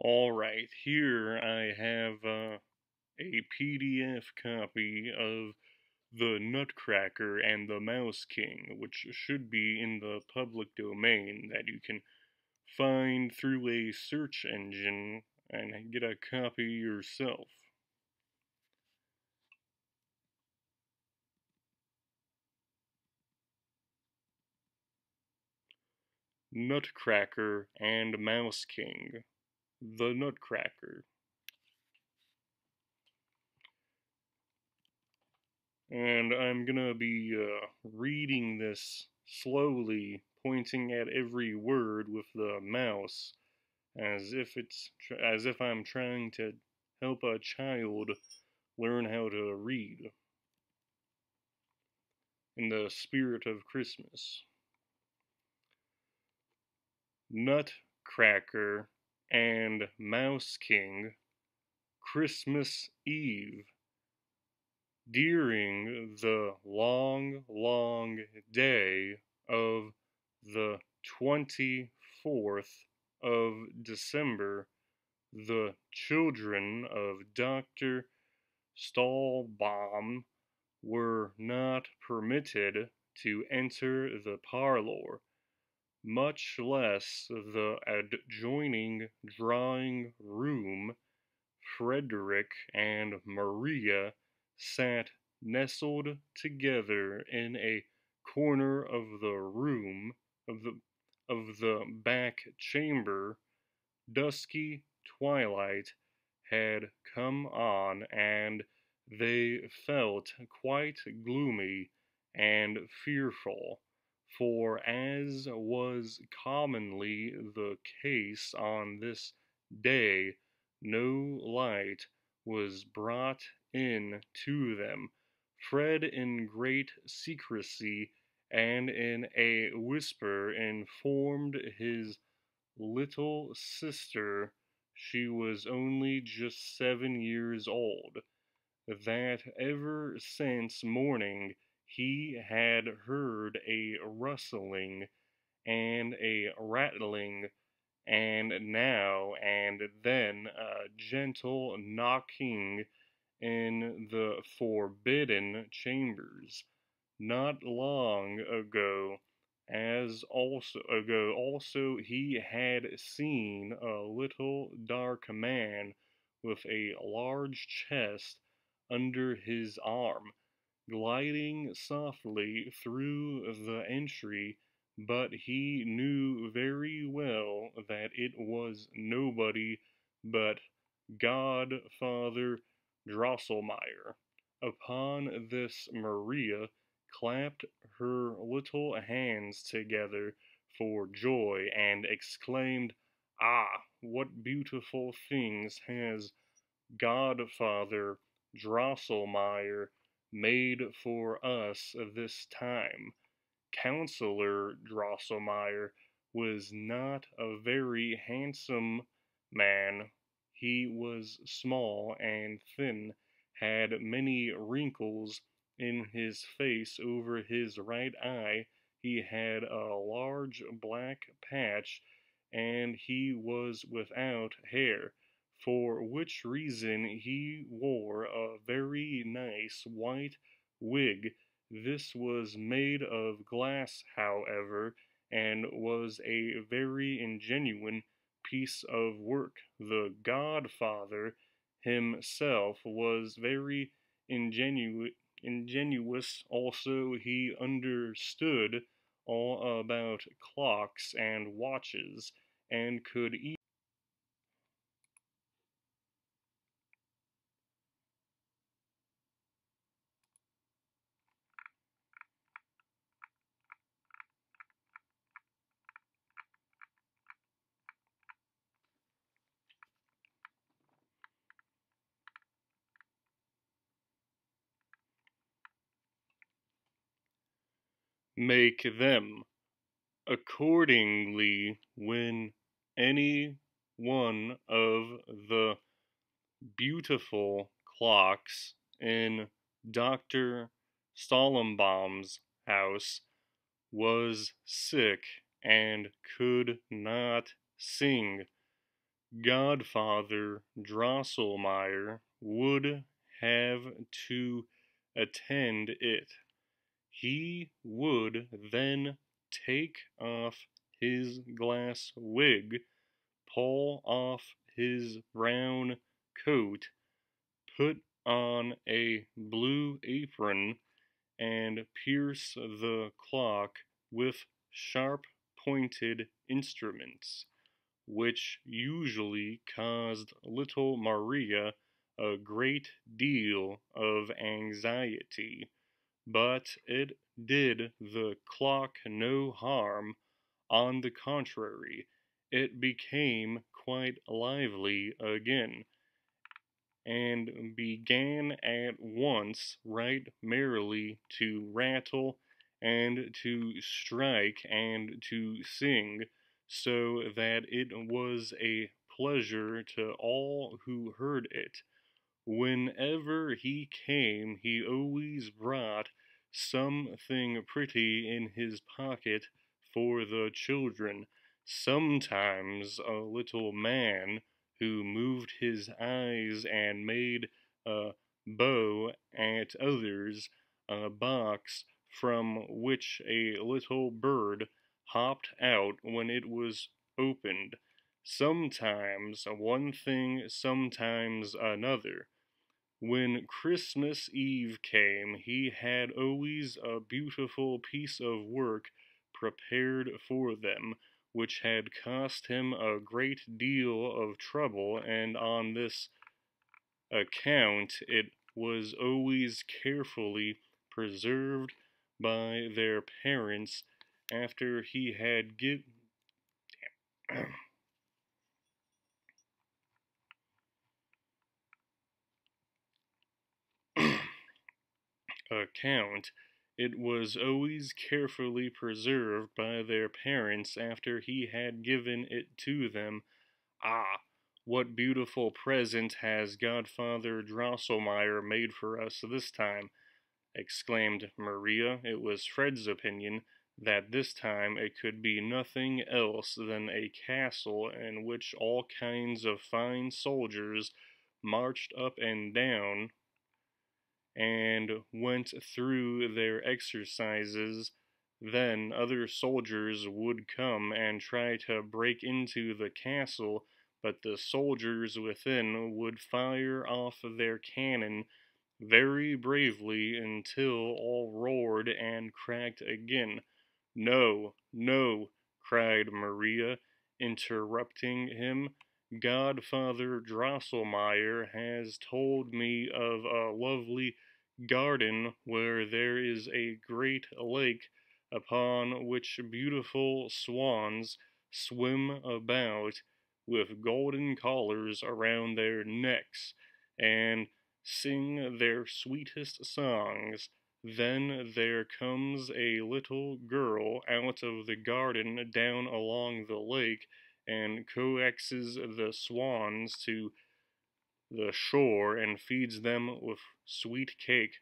Alright, here I have a PDF copy of the Nutcracker and the Mouse King, which should be in the public domain that you can find through a search engine and get a copy yourself. Nutcracker and Mouse King. The Nutcracker. And I'm gonna be reading this slowly, pointing at every word with the mouse, as if I'm trying to help a child learn how to read in the spirit of Christmas. Nutcracker and Mouse King, Christmas Eve. During the long, long day of the 24th of December, the children of Dr. Stahlbaum were not permitted to enter the parlor, much less the adjoining drawing room. Frederick and Maria sat nestled together in a corner of the room of the back chamber. Dusky twilight had come on, and they felt quite gloomy and fearful, for, as was commonly the case on this day, no light was brought in to them. Fred, in great secrecy and in a whisper, informed his little sister, she was only just 7 years old, that ever since morning he had heard a rustling and a rattling, and now and then a gentle knocking in the forbidden chambers. Not long ago also he had seen a little dark man with a large chest under his arm, gliding softly through the entry, but he knew very well that it was nobody but Godfather Drosselmeyer. Upon this Maria clapped her little hands together for joy and exclaimed, "Ah, what beautiful things has Godfather Drosselmeyer made for us this time!" Counselor Drosselmeyer was not a very handsome man. He was small and thin, had many wrinkles in his face. Over his right eye he had a large black patch, and he was without hair, for which reason he wore a very nice white wig. This was made of glass, however, and was a very ingenious piece of work. The godfather himself was very ingenious also. He understood all about clocks and watches, and could make them. Accordingly, when any one of the beautiful clocks in Dr. Stallenbaum's house was sick and could not sing, Godfather Drosselmeyer would have to attend it. He would then take off his glass wig, pull off his brown coat, put on a blue apron, and pierce the clock with sharp pointed instruments, which usually caused little Maria a great deal of anxiety, but it did the clock no harm. On the contrary, it became quite lively again, and began at once right merrily to rattle and to strike and to sing, so that it was a pleasure to all who heard it. Whenever he came, he always brought something pretty in his pocket for the children, sometimes a little man who moved his eyes and made a bow at others, a box from which a little bird hopped out when it was opened, sometimes one thing, sometimes another. When Christmas Eve came, he had always a beautiful piece of work prepared for them, which had cost him a great deal of trouble, and on this account it was always carefully preserved by their parents after he had given account, it was always carefully preserved by their parents after he had given it to them. Ah, what beautiful present has Godfather Drosselmeyer made for us this time! Exclaimed Maria. It was Fred's opinion that this time it could be nothing else than a castle in which all kinds of fine soldiers marched up and down and went through their exercises. Then other soldiers would come and try to break into the castle, but the soldiers within would fire off their cannon very bravely until all roared and cracked again. No, no, cried Maria, interrupting him. Godfather Drosselmeyer has told me of a lovely garden where there is a great lake upon which beautiful swans swim about with golden collars around their necks and sing their sweetest songs. Then there comes a little girl out of the garden down along the lake and coaxes the swans to the shore and feeds them with sweet cake.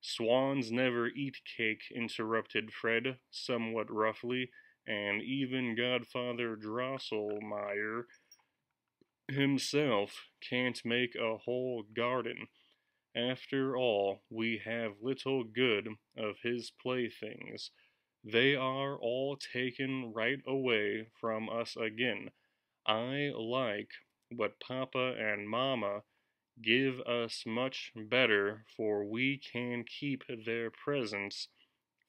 Swans never eat cake, interrupted Fred, somewhat roughly, and even Godfather Drosselmeyer himself can't make a whole garden. After all, we have little good of his playthings. They are all taken right away from us again. I like what Papa and Mamma give us much better, for we can keep their presents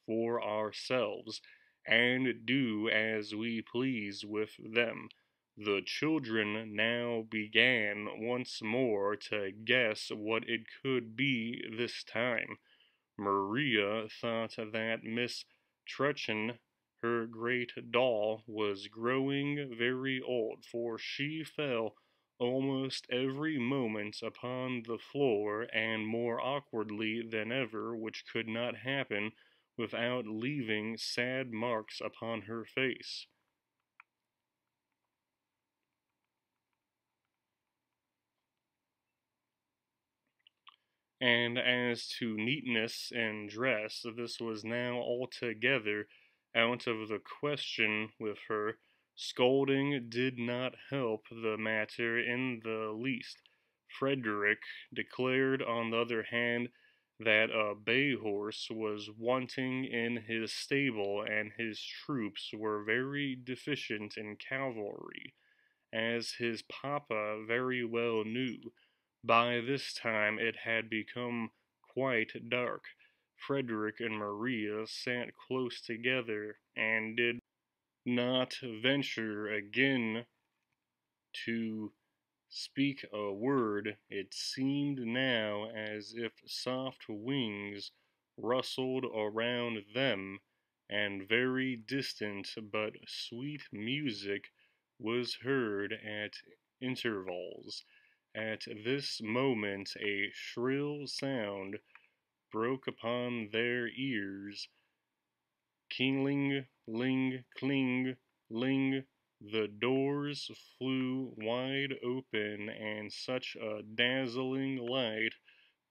for ourselves, and do as we please with them. The children now began once more to guess what it could be this time. Maria thought that Miss Truncheon, her great doll, was growing very old, for she fell almost every moment upon the floor, and more awkwardly than ever, which could not happen without leaving sad marks upon her face. And as to neatness in dress, this was now altogether out of the question with her, Scolding did not help the matter in the least. Frederick declared, on the other hand, that a bay horse was wanting in his stable, and his troops were very deficient in cavalry, as his papa very well knew. By this time it had become quite dark. Frederick and Maria sat close together, and did not venture again to speak a word. It seemed now as if soft wings rustled around them, and very distant but sweet music was heard at intervals. At this moment a shrill sound broke upon their ears. Kingling, ling, cling, ling, the doors flew wide open, and such a dazzling light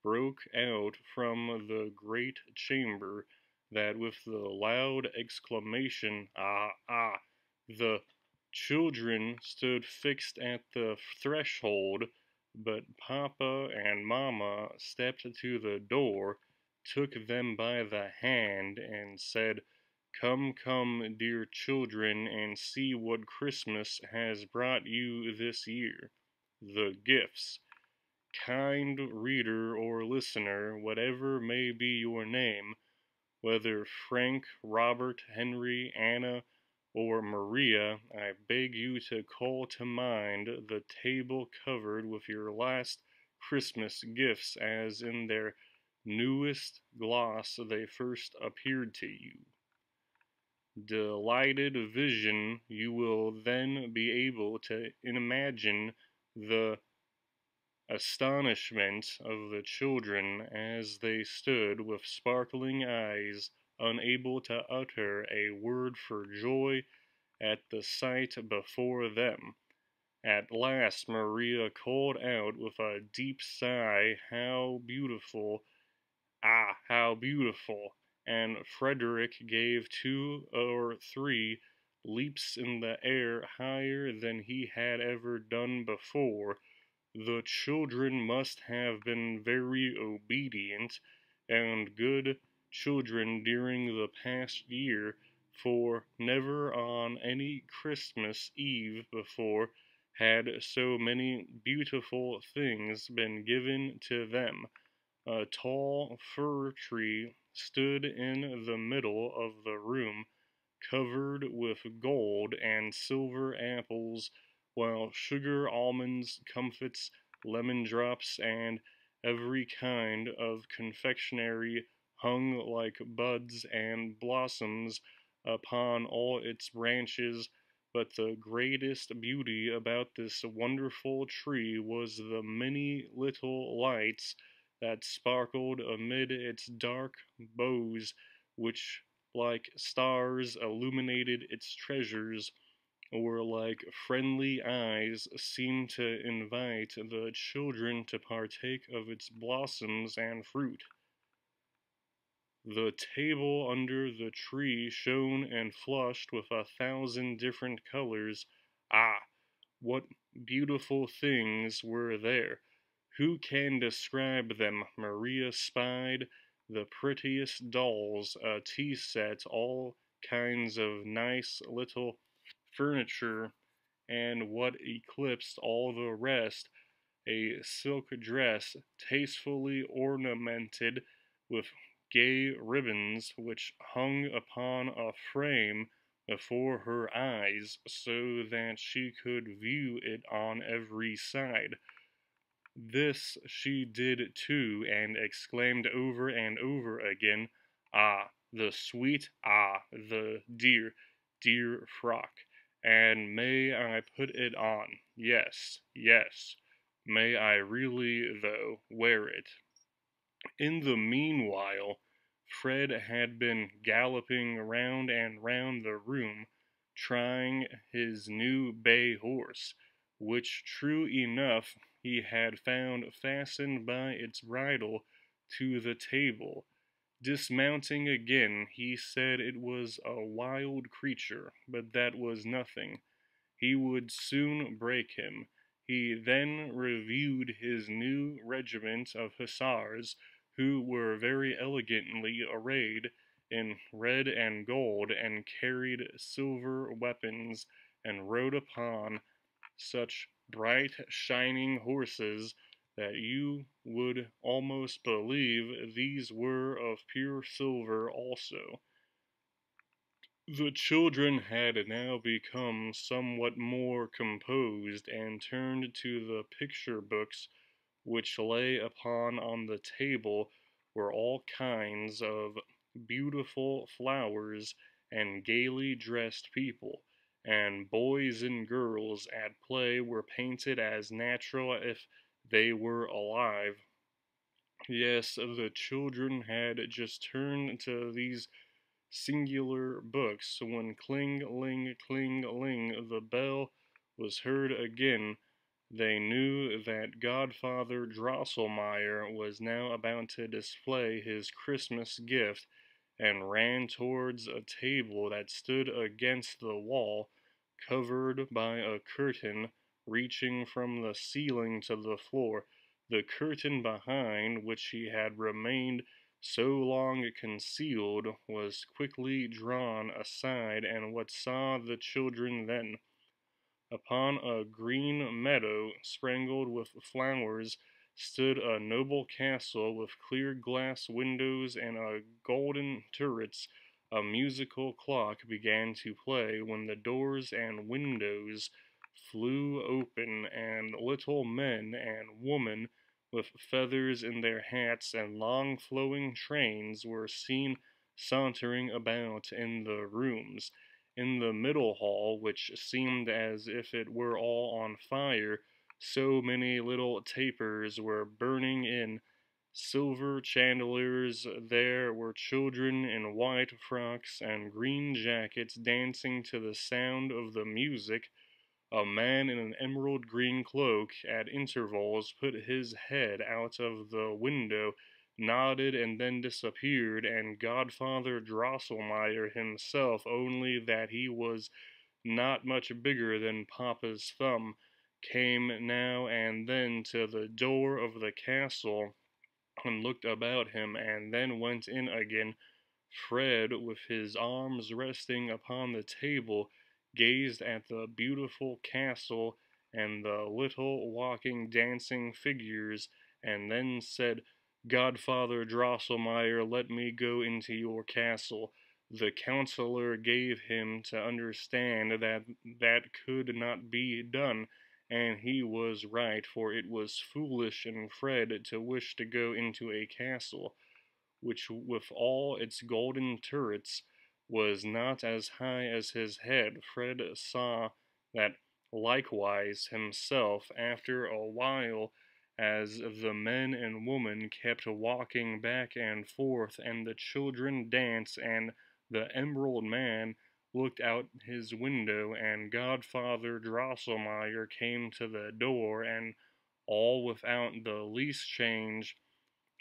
broke out from the great chamber, that with the loud exclamation, "Ah, ah!" the children stood fixed at the threshold, but Papa and Mamma stepped to the door, took them by the hand, and said, "Come, come, dear children, and see what Christmas has brought you this year. The gifts." Kind reader or listener, whatever may be your name, whether Frank, Robert, Henry, Anna, or Maria, I beg you to call to mind the table covered with your last Christmas gifts as in their newest gloss they first appeared to you. Delighted vision, you will then be able to imagine the astonishment of the children as they stood with sparkling eyes, unable to utter a word for joy at the sight before them. At last Maria called out with a deep sigh, "How beautiful! Ah, how beautiful!" And Frederick gave 2 or 3 leaps in the air higher than he had ever done before. The children must have been very obedient and good children during the past year, for never on any Christmas Eve before had so many beautiful things been given to them. A tall fir tree stood in the middle of the room, covered with gold and silver apples, while sugar, almonds, comfits, lemon drops, and every kind of confectionery hung like buds and blossoms upon all its branches. But the greatest beauty about this wonderful tree was the many little lights that sparkled amid its dark boughs, which like stars illuminated its treasures, or like friendly eyes seemed to invite the children to partake of its blossoms and fruit. The table under the tree shone and flushed with 1,000 different colors. Ah, what beautiful things were there! Who can describe them? Maria spied the prettiest dolls, a tea set, all kinds of nice little furniture, and what eclipsed all the rest, a silk dress tastefully ornamented with gay ribbons, which hung upon a frame before her eyes, so that she could view it on every side. This she did too, and exclaimed over and over again, "Ah, the sweet, ah, the dear, dear frock! And may I put it on? Yes, yes, may I really, though, wear it?" In the meanwhile, Fred had been galloping round and round the room, trying his new bay horse, which, true enough, he had found fastened by its bridle to the table. Dismounting again, he said it was a wild creature, but that was nothing. he would soon break him. He then reviewed his new regiment of hussars, who were very elegantly arrayed in red and gold, and carried silver weapons, and rode upon such bright, shining horses that you would almost believe these were of pure silver also. The children had now become somewhat more composed, and turned to the picture books which lay upon on the table were all kinds of beautiful flowers and gaily dressed people, and boys and girls at play were painted as natural if they were alive. Yes, the children had just turned to these singular books when cling ling the bell was heard again. They knew that Godfather Drosselmeyer was now about to display his Christmas gift, and ran towards a table that stood against the wall, covered by a curtain reaching from the ceiling to the floor. The curtain behind which he had remained so long concealed was quickly drawn aside, and what saw the children then? Upon a green meadow, sprinkled with flowers, stood a noble castle with clear glass windows and a golden turrets. A musical clock began to play when the doors and windows flew open, and little men and women with feathers in their hats and long flowing trains were seen sauntering about in the rooms. In the middle hall, which seemed as if it were all on fire, so many little tapers were burning in silver chandeliers. There were children in white frocks and green jackets dancing to the sound of the music. A man in an emerald green cloak at intervals put his head out of the window, nodded, and then disappeared, and Godfather Drosselmeyer himself, only that he was not much bigger than Papa's thumb, came now and then to the door of the castle and looked about him, and then went in again. Fred, with his arms resting upon the table, gazed at the beautiful castle and the little walking, dancing figures, and then said, "Godfather Drosselmeyer, let me go into your castle." The counselor gave him to understand that that could not be done, and he was right, for it was foolish in Fred to wish to go into a castle which, with all its golden turrets, was not as high as his head. Fred saw that likewise himself after a while, as the men and women kept walking back and forth, and the children danced, and the Emerald Man looked out his window, and Godfather Drosselmeyer came to the door, and all without the least change.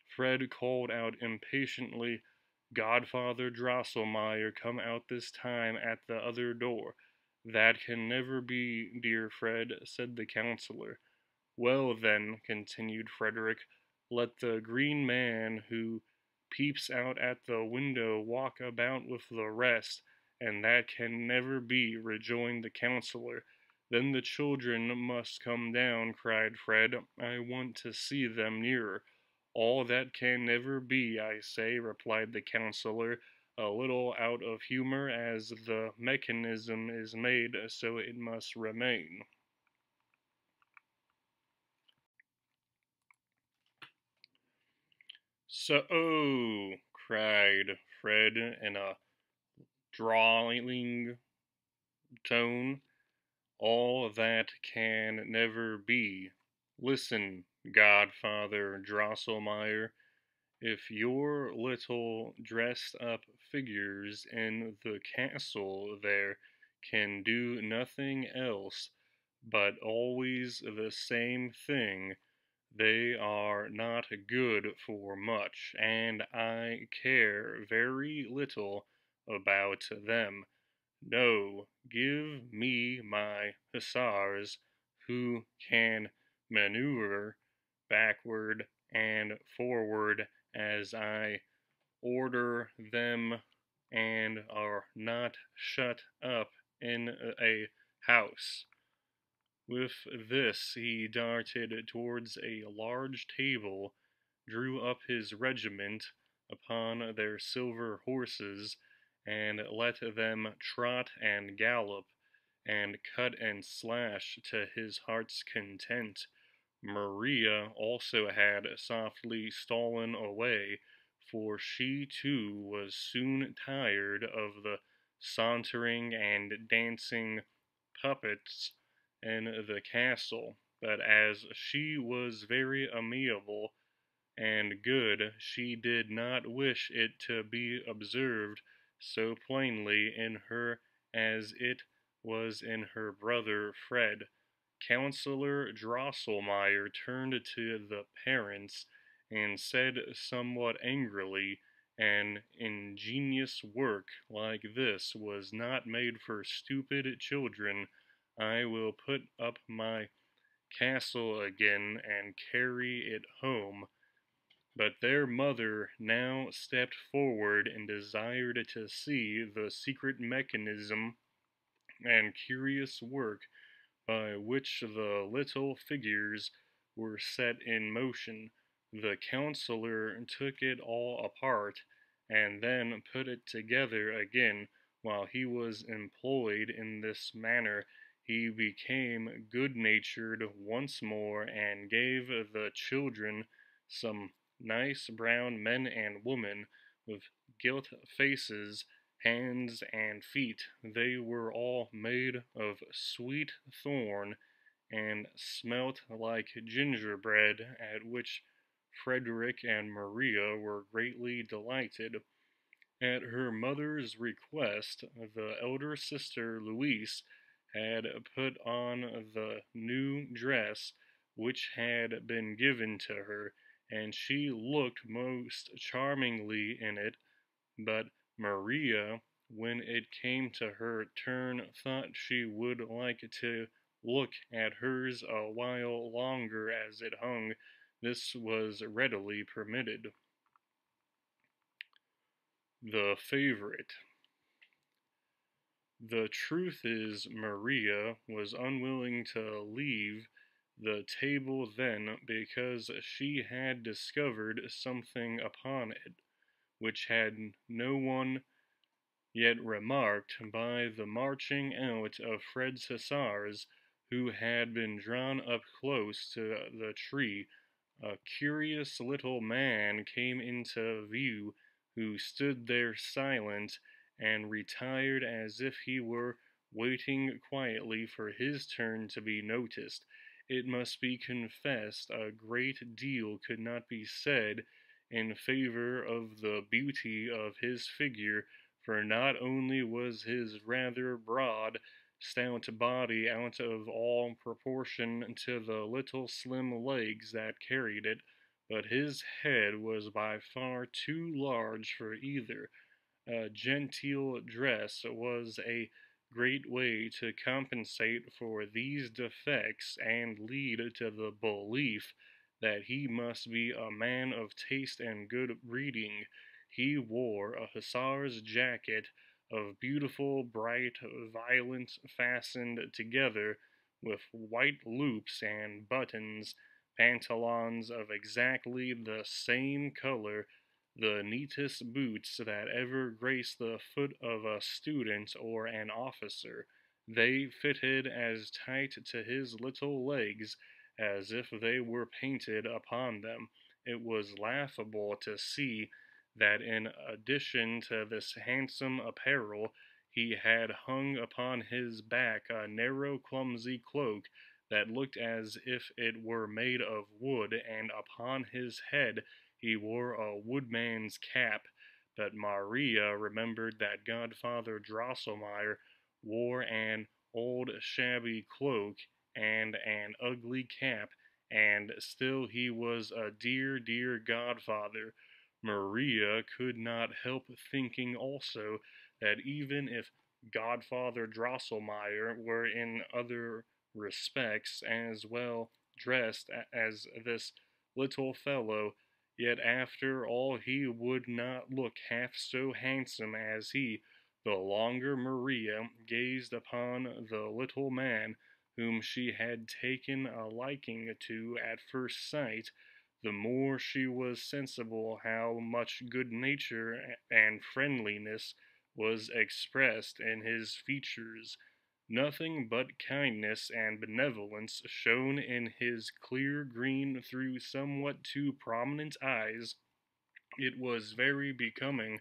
Fred called out impatiently, "Godfather Drosselmeyer, come out this time at the other door." "That can never be, dear Fred," said the counselor. "Well, then," continued Frederick, "let the green man who peeps out at the window walk about with the rest." "And that can never be," rejoined the counselor. "Then the children must come down," cried Fred. "I want to see them nearer." "All that can never be, I say," replied the counselor, a little out of humor. "As the mechanism is made, so it must remain." "So," cried Fred in a drawling tone, "all that can never be. Listen, Godfather Drosselmeyer. If your little dressed up figures in the castle there can do nothing else but always the same thing, they are not good for much, and I care very little about them. No, give me my hussars, who can maneuver backward and forward as I order them and are not shut up in a house. With this, he darted towards a large table, drew up his regiment upon their silver horses, and let them trot and gallop, and cut and slash to his heart's content. Maria also had softly stolen away, for she too was soon tired of the sauntering and dancing puppets in the castle, but as she was very amiable and good, she did not wish it to be observed so plainly in her as it was in her brother Fred. Councillor Drosselmeyer turned to the parents and said somewhat angrily, "An ingenious work like this was not made for stupid children. I will put up my castle again and carry it home." But their mother now stepped forward and desired to see the secret mechanism and curious work by which the little figures were set in motion. The councillor took it all apart, and then put it together again. While he was employed in this manner, he became good natured once more, and gave the children some nice brown men and women, with gilt faces, hands and feet. They were all made of sweet thorn, and smelt like gingerbread, at which Frederick and Maria were greatly delighted. At her mother's request, the elder sister Louise had put on the new dress which had been given to her, and she looked most charmingly in it, but Maria, when it came to her turn, thought she would like to look at hers a while longer as it hung. This was readily permitted. The favorite. The truth is, Maria was unwilling to leave the table then, because she had discovered something upon it which had no one yet remarked. By the marching out of Fred's hussars, who had been drawn up close to the tree, a curious little man came into view, who stood there silent and retired as if he were waiting quietly for his turn to be noticed. It must be confessed a great deal could not be said in favor of the beauty of his figure, for not only was his rather broad, stout body out of all proportion to the little slim legs that carried it, but his head was by far too large for either. A genteel dress was a great way to compensate for these defects and lead to the belief that he must be a man of taste and good breeding. He wore a hussar's jacket of beautiful bright violet fastened together with white loops and buttons, pantaloons of exactly the same color, the neatest boots that ever graced the foot of a student or an officer. They fitted as tight to his little legs as if they were painted upon them. It was laughable to see that in addition to this handsome apparel, he had hung upon his back a narrow, clumsy cloak that looked as if it were made of wood, and upon his head he wore a woodman's cap. But Maria remembered that Godfather Drosselmeyer wore an old shabby cloak and an ugly cap, and still he was a dear, dear godfather. Maria could not help thinking also that even if Godfather Drosselmeyer were in other respects as well dressed as this little fellow, yet after all he would not look half so handsome as he. The longer Maria gazed upon the little man, whom she had taken a liking to at first sight, the more she was sensible how much good nature and friendliness was expressed in his features. Nothing but kindness and benevolence shone in his clear green through somewhat too prominent eyes. It was very becoming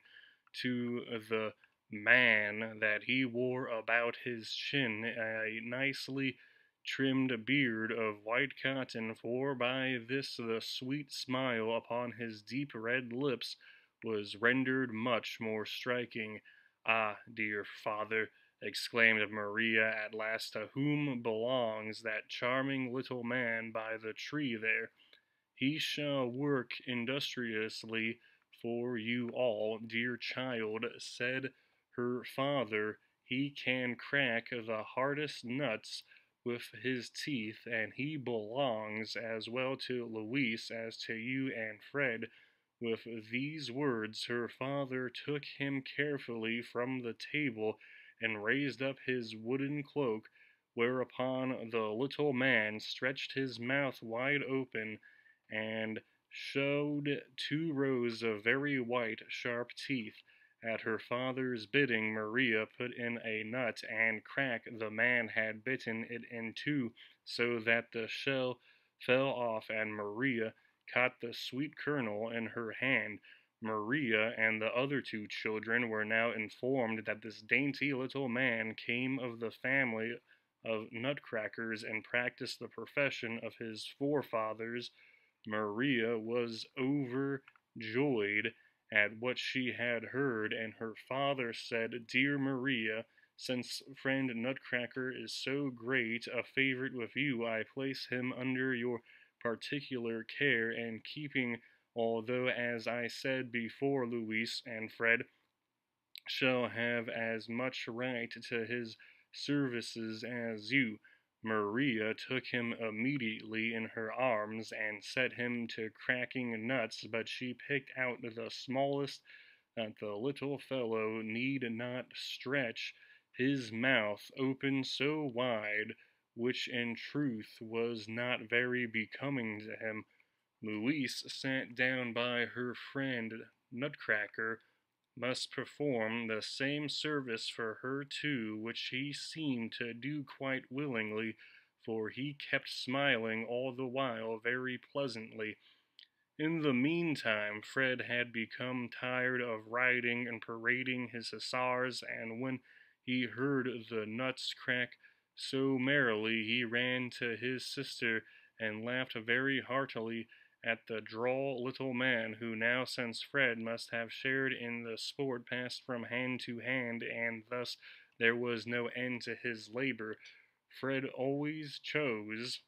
to the man that he wore about his chin a nicely trimmed beard of white cotton, for by this the sweet smile upon his deep red lips was rendered much more striking. Ah, dear father, exclaimed Maria at last, to whom belongs that charming little man by the tree there? He shall work industriously for you all, dear child, said her father. He can crack the hardest nuts with his teeth, and he belongs as well to Louise as to you and Fred. With these words, her father took him carefully from the table and raised up his wooden cloak, whereupon the little man stretched his mouth wide open and showed 2 rows of very white, sharp teeth. At her father's bidding, Maria put in a nut and crack the man had bitten it in two, so that the shell fell off, and Maria caught the sweet kernel in her hand. Maria and the other 2 children were now informed that this dainty little man came of the family of Nutcrackers and practiced the profession of his forefathers. Maria was overjoyed at what she had heard, and her father said, Dear Maria, since friend Nutcracker is so great a favorite with you, I place him under your particular care and keeping, although, as I said before, Louise and Fred shall have as much right to his services as you. Maria took him immediately in her arms and set him to cracking nuts, but she picked out the smallest that the little fellow need not stretch his mouth open so wide, which in truth was not very becoming to him. Louise sat down by her friend Nutcracker, must perform the same service for her too, which he seemed to do quite willingly, for he kept smiling all the while very pleasantly. In the meantime, Fred had become tired of riding and parading his hussars, and when he heard the nuts crack so merrily, he ran to his sister and laughed very heartily at the droll little man, who now, since Fred must have shared in the sport, passed from hand to hand, and thus there was no end to his labor. Fred always chose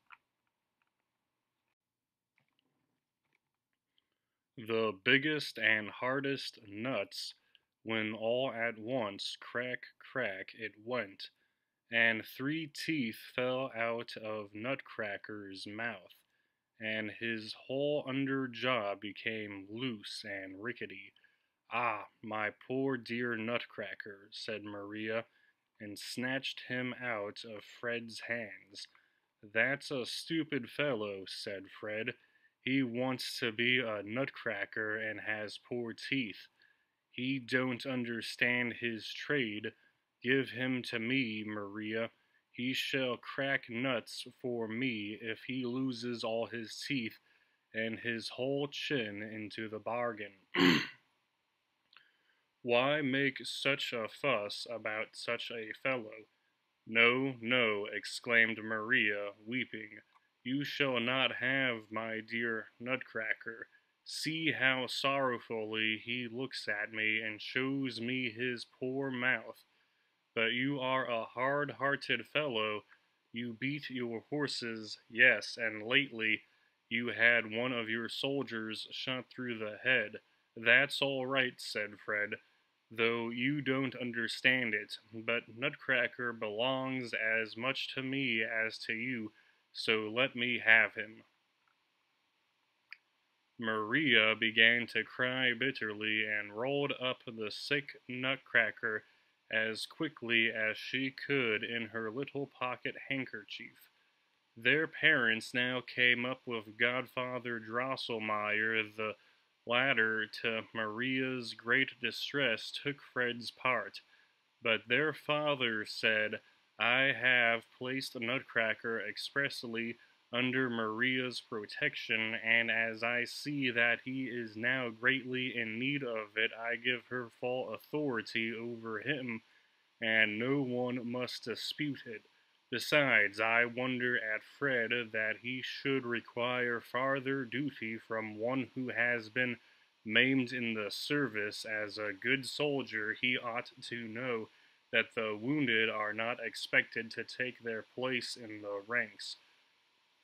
the biggest and hardest nuts, when all at once, crack, crack, it went, and 3 teeth fell out of Nutcracker's mouth, and his whole under jaw became loose and rickety. Ah, my poor dear Nutcracker, said Maria, and snatched him out of Fred's hands. That's a stupid fellow, said Fred. He wants to be a nutcracker and has poor teeth. He don't understand his trade. Give him to me, Maria. He shall crack nuts for me if he loses all his teeth and his whole chin into the bargain. Why make such a fuss about such a fellow? No, no, exclaimed Maria, weeping. You shall not have my dear Nutcracker. See how sorrowfully he looks at me and shows me his poor mouth. But you are a hard-hearted fellow. You beat your horses, yes, and lately you had one of your soldiers shot through the head. That's all right, said Fred. though you don't understand it, but Nutcracker belongs as much to me as to you, so let me have him." Maria began to cry bitterly and rolled up the sick Nutcracker as quickly as she could in her little pocket handkerchief. Their parents now came up with Godfather Drosselmeyer. The latter, to Maria's great distress, took Fred's part, but their father said, "I have placed Nutcracker expressly under Maria's protection, and as I see that he is now greatly in need of it, I give her full authority over him, and no one must dispute it. Besides, I wonder at Fred that he should require farther duty from one who has been maimed in the service. As a good soldier, he ought to know that the wounded are not expected to take their place in the ranks."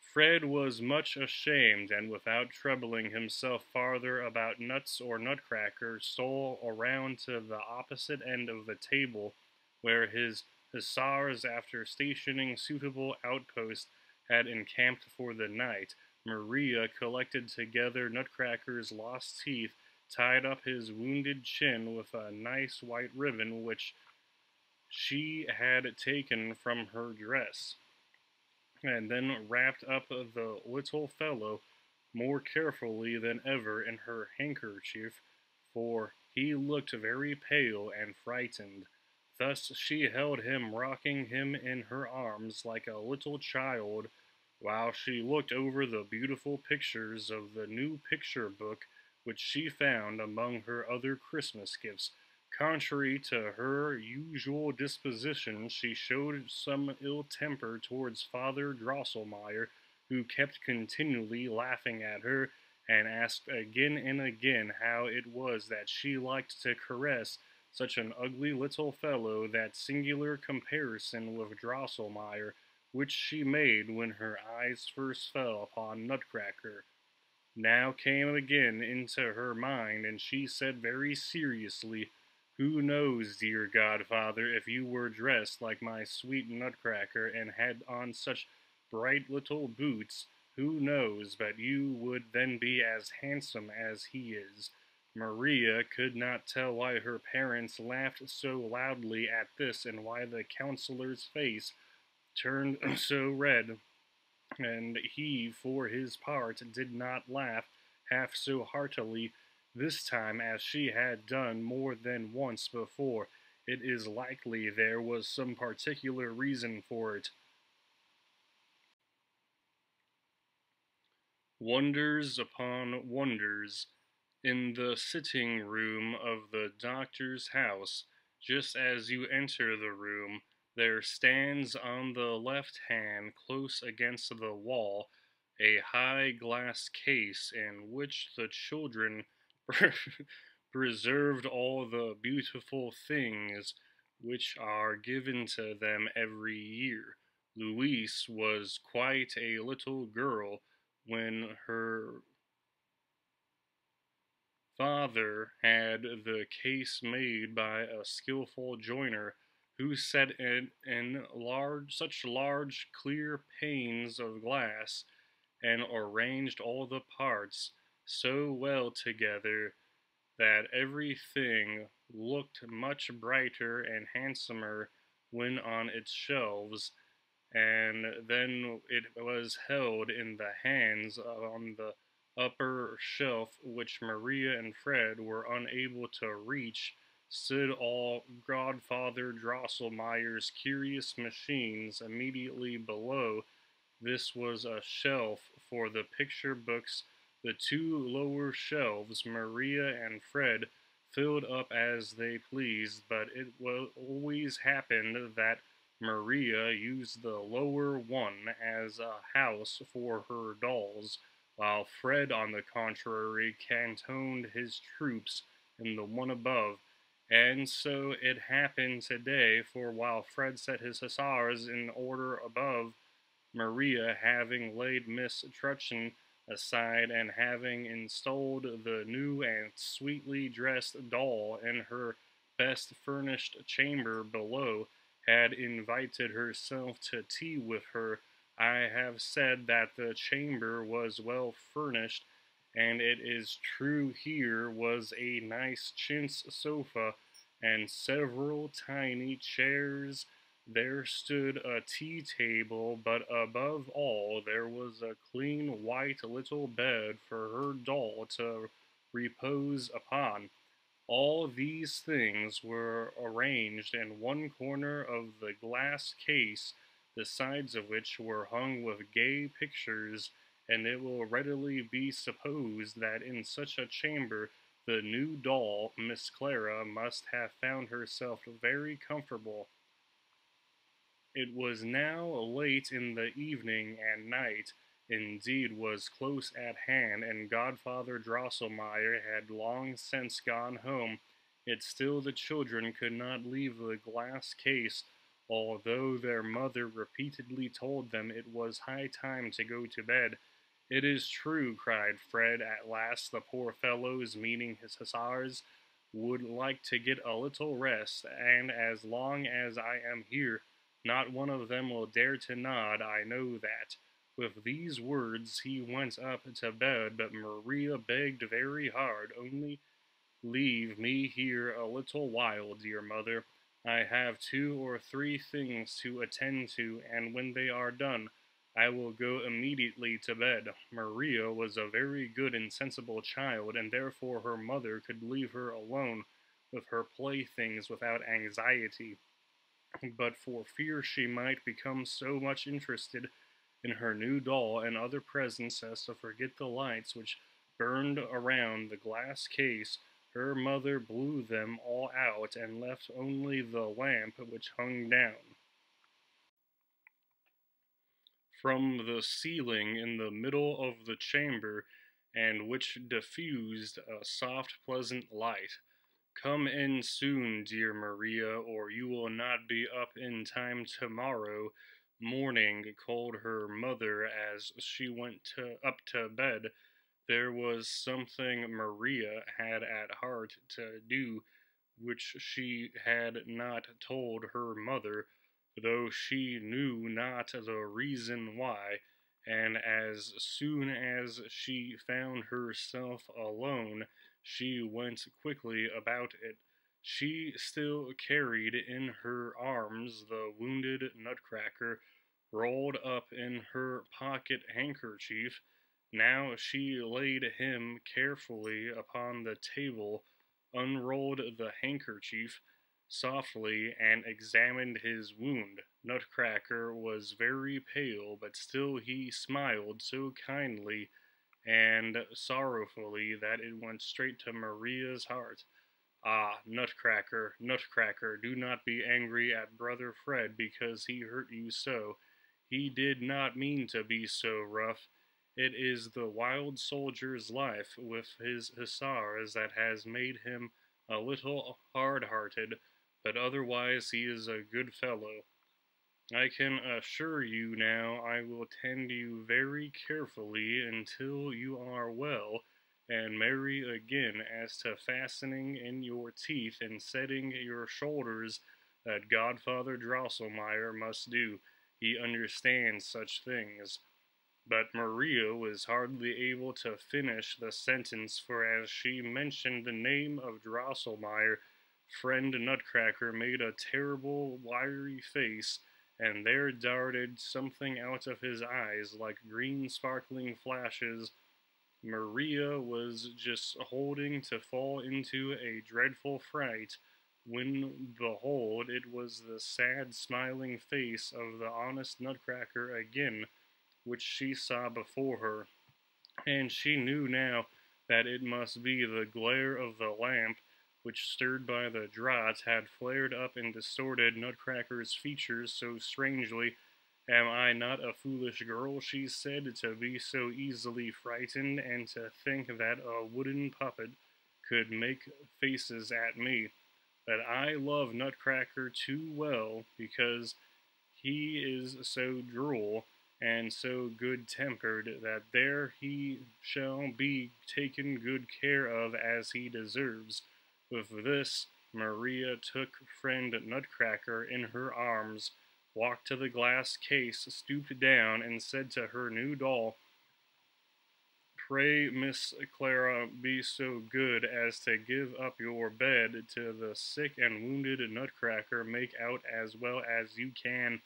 Fred was much ashamed, and without troubling himself farther about nuts or Nutcracker, stole around to the opposite end of the table, where his hussars, after stationing suitable outposts, had encamped for the night. Maria collected together Nutcracker's lost teeth, tied up his wounded chin with a nice white ribbon which she had taken from her dress, and then wrapped up the little fellow more carefully than ever in her handkerchief, for he looked very pale and frightened. Thus she held him, rocking him in her arms like a little child, while she looked over the beautiful pictures of the new picture book which she found among her other Christmas gifts. Contrary to her usual disposition, she showed some ill temper towards Father Drosselmeyer, who kept continually laughing at her, and asked again and again how it was that she liked to caress such an ugly little fellow. That singular comparison with Drosselmeyer, which she made when her eyes first fell upon Nutcracker, now came again into her mind, and she said very seriously, "Who knows, dear godfather, if you were dressed like my sweet Nutcracker, and had on such bright little boots, who knows but you would then be as handsome as he is?" Maria could not tell why her parents laughed so loudly at this, and why the counselor's face turned so red, and he, for his part, did not laugh half so heartily this time as she had done more than once before. It is likely there was some particular reason for it. Wonders upon wonders. In the sitting room of the doctor's house, just as you enter the room, there stands on the left hand, close against the wall, a high glass case in which the children preserved all the beautiful things which are given to them every year. Louise was quite a little girl when her father had the case made by a skilful joiner, who set in such large clear panes of glass, and arranged all the parts so well together that everything looked much brighter and handsomer when on its shelves, and then it was held in the hands on the upper shelf, which Maria and Fred were unable to reach, stood all Godfather Drosselmeyer's curious machines. Immediately below this was a shelf for the picture books. The two lower shelves Maria and Fred filled up as they pleased, but it always happened that Maria used the lower one as a house for her dolls, while Fred, on the contrary, cantoned his troops in the one above. And so it happened today, for while Fred set his hussars in order above, Maria, having laid Miss Truncheon aside, and having installed the new and sweetly dressed doll in her best furnished chamber below, had invited herself to tea with her. I have said that the chamber was well furnished, and it is true here was a nice chintz sofa and several tiny chairs. There stood a tea table, but above all there was a clean white little bed for her doll to repose upon. All these things were arranged in one corner of the glass case, the sides of which were hung with gay pictures, and it will readily be supposed that in such a chamber the new doll, Miss Clara, must have found herself very comfortable. It was now late in the evening, and night, indeed, was close at hand, and Godfather Drosselmeyer had long since gone home. Yet still the children could not leave the glass case, although their mother repeatedly told them it was high time to go to bed. "It is true," cried Fred at last, "the poor fellows, meaning his hussars, would like to get a little rest, and as long as I am here, not one of them will dare to nod, I know that." With these words he went up to bed, but Maria begged very hard, "Only leave me here a little while, dear mother. I have 2 or 3 things to attend to, and when they are done, I will go immediately to bed." Maria was a very good and sensible child, and therefore her mother could leave her alone with her playthings without anxiety. But for fear she might become so much interested in her new doll and other presents as to forget the lights which burned around the glass case, her mother blew them all out and left only the lamp which hung down from the ceiling in the middle of the chamber, and which diffused a soft, pleasant light. "Come in soon, dear Maria, or you will not be up in time tomorrow morning," called her mother as she went up to bed. There was something Maria had at heart to do which she had not told her mother, though she knew not the reason why, and as soon as she found herself alone, she went quickly about it. She still carried in her arms the wounded Nutcracker, rolled up in her pocket handkerchief. Now she laid him carefully upon the table, unrolled the handkerchief softly, and examined his wound. Nutcracker was very pale, but still he smiled so kindly and sorrowfully that it went straight to Maria's heart. "Ah, Nutcracker, Nutcracker, do not be angry at brother Fred because he hurt you so. He did not mean to be so rough. It is the wild soldier's life with his hussars that has made him a little hard-hearted, but otherwise he is a good fellow. I can assure you now I will tend you very carefully until you are well and merry again. As to fastening in your teeth and setting your shoulders, that Godfather Drosselmeyer must do. He understands such things." But Maria was hardly able to finish the sentence, for as she mentioned the name of Drosselmeyer, friend Nutcracker made a terrible wiry face, and there darted something out of his eyes like green sparkling flashes. Maria was just holding to fall into a dreadful fright, when behold, it was the sad smiling face of the honest Nutcracker again, which she saw before her, and she knew now that it must be the glare of the lamp, which, stirred by the draught, had flared up and distorted Nutcracker's features so strangely. "Am I not a foolish girl," she said, "to be so easily frightened, and to think that a wooden puppet could make faces at me? But I love Nutcracker too well, because he is so droll and so good-tempered, that there he shall be taken good care of as he deserves." With this, Maria took friend Nutcracker in her arms, walked to the glass case, stooped down, and said to her new doll, "Pray, Miss Clara, be so good as to give up your bed to the sick and wounded Nutcracker. Make out as well as you can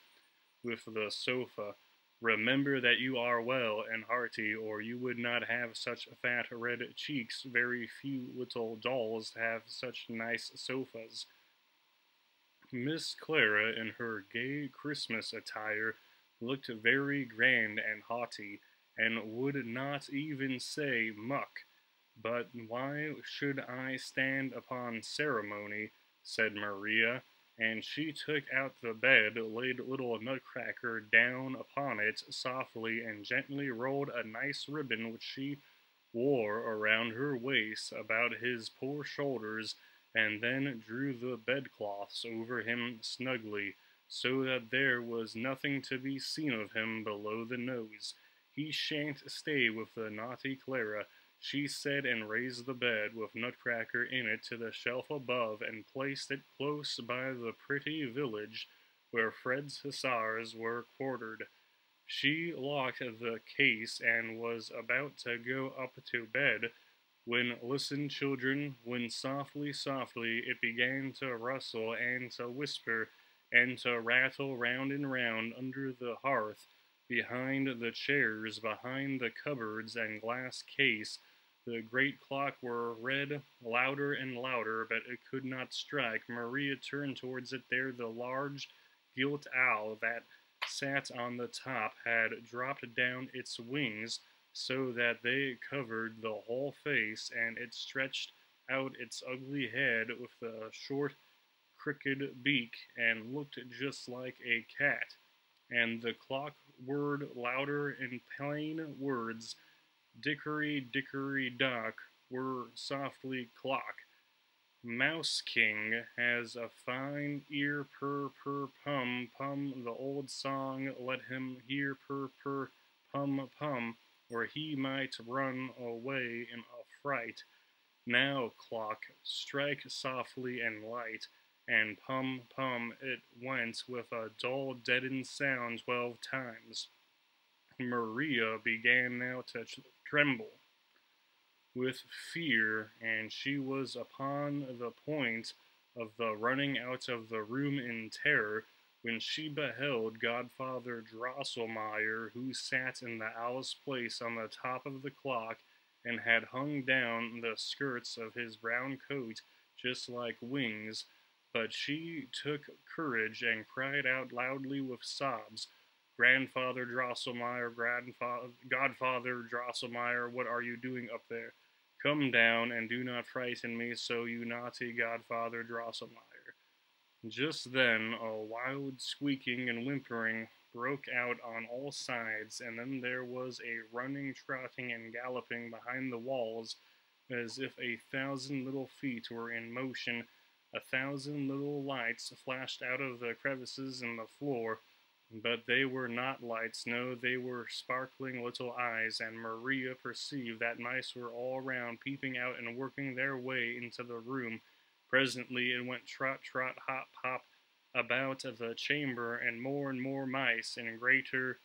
with the sofa. Remember that you are well and hearty, or you would not have such fat red cheeks. Very few little dolls have such nice sofas." Miss Clara, in her gay Christmas attire, looked very grand and haughty, and would not even say "muck." "But why should I stand upon ceremony?" said Maria, and she took out the bed, laid little Nutcracker down upon it softly, and gently rolled a nice ribbon which she wore around her waist about his poor shoulders, and then drew the bedclothes over him snugly, so that there was nothing to be seen of him below the nose. "He shan't stay with the naughty Clara," she said, and raised the bed, with Nutcracker in it, to the shelf above, and placed it close by the pretty village where Fred's hussars were quartered. She locked the case and was about to go up to bed, when "Listen, children," when softly, softly it began to rustle and to whisper and to rattle round and round under the hearth, behind the chairs, behind the cupboards and glass case. The great clock were read louder and louder, but it could not strike. Maria turned towards it. There the large gilt owl that sat on the top had dropped down its wings, so that they covered the whole face, and it stretched out its ugly head with a short, crooked beak, and looked just like a cat. And the clock whirred louder in plain words, "Dickory, dickory, dock, whir softly clock. Mouse King has a fine ear, purr, purr, pum, pum, the old song, let him hear, purr, purr, pum, pum, or he might run away in a fright. Now, clock, strike softly and light," and pum, pum it went with a dull, deadened sound 12 times. Maria began now to tremble with fear, and she was upon the point of the running out of the room in terror, when she beheld Godfather Drosselmeyer, who sat in the owl's place on the top of the clock, and had hung down the skirts of his brown coat just like wings. But she took courage and cried out loudly with sobs, "Grandfather Drosselmeyer, Godfather Drosselmeyer, what are you doing up there? Come down, and do not frighten me so, you naughty Godfather Drosselmeyer." Just then a wild squeaking and whimpering broke out on all sides, and then there was a running, trotting, and galloping behind the walls, as if 1,000 little feet were in motion. 1,000 little lights flashed out of the crevices in the floor, but they were not lights, no, they were sparkling little eyes, and Maria perceived that mice were all round, peeping out and working their way into the room. Presently it went trot, trot, hop, hop about the chamber, and more mice, and greater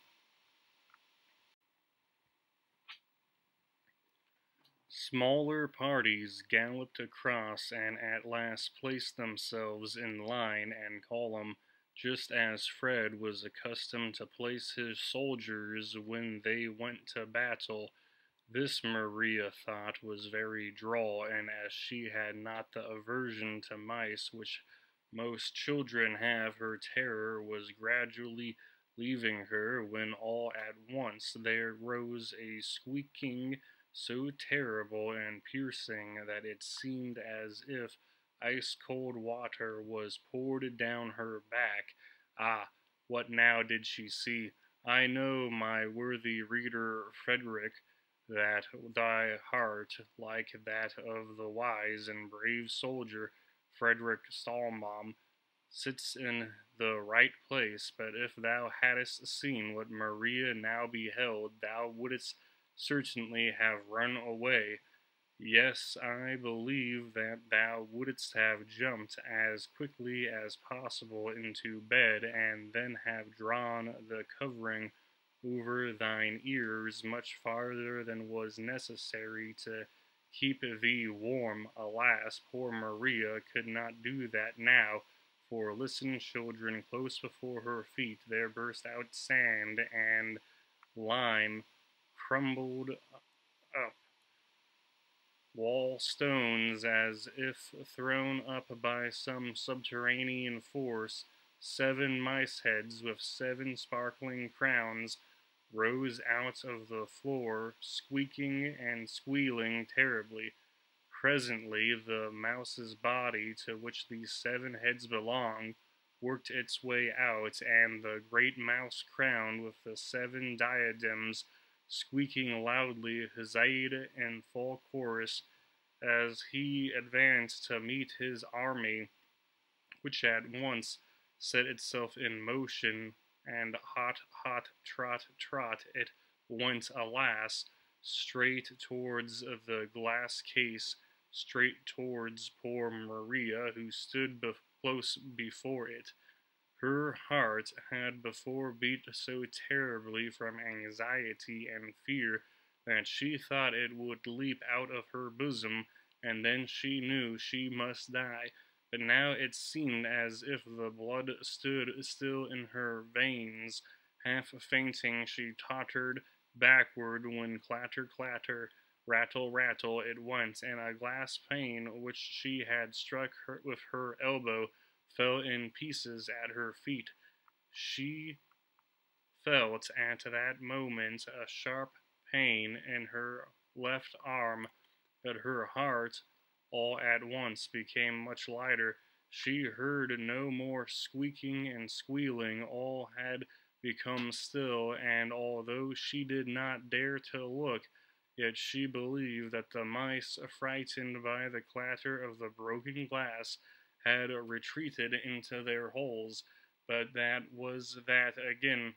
smaller parties galloped across, and at last placed themselves in line and column, just as Fred was accustomed to place his soldiers when they went to battle. This, Maria thought, was very droll, and as she had not the aversion to mice which most children have, her terror was gradually leaving her, when all at once there rose a squeaking so terrible and piercing that it seemed as if ice-cold water was poured down her back. Ah, what now did she see? I know, my worthy reader Frederick, that thy heart, like that of the wise and brave soldier Frederick Stallbaum, sits in the right place, but if thou hadst seen what Maria now beheld, thou wouldst certainly have run away. Yes, I believe that thou wouldst have jumped as quickly as possible into bed, and then have drawn the covering over thine ears much farther than was necessary to keep thee warm. Alas, poor Maria could not do that now, for listen, children, close before her feet there burst out sand and lime, crumbled up wall stones as if thrown up by some subterranean force. 7 mice heads with 7 sparkling crowns rose out of the floor, squeaking and squealing terribly. Presently, the mouse's body, to which these 7 heads belonged, worked its way out, and the great mouse crown with the 7 diadems, squeaking loudly, huzza'd in full chorus as he advanced to meet his army, which at once set itself in motion, and hot, hot, trot, trot, it went, alas, straight towards the glass case, straight towards poor Maria, who stood close before it. Her heart had before beat so terribly from anxiety and fear that she thought it would leap out of her bosom, and then she knew she must die. But now it seemed as if the blood stood still in her veins. Half fainting, she tottered backward when clatter, clatter, rattle, rattle it went, and a glass pane which she had struck with her elbow fell in pieces at her feet. She felt at that moment a sharp pain in her left arm, but her heart all at once became much lighter. She heard no more squeaking and squealing, all had become still, and although she did not dare to look, yet she believed that the mice, frightened by the clatter of the broken glass, had retreated into their holes. But that was that again.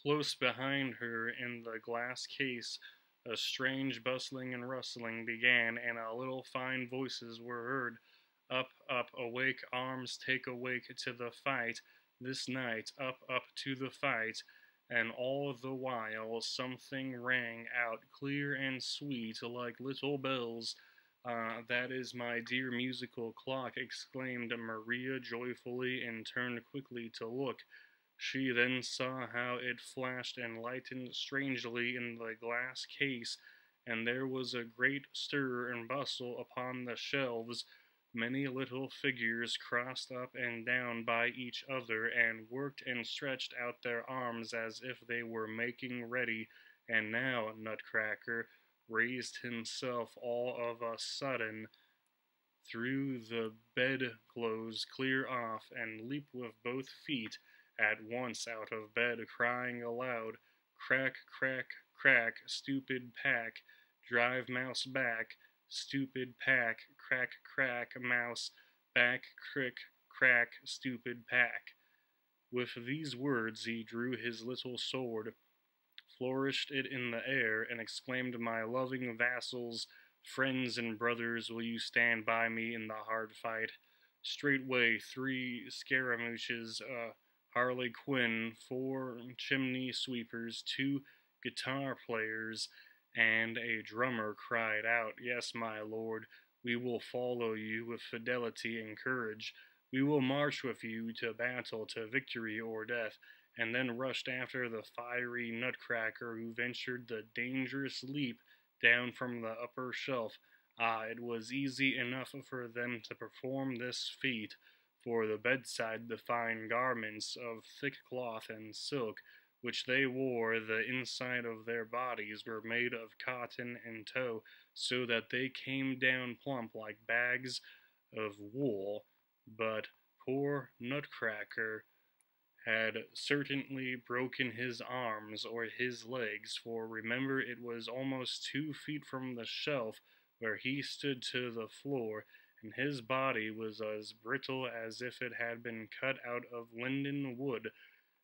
Close behind her in the glass case, a strange bustling and rustling began, and a little fine voices were heard. Up, up, awake, arms take awake to the fight this night, up, up to the fight. And all the while something rang out clear and sweet like little bells. That is my dear musical clock, exclaimed Maria joyfully, and turned quickly to look. She then saw how it flashed and lightened strangely in the glass case, and there was a great stir and bustle upon the shelves. Many little figures crossed up and down by each other, and worked and stretched out their arms as if they were making ready. And now Nutcracker raised himself all of a sudden, threw the bedclothes clear off, and leaped with both feet at once out of bed, crying aloud, "Crack, crack, crack, stupid pack, drive mouse back, stupid pack, crack, crack, mouse, back, crick, crack, stupid pack." With these words he drew his little sword, flourished it in the air, and exclaimed, "My loving vassals, friends and brothers, will you stand by me in the hard fight?" Straightway 3 scaramouches, a harlequin, 4 chimney sweepers, 2 guitar players, and a drummer cried out, "Yes, my lord, we will follow you with fidelity and courage. We will march with you to battle, to victory or death," and then rushed after the fiery Nutcracker, who ventured the dangerous leap down from the upper shelf. Ah, it was easy enough for them to perform this feat, for the bedside the fine garments of thick cloth and silk which they wore, the inside of their bodies, were made of cotton and tow, so that they came down plump like bags of wool. But poor Nutcracker had certainly broken his arms or his legs, for remember it was almost 2 feet from the shelf where he stood to the floor, and his body was as brittle as if it had been cut out of linden wood.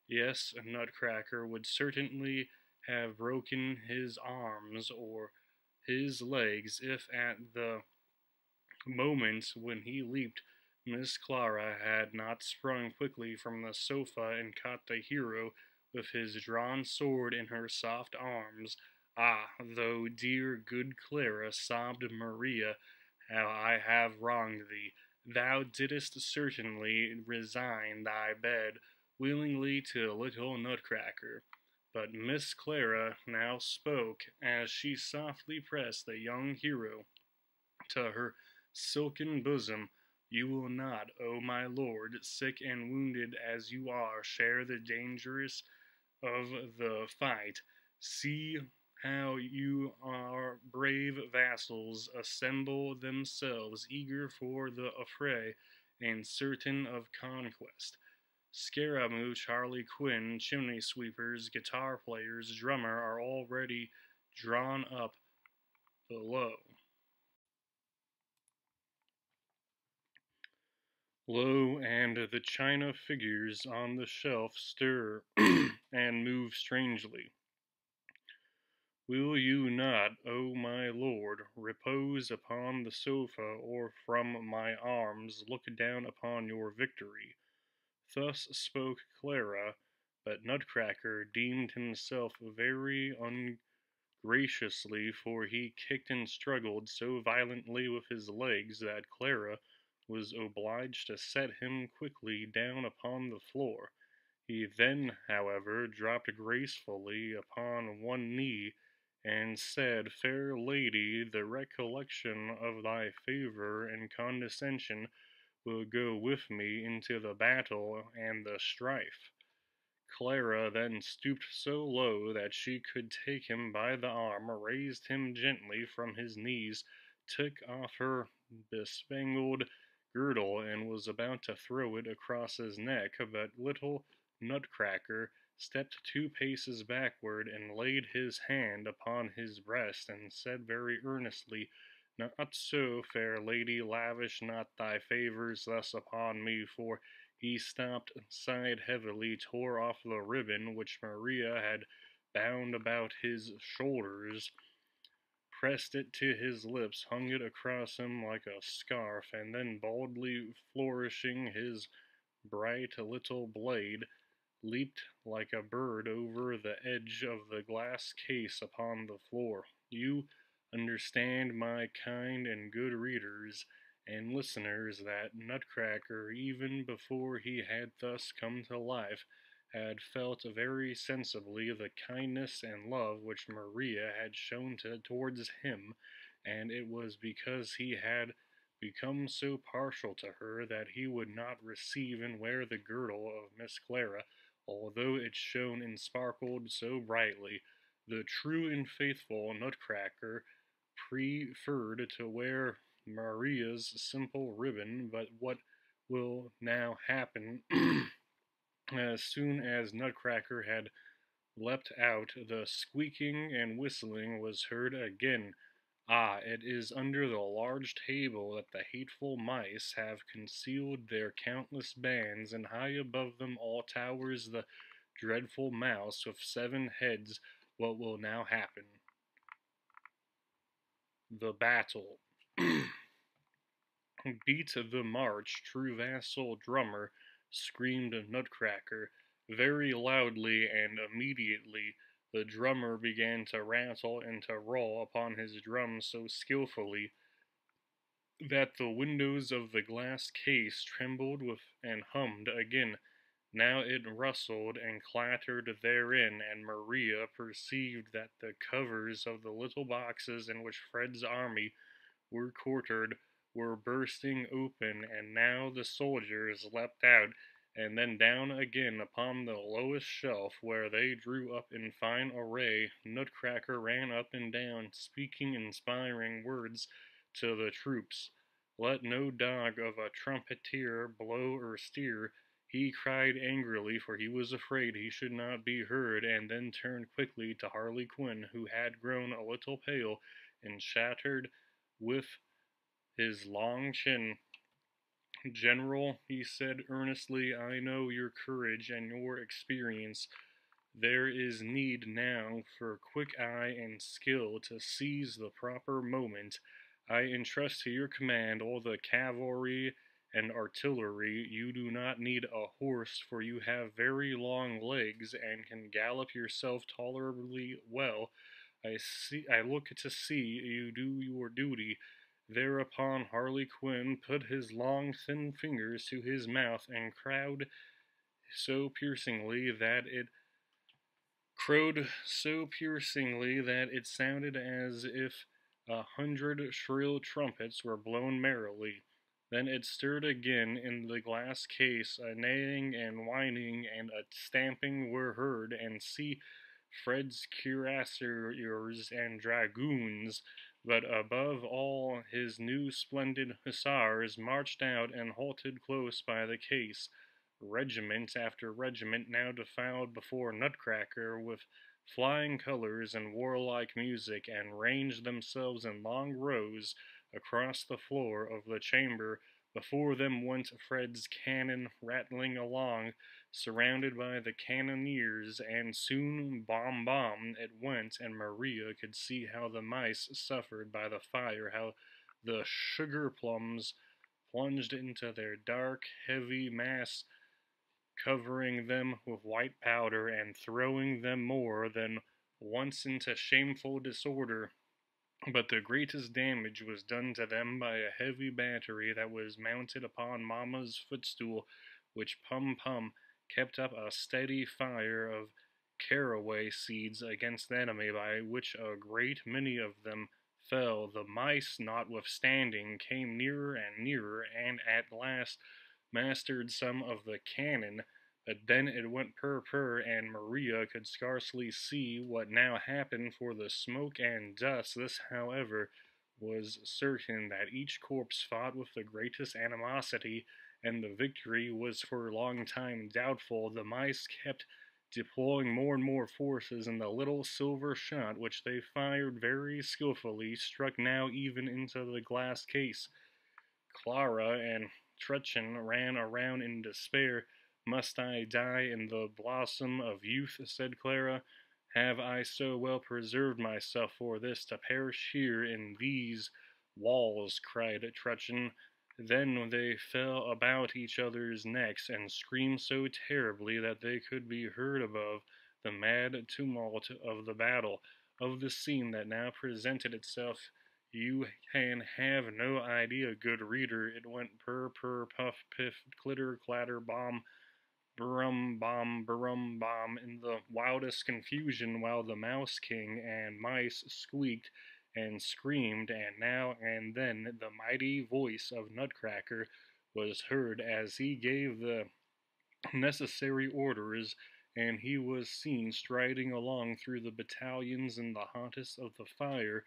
Yes, Nutcracker would certainly have broken his arms or his legs if at the moment when he leaped Miss Clara had not sprung quickly from the sofa and caught the hero with his drawn sword in her soft arms. Ah, though, dear good Clara, sobbed Maria, how I have wronged thee. Thou didst certainly resign thy bed willingly to little Nutcracker. But Miss Clara now spoke as she softly pressed the young hero to her silken bosom. You will not, O my lord, sick and wounded as you are, share the dangers of the fight. See how you our brave vassals assemble themselves, eager for the affray and certain of conquest. Scaramouche, Harley Quinn, chimney sweepers, guitar players, drummer are already drawn up below. Lo, and the china figures on the shelf stir and move strangely. Will you not, O my lord, repose upon the sofa, or from my arms look down upon your victory? Thus spoke Clara, but Nutcracker deemed himself very ungraciously, for he kicked and struggled so violently with his legs that Clara was obliged to set him quickly down upon the floor. He then, however, dropped gracefully upon one knee, and said, Fair lady, the recollection of thy favour and condescension will go with me into the battle and the strife. Clara then stooped so low that she could take him by the arm, raised him gently from his knees, took off her bespangled girdle, and was about to throw it across his neck, but little Nutcracker stepped 2 paces backward and laid his hand upon his breast, and said very earnestly, Not so, fair lady, lavish not thy favours thus upon me, for he stopped, sighed heavily, tore off the ribbon which Maria had bound about his shoulders, pressed it to his lips, hung it across him like a scarf, and then boldly flourishing his bright little blade, leaped like a bird over the edge of the glass case upon the floor. You understand, my kind and good readers and listeners, that Nutcracker, even before he had thus come to life, had felt very sensibly the kindness and love which Maria had shown towards him, and it was because he had become so partial to her that he would not receive and wear the girdle of Miss Clara, although it shone and sparkled so brightly. The true and faithful Nutcracker preferred to wear Maria's simple ribbon, but what will now happen as soon as Nutcracker had leapt out, the squeaking and whistling was heard again. Ah, it is under the large table that the hateful mice have concealed their countless bands, and high above them all towers the dreadful mouse with 7 heads. What will now happen? The battle. Beat the march, true vassal drummer, screamed Nutcracker, very loudly, and immediately the drummer began to rattle and to roll upon his drum so skilfully that the windows of the glass case trembled with and hummed again. Now it rustled and clattered therein, and Maria perceived that the covers of the little boxes in which Fred's army were quartered were bursting open, and now the soldiers leapt out and then down again upon the lowest shelf, where they drew up in fine array. Nutcracker ran up and down, speaking inspiring words to the troops. Let no dog of a trumpeter blow or steer, he cried angrily, for he was afraid he should not be heard, and then turned quickly to Harley Quinn, who had grown a little pale, and chattered with his long chin. General, he said earnestly, I know your courage and your experience. There is need now for quick eye and skill to seize the proper moment. I entrust to your command all the cavalry and artillery. You do not need a horse, for you have very long legs and can gallop yourself tolerably well. I look to see you do your duty. Thereupon Harley Quinn put his long thin fingers to his mouth and so piercingly that it crowed so piercingly that it sounded as if 100 shrill trumpets were blown merrily. Then it stirred again in the glass case. A neighing and whining and a stamping were heard, and see Fred's cuirassiers and dragoons, but above all his new splendid hussars, marched out and halted close by the case. Regiment after regiment now defiled before Nutcracker with flying colors and warlike music, and ranged themselves in long rows across the floor of the chamber. Before them went Fred's cannon rattling along, surrounded by the cannoneers, and soon bomb it went, and Maria could see how the mice suffered by the fire, how the sugar plums plunged into their dark, heavy mass, covering them with white powder and throwing them more than once into shameful disorder. But the greatest damage was done to them by a heavy battery that was mounted upon Mamma's footstool, which Pum Pum kept up a steady fire of caraway seeds against the enemy, by which a great many of them fell. The mice, notwithstanding, came nearer and nearer, and at last mastered some of the cannon, but then it went purr, and Maria could scarcely see what now happened for the smoke and dust. This, however, was certain, that each corpse fought with the greatest animosity, and the victory was for a long time doubtful. The mice kept deploying more and more forces, and the little silver shot, which they fired very skillfully, struck now even into the glass case. Clara and Trutchen ran around in despair. "Must I die in the blossom of youth?" said Clara. "Have I so well preserved myself for this, to perish here in these walls?" cried Trutchen. Then they fell about each other's necks, and screamed so terribly that they could be heard above the mad tumult of the battle. Of the scene that now presented itself you can have no idea, good reader. It went purr, puff, piff, clitter, clatter, bomb, brum, bomb, in the wildest confusion, while the Mouse King and mice squeaked and screamed, and now and then the mighty voice of Nutcracker was heard as he gave the necessary orders, and he was seen striding along through the battalions in the hottest of the fire.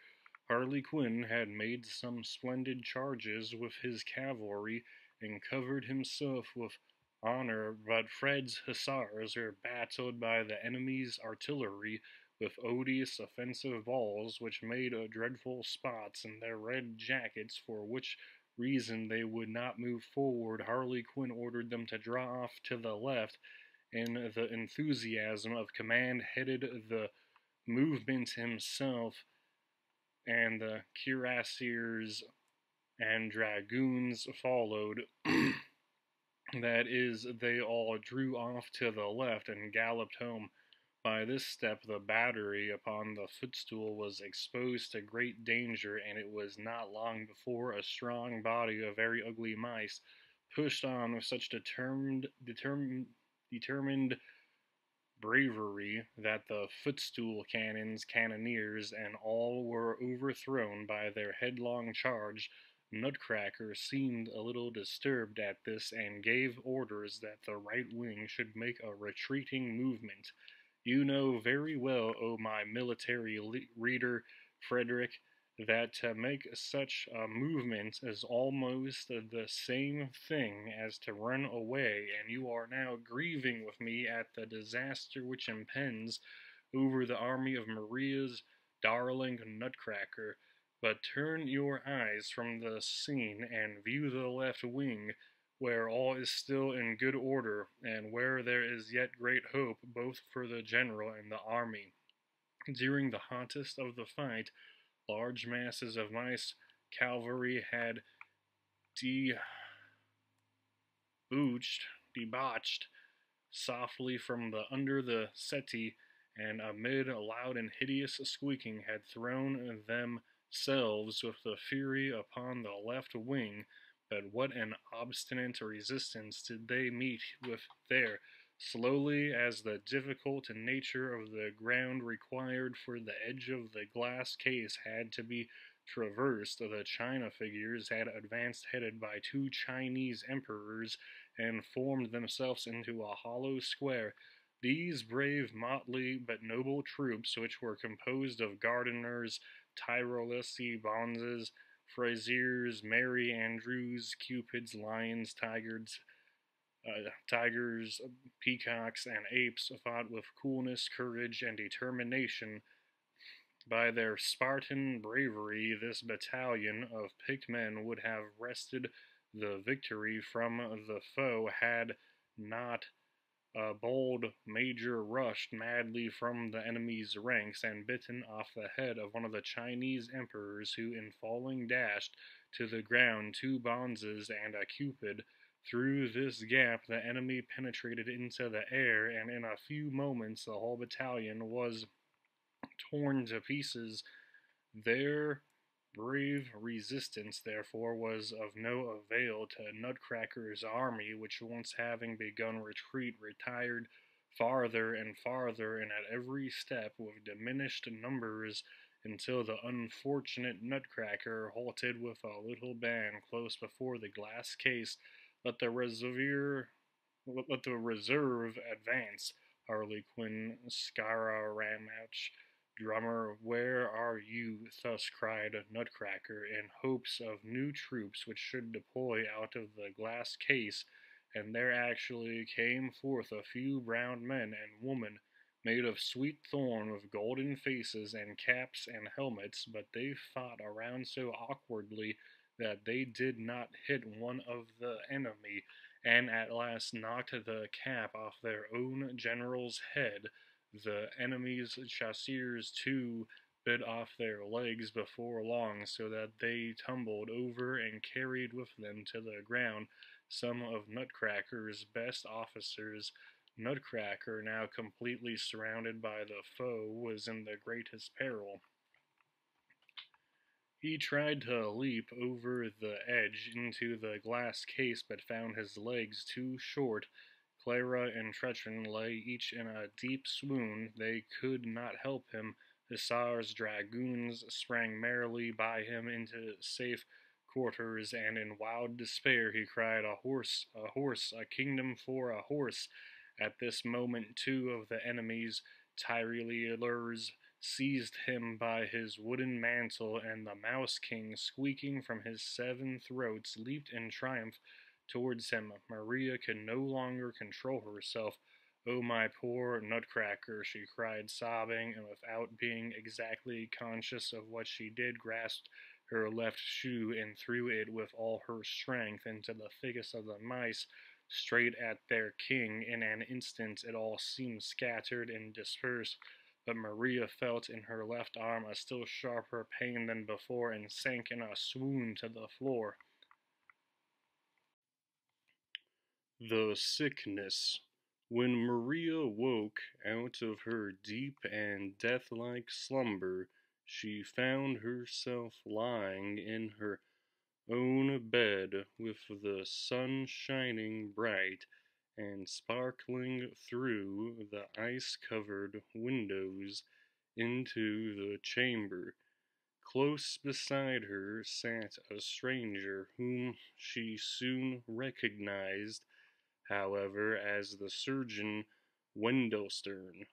Harley Quinn had made some splendid charges with his cavalry, and covered himself with honor, but Fred's hussars were battled by the enemy's artillery with odious offensive balls, which made dreadful spots in their red jackets, for which reason they would not move forward. Harley Quinn ordered them to draw off to the left, and the enthusiasm of command headed the movement himself, and the cuirassiers and dragoons followed. That is, they all drew off to the left and galloped home. By this step the battery upon the footstool was exposed to great danger, and it was not long before a strong body of very ugly mice pushed on with such determined bravery that the footstool cannons, cannoneers, and all were overthrown by their headlong charge. Nutcracker seemed a little disturbed at this, and gave orders that the right wing should make a retreating movement. You know very well, O my military reader, Frederick, that to make such a movement is almost the same thing as to run away, and you are now grieving with me at the disaster which impends over the army of Maria's darling Nutcracker. But turn your eyes from the scene and view the left wing, where all is still in good order, and where there is yet great hope both for the general and the army. During the hottest of the fight, large masses of mice cavalry had debouched, debauched softly from the under the settee, and amid a loud and hideous squeaking had thrown themselves with the fury upon the left wing. But what an obstinate resistance did they meet with there! Slowly as the difficult nature of the ground required, for the edge of the glass case had to be traversed, the china figures had advanced headed by two Chinese emperors and formed themselves into a hollow square. These brave, motley, but noble troops, which were composed of gardeners, Tyrolesi, bonzes, fraziers, merry andrews, cupids, lions, tigers, peacocks, and apes, fought with coolness, courage, and determination. By their Spartan bravery, this battalion of picked men would have wrested the victory from the foe had not a bold major rushed madly from the enemy's ranks and bitten off the head of one of the Chinese emperors, who in falling dashed to the ground two bonzes and a cupid. Through this gap the enemy penetrated into the air, and in a few moments the whole battalion was torn to pieces. Their brave resistance, therefore, was of no avail to Nutcracker's army, which, once having begun retreat, retired farther and farther, and at every step with diminished numbers, until the unfortunate Nutcracker halted with a little band close before the glass case. Let the reserve advance. Harlequin, Scaramouch, Drummer, where are you? Thus cried Nutcracker, in hopes of new troops which should deploy out of the glass case, and there actually came forth a few brown men and women, made of sweet thorn, with golden faces and caps and helmets, but they fought around so awkwardly that they did not hit one of the enemy, and at last knocked the cap off their own general's head. The enemy's chasseurs, too, bit off their legs before long, so that they tumbled over and carried with them to the ground some of Nutcracker's best officers. Nutcracker, now completely surrounded by the foe, was in the greatest peril. He tried to leap over the edge into the glass case, but found his legs too short. Clara and Tretchen lay each in a deep swoon. They could not help him. Hussars, dragoons sprang merrily by him into safe quarters, and in wild despair he cried, "A horse, a horse, a kingdom for a horse!" At this moment two of the enemy's tirailleurs seized him by his wooden mantle, and the Mouse King, squeaking from his 7 throats, leaped in triumph towards him. Maria could no longer control herself. "Oh, my poor Nutcracker," she cried, sobbing, and without being exactly conscious of what she did, grasped her left shoe and threw it with all her strength into the thickest of the mice, straight at their king. In an instant it all seemed scattered and dispersed, but Maria felt in her left arm a still sharper pain than before, and sank in a swoon to the floor. The sickness. When Maria woke out of her deep and death-like slumber, she found herself lying in her own bed, with the sun shining bright and sparkling through the ice-covered windows into the chamber. Close beside her sat a stranger, whom she soon recognized, however, as the surgeon Wendelstern.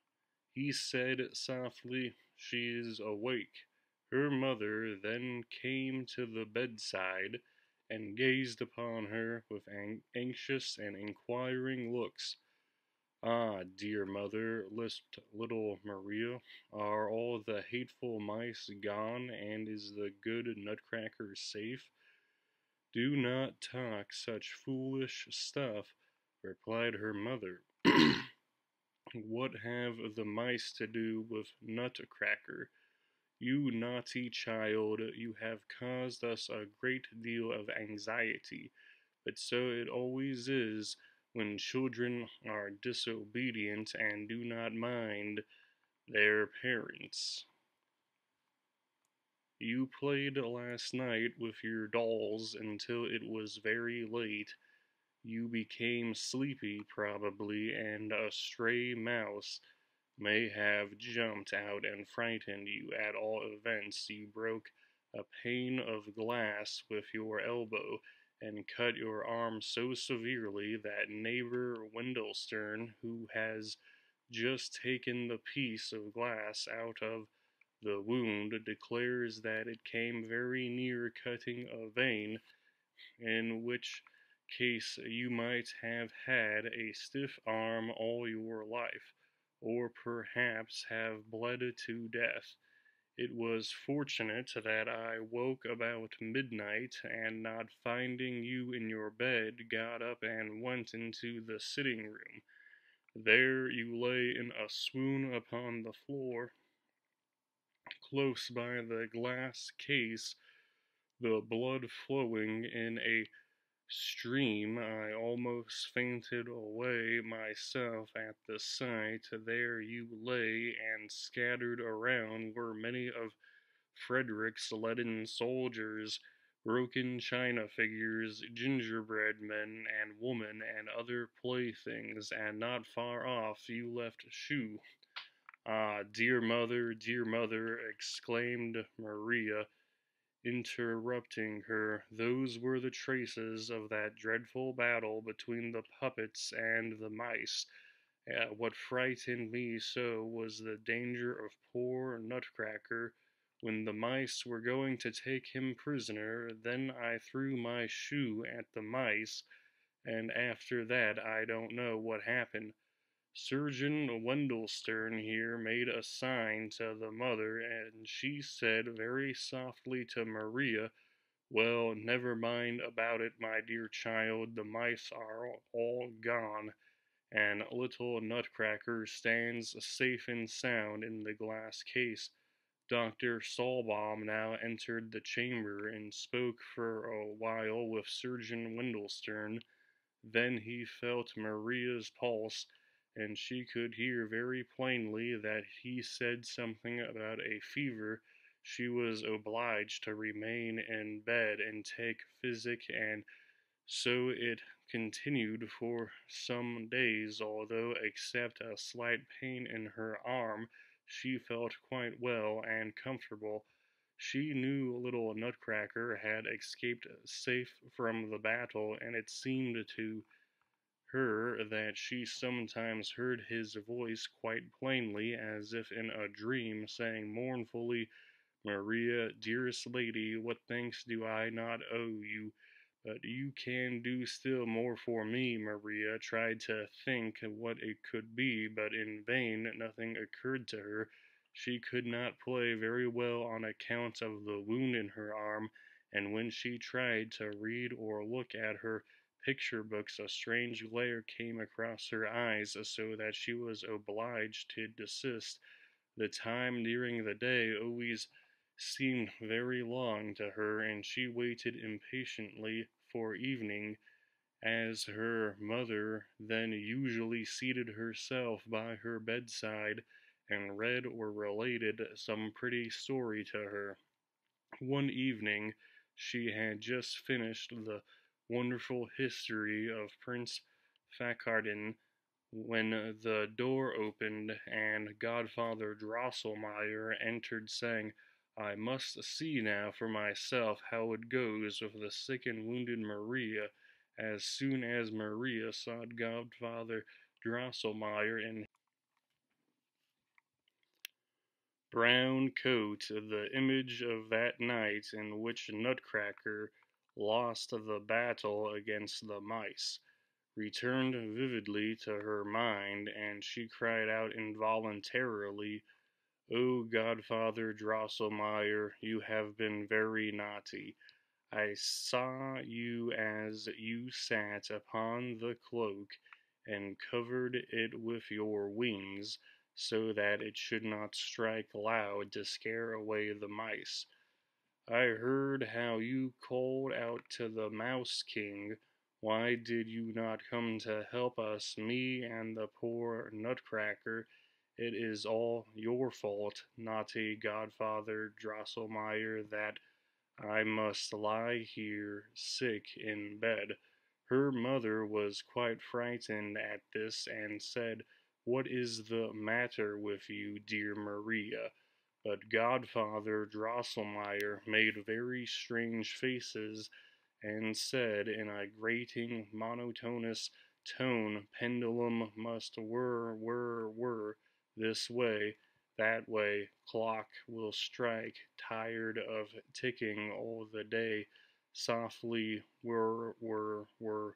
He said softly, "She is awake." Her mother then came to the bedside and gazed upon her with anxious and inquiring looks. "Ah, dear mother," lisped little Maria, "are all the hateful mice gone, and is the good Nutcracker safe?" "Do not talk such foolish stuff," replied her mother. "What have the mice to do with Nutcracker? You naughty child, you have caused us a great deal of anxiety, but so it always is when children are disobedient and do not mind their parents. You played last night with your dolls until it was very late. You became sleepy, probably, and a stray mouse may have jumped out and frightened you. At all events, you broke a pane of glass with your elbow and cut your arm so severely that neighbor Wendelstern, who has just taken the piece of glass out of the wound, declares that it came very near cutting a vein, in which case you might have had a stiff arm all your life, or perhaps have bled to death. It was fortunate that I woke about midnight, and not finding you in your bed, got up and went into the sitting room. There you lay in a swoon upon the floor, close by the glass case, the blood flowing in a stream. I almost fainted away myself at the sight. There you lay, and scattered around were many of Frederick's leaden soldiers, broken china figures, gingerbread men and women, and other playthings, and not far off you left Shoe. "Ah, dear mother," exclaimed Maria, interrupting her, "those were the traces of that dreadful battle between the puppets and the mice. What frightened me so was the danger of poor Nutcracker when the mice were going to take him prisoner. Then I threw my shoe at the mice, and after that I don't know what happened." Surgeon Wendelstern here made a sign to the mother, and she said very softly to Maria, "Well, never mind about it, my dear child. The mice are all gone, and little Nutcracker stands safe and sound in the glass case." Dr. Stallbaum now entered the chamber and spoke for a while with Surgeon Wendelstern. Then he felt Maria's pulse, and she could hear very plainly that he said something about a fever. She was obliged to remain in bed and take physic, and so it continued for some days, although, except a slight pain in her arm, she felt quite well and comfortable. She knew little Nutcracker had escaped safe from the battle, and it seemed to her that she sometimes heard his voice quite plainly, as if in a dream, saying mournfully, "Maria, dearest lady, what thanks do I not owe you? But you can do still more for me." Maria tried to think what it could be, but in vain. Nothing occurred to her. She could not play very well on account of the wound in her arm, and when she tried to read or look at her picture books, a strange glare came across her eyes, so that she was obliged to desist. The time during the day always seemed very long to her, and she waited impatiently for evening, as her mother then usually seated herself by her bedside and read or related some pretty story to her. One evening she had just finished the wonderful history of Prince Facardin, when the door opened and Godfather Drosselmeyer entered, saying, "I must see now for myself how it goes with the sick and wounded Maria." As soon as Maria saw Godfather Drosselmeyer in brown coat, the image of that night in which Nutcracker lost the battle against the mice returned vividly to her mind, and she cried out involuntarily, "Oh, Godfather Drosselmeyer, you have been very naughty. I saw you as you sat upon the cloak and covered it with your wings, so that it should not strike loud to scare away the mice. I heard how you called out to the Mouse King. Why did you not come to help us, me and the poor Nutcracker? It is all your fault, naughty Godfather Drosselmeyer, that I must lie here sick in bed. Her mother was quite frightened at this and said, "What is the matter with you, dear Maria?" But Godfather Drosselmeyer made very strange faces and said in a grating, monotonous tone, "Pendulum must whir, whir, whir, this way, that way, clock will strike, tired of ticking all the day, softly whir, whir, whir,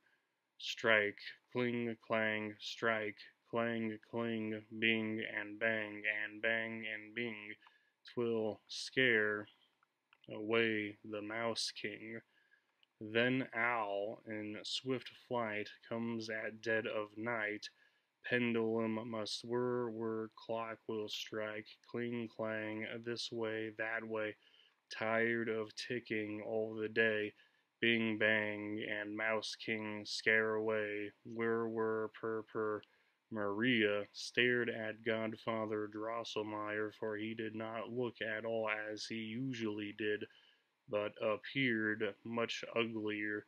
strike, cling, clang, strike, clang, cling, bing and bang and bing, 'twill scare away the Mouse King." Then Owl, in swift flight, comes at dead of night. Pendulum must whir, whir, clock will strike, cling, clang, this way, that way, tired of ticking all the day, bing, bang, and Mouse King scare away, whir, whir, purr, purr. Maria stared at Godfather Drosselmeyer, for he did not look at all as he usually did, but appeared much uglier,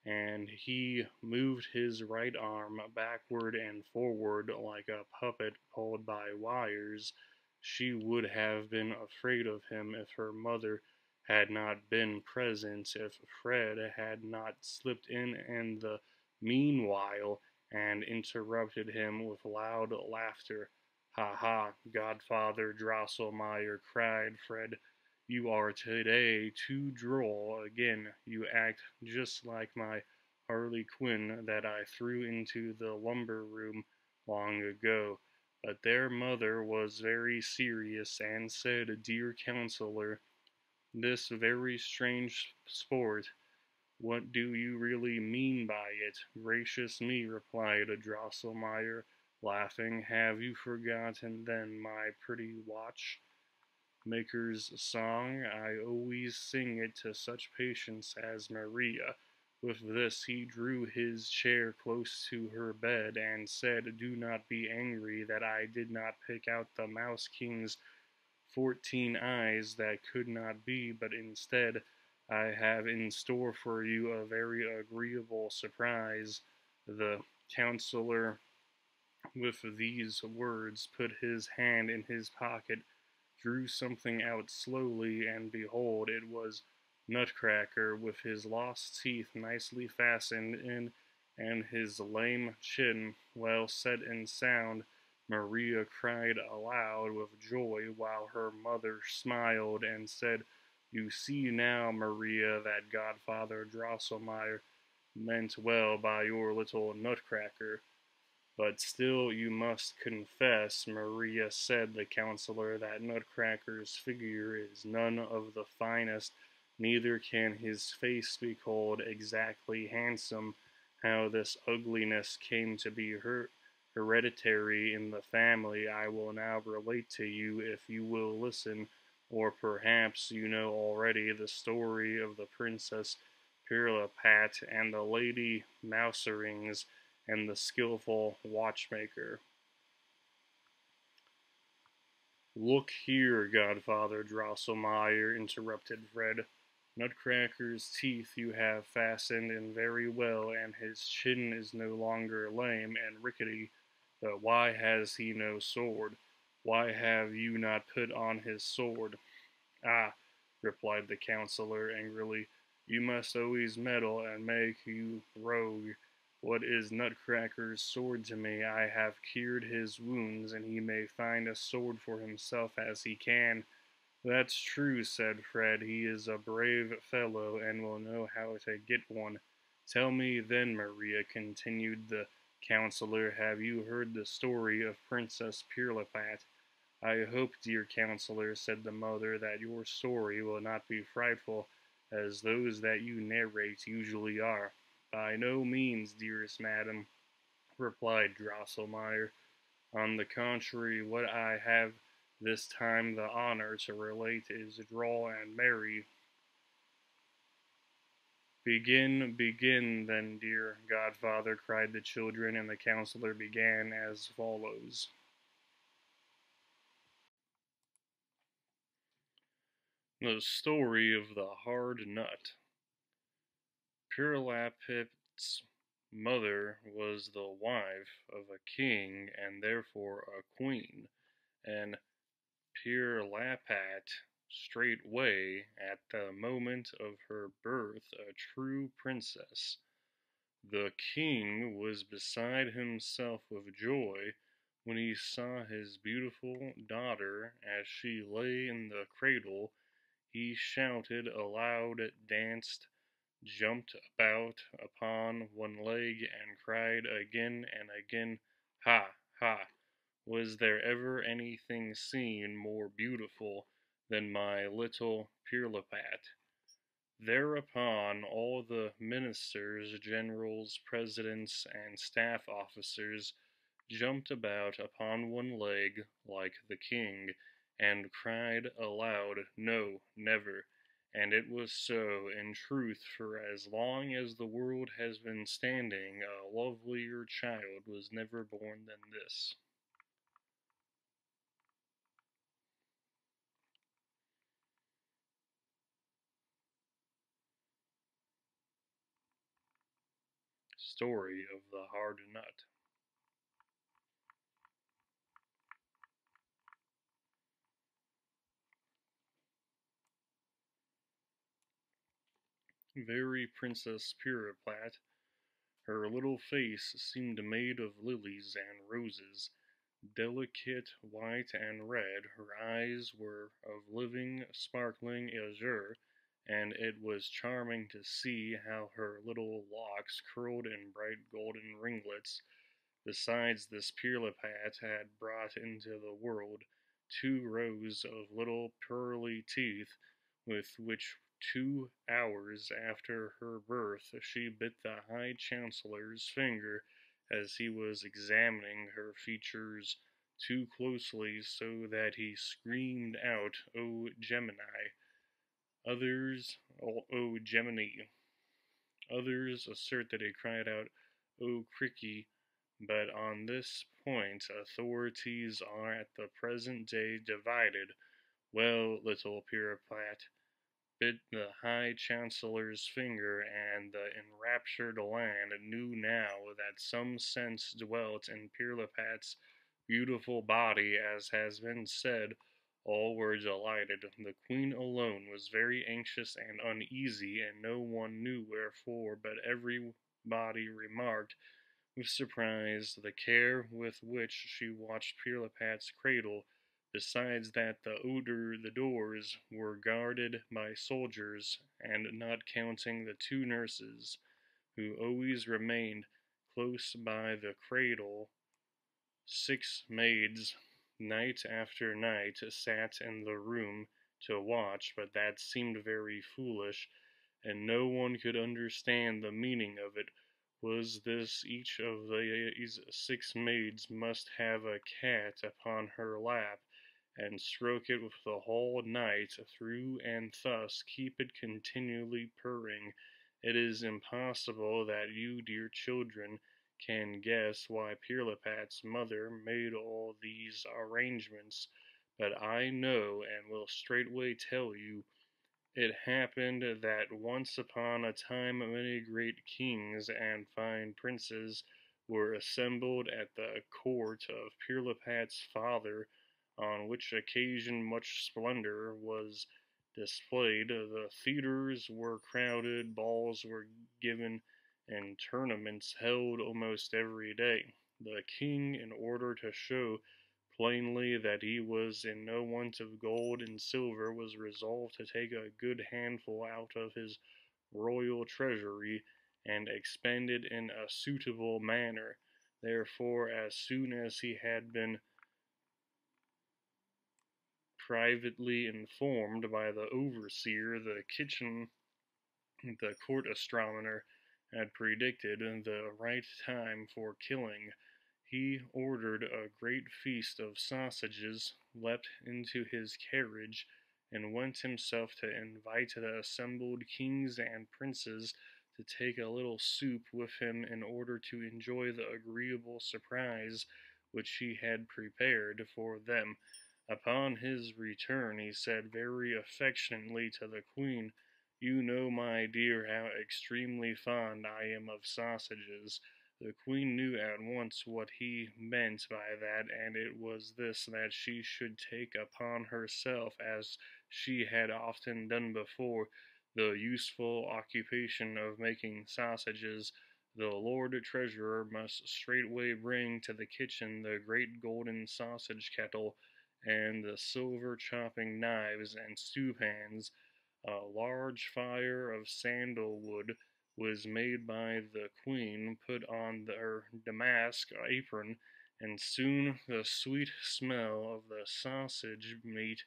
and he moved his right arm backward and forward like a puppet pulled by wires. She would have been afraid of him if her mother had not been present, if Fred had not slipped in the meanwhile and interrupted him with loud laughter. "Ha ha, Godfather Drosselmeyer," cried Fred. "You are today too droll again. You act just like my Harley Quinn that I threw into the lumber room long ago." But their mother was very serious and said, "Dear counselor, this very strange sport, what do you really mean by it?" "Gracious me," replied Drosselmeyer, laughing, "have you forgotten then my pretty watch maker's song? I always sing it to such patients as Maria." With this he drew his chair close to her bed and said, "Do not be angry that I did not pick out the Mouse King's 14 eyes that could not be, but instead I have in store for you a very agreeable surprise." The counselor, with these words, put his hand in his pocket, drew something out slowly, and behold, it was Nutcracker, with his lost teeth nicely fastened in, and his lame chin well set and sound. Maria cried aloud with joy, while her mother smiled and said, "You see now, Maria, that Godfather Drosselmeyer meant well by your little Nutcracker." "But still you must confess," Maria said the counselor, "that Nutcracker's figure is none of the finest, neither can his face be called exactly handsome. How this ugliness came to be hereditary in the family I will now relate to you, if you will listen, or perhaps you know already the story of the Princess Pirlipat and the Lady Mouserings and the skillful watchmaker." "Look here, Godfather Drosselmeyer," interrupted Fred. "Nutcracker's teeth you have fastened in very well, and his chin is no longer lame and rickety. But why has he no sword? Why have you not put on his sword?" "Ah," replied the counselor angrily, "you must always meddle and make you rogue. What is Nutcracker's sword to me? I have cured his wounds, and he may find a sword for himself as he can." "That's true," said Fred. "He is a brave fellow, and will know how to get one." "Tell me then, Maria," continued the counselor, "have you heard the story of Princess Pirlipat?" "I hope, dear counselor," said the mother, "that your story will not be frightful, as those that you narrate usually are. By no means, dearest madam, replied Drosselmeyer. On the contrary, what I have this time the honor to relate is droll and merry. Begin, begin, then, dear godfather, cried the children, and the counselor began as follows. The story of the hard nut. Pirlipat's mother was the wife of a king and therefore a queen, and Pirlipat straightway, at the moment of her birth, a true princess. The king was beside himself with joy when he saw his beautiful daughter as she lay in the cradle. He shouted aloud, danced, jumped about upon one leg, and cried again and again, "Ha! ha! Was there ever anything seen more beautiful than my little Pirlipat?" Thereupon all the ministers, generals, presidents, and staff officers jumped about upon one leg like the king, and cried aloud, "No, never!" And it was so, in truth, for as long as the world has been standing, a lovelier child was never born than this. Story of the Hard Nut. Very Princess Pirlipat, her little face seemed made of lilies and roses, delicate white and red. Her eyes were of living, sparkling azure, and it was charming to see how her little locks curled in bright golden ringlets. Besides this, Pirlipat had brought into the world 2 rows of little pearly teeth, with which 2 hours after her birth she bit the High Chancellor's finger as he was examining her features too closely, so that he screamed out, "O Gemini!" O Gemini! Others assert that he cried out, "O Cricky!" But on this point authorities are at the present day divided. Well, little Pirlipat bit the High Chancellor's finger, and the enraptured land knew now that some sense dwelt in Pirlipat's beautiful body, as has been said. All were delighted. The queen alone was very anxious and uneasy, and no one knew wherefore, but everybody remarked with surprise the care with which she watched Pirlipat's cradle. Besides that, the doors were guarded by soldiers, and not counting the 2 nurses, who always remained close by the cradle, 6 maids, night after night, sat in the room to watch, but that seemed very foolish, and no one could understand the meaning of it. Was this each of these 6 maids must have a cat upon her lap, and stroke it the whole night through, and thus keep it continually purring? It is impossible that you, dear children, can guess why Pirlipat's mother made all these arrangements, but I know, and will straightway tell you. It happened that once upon a time many great kings and fine princes were assembled at the court of Pirlipat's father, on which occasion much splendor was displayed. The theatres were crowded, balls were given, and tournaments held almost every day. The king, in order to show plainly that he was in no want of gold and silver, was resolved to take a good handful out of his royal treasury, and expend it in a suitable manner. Therefore, as soon as he had been privately informed by the overseer, the kitchen The court astronomer had predicted the right time for killing. He ordered a great feast of sausages, leapt into his carriage, and went himself to invite the assembled kings and princes to take a little soup with him in order to enjoy the agreeable surprise which he had prepared for them. Upon his return, he said very affectionately to the queen, "You know, my dear, how extremely fond I am of sausages." The queen knew at once what he meant by that, and it was this, that she should take upon herself, as she had often done before, the useful occupation of making sausages. The Lord Treasurer must straightway bring to the kitchen the great golden sausage kettle, and the silver chopping knives and stew pans. A large fire of sandalwood was made by the queen, put on her damask apron, and soon the sweet smell of the sausage meat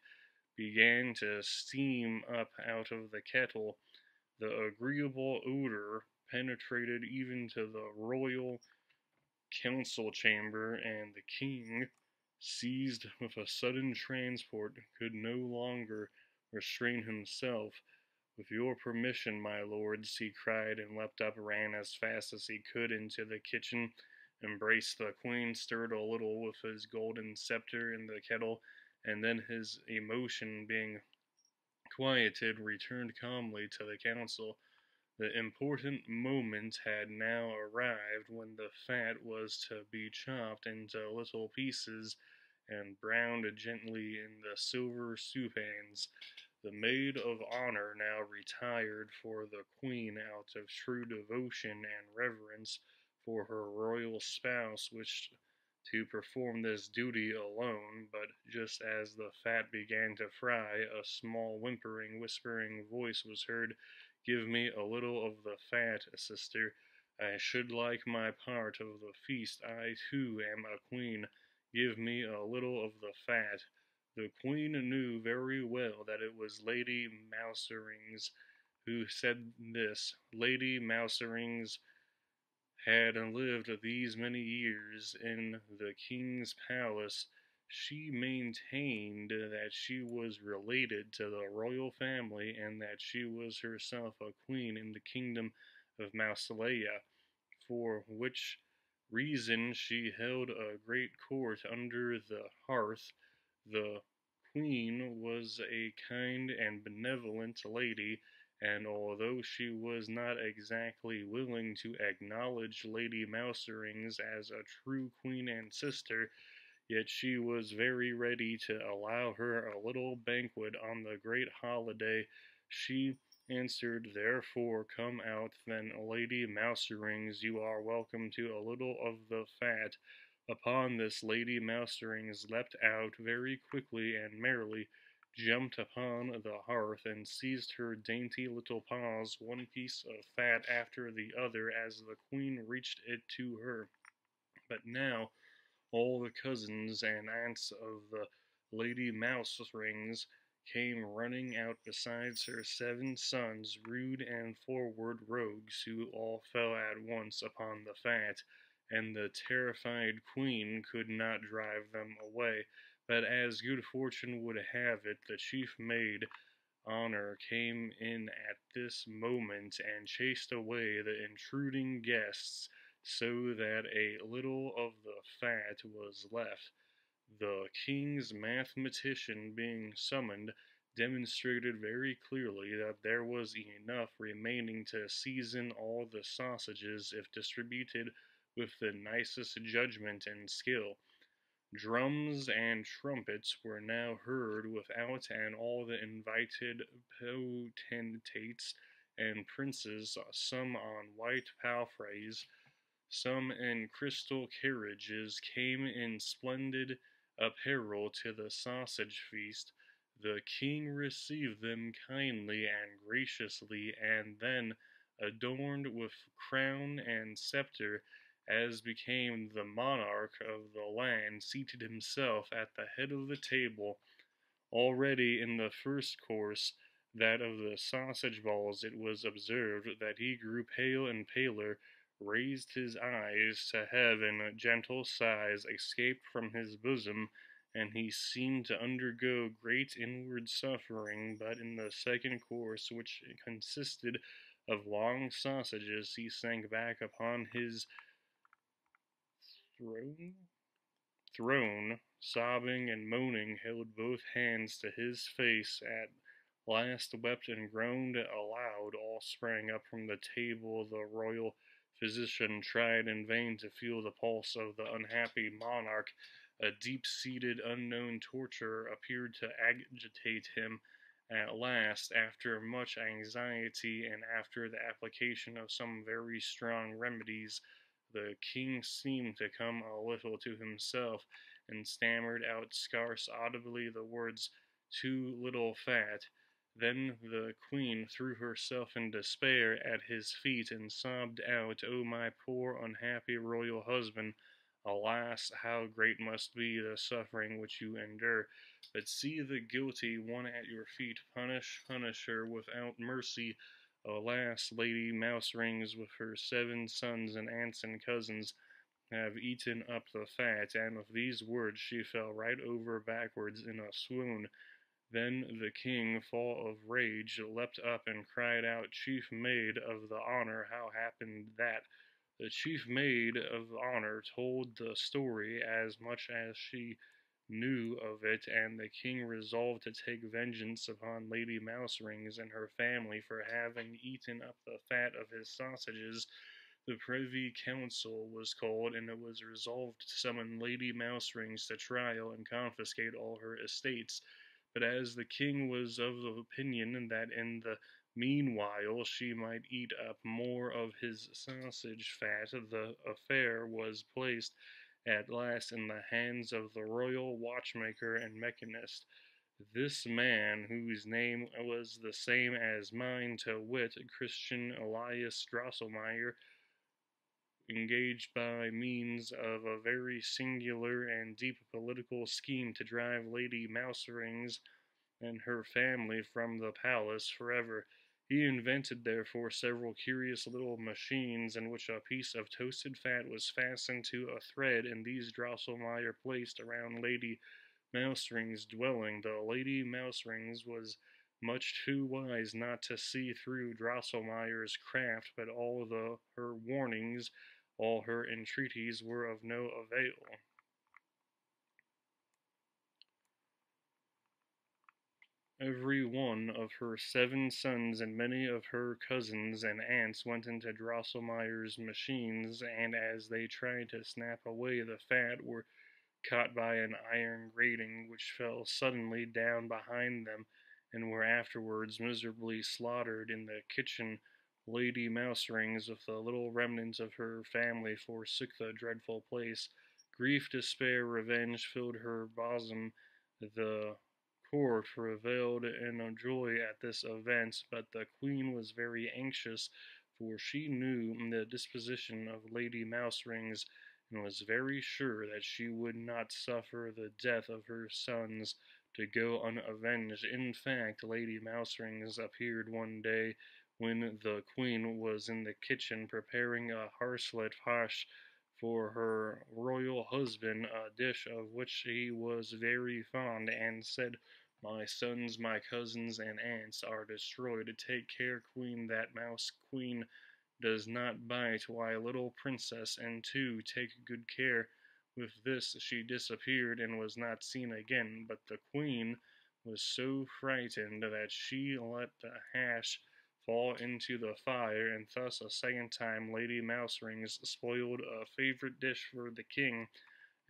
began to steam up out of the kettle. The agreeable odor penetrated even to the royal council chamber, and the king, seized with a sudden transport, could no longer restrain himself. "With your permission, my lords," he cried, and leapt up, ran as fast as he could into the kitchen, embraced the queen, stirred a little with his golden scepter in the kettle, and then, his emotion being quieted, returned calmly to the council. The important moment had now arrived when the fat was to be chopped into little pieces and browned gently in the silver stewpans. The maid of honor now retired for the queen out of true devotion and reverence for her royal spouse, wished to perform this duty alone, but just as the fat began to fry, a small whispering voice was heard. "Give me a little of the fat, sister. I should like my part of the feast. I too am a queen. Give me a little of the fat." The queen knew very well that it was Lady Mouserings who said this. Lady Mouserings had lived these many years in the king's palace. She maintained that she was related to the royal family, and that she was herself a queen in the kingdom of Mausolea, for which reason she held a great court under the hearth. The queen was a kind and benevolent lady, and although she was not exactly willing to acknowledge Lady Mouserings as a true queen and sister, yet she was very ready to allow her a little banquet on the great holiday. She answered, "Therefore come out then, Lady Mouserings, you are welcome to a little of the fat." Upon this, Lady Mouserings leapt out very quickly and merrily, jumped upon the hearth, and seized her dainty little paws, one piece of fat after the other, as the queen reached it to her. But now all the cousins and aunts of the Lady Mouserings came running out, besides her 7 sons, rude and forward rogues, who all fell at once upon the fat, and the terrified queen could not drive them away. But as good fortune would have it, the chief maid honor came in at this moment and chased away the intruding guests, so that a little of the fat was left. The king's mathematician, being summoned, demonstrated very clearly that there was enough remaining to season all the sausages if distributed with the nicest judgment and skill. Drums and trumpets were now heard without, and all the invited potentates and princes, some on white palfreys, some in crystal carriages, came in splendid apparel to the sausage feast. The king received them kindly and graciously, and then, adorned with crown and scepter, as became the monarch of the land, seated himself at the head of the table. Already in the first course that of the sausage balls, it was observed that he grew pale and paler, raised his eyes to heaven, gentle sighs escaped from his bosom, and he seemed to undergo great inward suffering. But in the second course, which consisted of long sausages, he sank back upon his throne, sobbing and moaning, held both hands to his face, at last wept and groaned aloud. All sprang up from the table. The royal physician tried in vain to feel the pulse of the unhappy monarch. A deep-seated, unknown torture appeared to agitate him. At last, after much anxiety, and after the application of some very strong remedies, the king seemed to come a little to himself, and stammered out scarce audibly the words, "Too little fat." Then the queen threw herself in despair at his feet, and sobbed out, "O my poor unhappy royal husband, alas, how great must be the suffering which you endure! But see the guilty one at your feet, punish her without mercy. Alas, Lady Mouserings, with her 7 sons and aunts and cousins, have eaten up the fat." And with these words she fell right over backwards in a swoon. Then the king, full of rage, leapt up and cried out, "Chief maid of the honor, how happened that?" The chief maid of honor told the story as much as she knew of it, and the king resolved to take vengeance upon Lady Mouserings and her family for having eaten up the fat of his sausages. The Privy Council was called, and it was resolved to summon Lady Mouserings to trial and confiscate all her estates. But as the king was of the opinion that in the meanwhile she might eat up more of his sausage fat, the affair was placed at last in the hands of the royal watchmaker and mechanist. This man, whose name was the same as mine, to wit, Christian Elias Drosselmeyer, engaged by means of a very singular and deep political scheme to drive Lady Mouserings and her family from the palace forever. He invented, therefore, several curious little machines in which a piece of toasted fat was fastened to a thread, and these Drosselmeyer placed around Lady Mousering's dwelling. The Lady Mouserings was much too wise not to see through Drosselmeyer's craft, but her warnings, all her entreaties were of no avail. Every one of her 7 sons and many of her cousins and aunts went into Drosselmeyer's machines, and as they tried to snap away the fat, were caught by an iron grating which fell suddenly down behind them, and were afterwards miserably slaughtered in the kitchen. Lady Mouserings, with the little remnant of her family, forsook the dreadful place. Grief, despair, revenge filled her bosom. The court reveled in joy at this event, but the queen was very anxious, for she knew the disposition of Lady Mouserings, and was very sure that she would not suffer the death of her sons to go unavenged. In fact, Lady Mouserings appeared one day when the queen was in the kitchen preparing a harslet hash for her royal husband, a dish of which he was very fond, and said, "My sons, my cousins, and aunts are destroyed. Take care, queen, that Mouse Queen does not bite. Why, little princess, and two, take good care." With this she disappeared and was not seen again, but the queen was so frightened that she let the hash fall into the fire, and thus a second time Lady Mouserings spoiled a favorite dish for the king,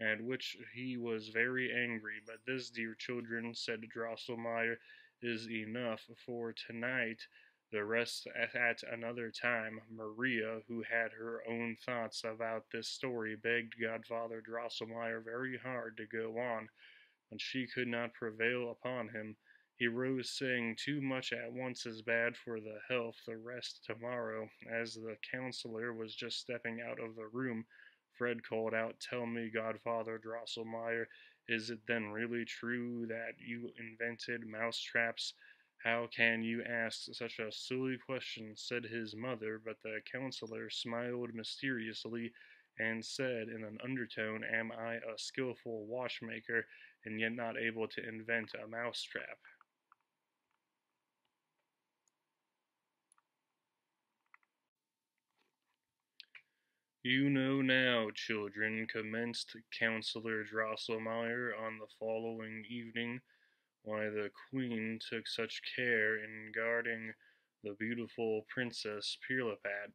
at which he was very angry. "But this, dear children," said Drosselmeyer, "is enough for tonight. The rest at another time." Maria, who had her own thoughts about this story, begged Godfather Drosselmeyer very hard to go on, but she could not prevail upon him. He rose, saying, "Too much at once is bad for the health, the rest tomorrow." As the councillor was just stepping out of the room, Fred called out, "Tell me, Godfather Drosselmeyer, is it then really true that you invented mouse traps "How can you ask such a silly question?" said his mother, but the counselor smiled mysteriously and said in an undertone, "Am I a skillful watchmaker, and yet not able to invent a mousetrap?" "You know now, children," commenced Counselor Drosselmeyer on the following evening, "why the Queen took such care in guarding the beautiful Princess Pirlipat.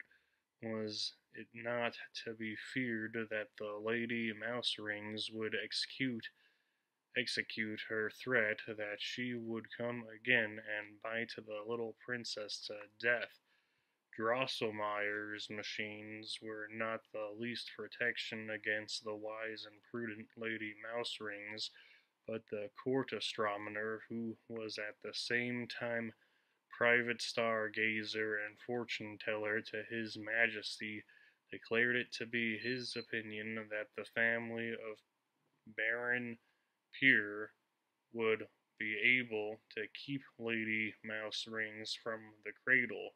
Was it not to be feared that the Lady Mouserings would execute her threat that she would come again and bite the little princess to death? Drosselmeyer's machines were not the least protection against the wise and prudent Lady Mouserings, but the court astronomer, who was at the same time private stargazer and fortune teller to His Majesty, declared it to be his opinion that the family of Baron Pure would be able to keep Lady Mouserings from the cradle.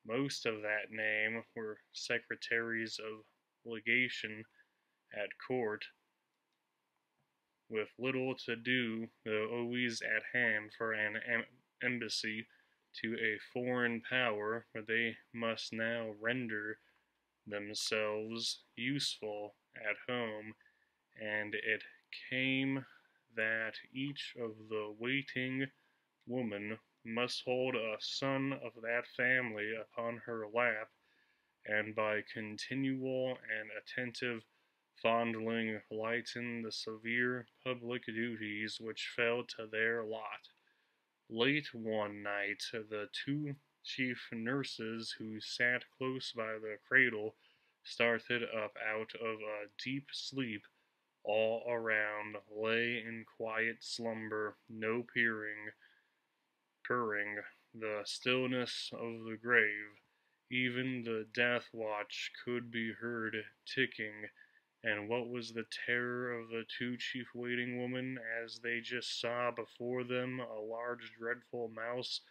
Most of that name were secretaries of legation at court, with little to do, though always at hand for an embassy to a foreign power, where they must now render themselves useful at home, and it came that each of the waiting woman must hold a son of that family upon her lap, and by continual and attentive fondling lighten the severe public duties which fell to their lot. Late one night, the two chief nurses who sat close by the cradle started up out of a deep sleep. All around lay in quiet slumber, no purring, the stillness of the grave. Even the death watch could be heard ticking, and what was the terror of the two chief waiting women as they just saw before them a large dreadful mouse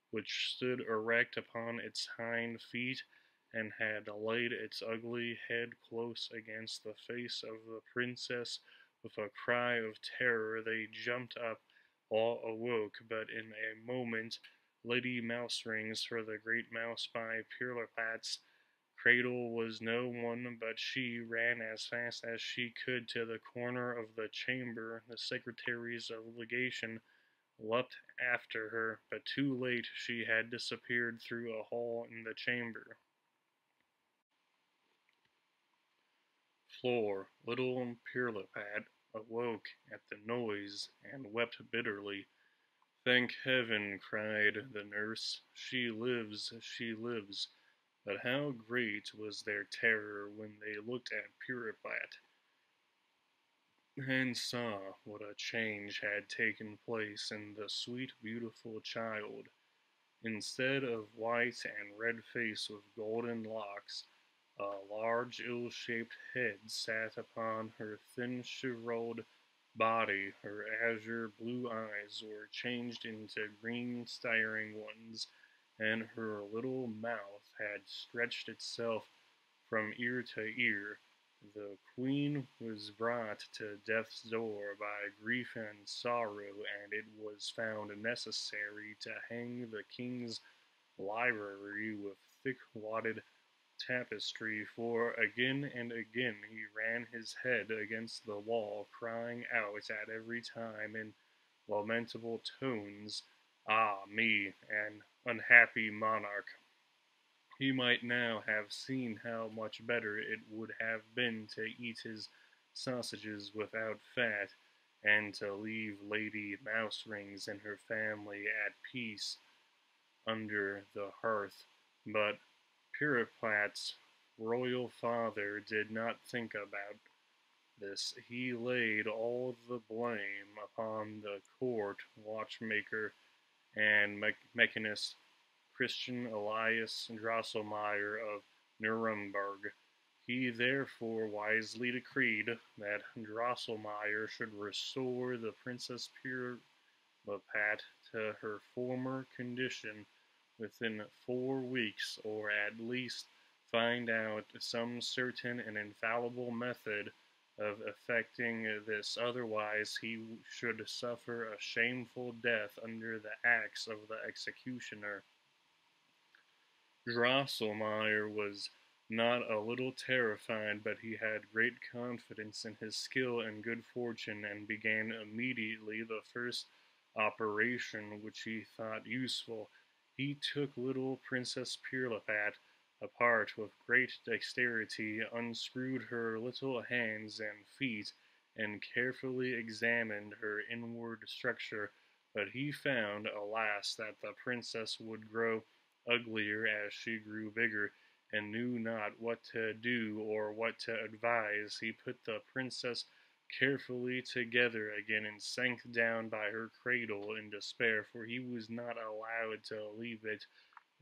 which stood erect upon its hind feet and had laid its ugly head close against the face of the princess. With a cry of terror they jumped up, all awoke, but in a moment Lady Mouserings, for the great mouse by Pirlipat's cradle was no one but she, ran as fast as she could to the corner of the chamber. The secretaries of legation leapt after her, but too late she had disappeared through a hole in the chamber. Floor, little Pirlipat awoke at the noise and wept bitterly. "Thank heaven!" cried the nurse. "She lives, she lives!" But how great was their terror when they looked at Pirlipat and saw what a change had taken place in the sweet, beautiful child. Instead of white and red face with golden locks, a large ill-shaped head sat upon her thin shriveled body. Her azure blue eyes were changed into green staring ones, and her little mouth had stretched itself from ear to ear. The Queen was brought to death's door by grief and sorrow, and it was found necessary to hang the King's library with thick wadded tapestry, for again and again he ran his head against the wall, crying out at every time in lamentable tones, "Ah me, an unhappy monarch! He might now have seen how much better it would have been to eat his sausages without fat, and to leave Lady Mouserings and her family at peace under the hearth." But Pirlipat's royal father did not think about this. He laid all the blame upon the court watchmaker and mechanist Christian Elias Drosselmeyer of Nuremberg. He therefore wisely decreed that Drosselmeyer should restore the Princess Pirlipat to her former condition within 4 weeks, or at least find out some certain and infallible method of effecting this, otherwise he should suffer a shameful death under the axe of the executioner. Drosselmeyer was not a little terrified, but he had great confidence in his skill and good fortune, and began immediately the first operation which he thought useful. He took little Princess Pirlipat apart with great dexterity, unscrewed her little hands and feet, and carefully examined her inward structure, but he found, alas, that the princess would grow uglier as she grew bigger, and knew not what to do or what to advise. He put the princess carefully together again, and sank down by her cradle in despair, for he was not allowed to leave it.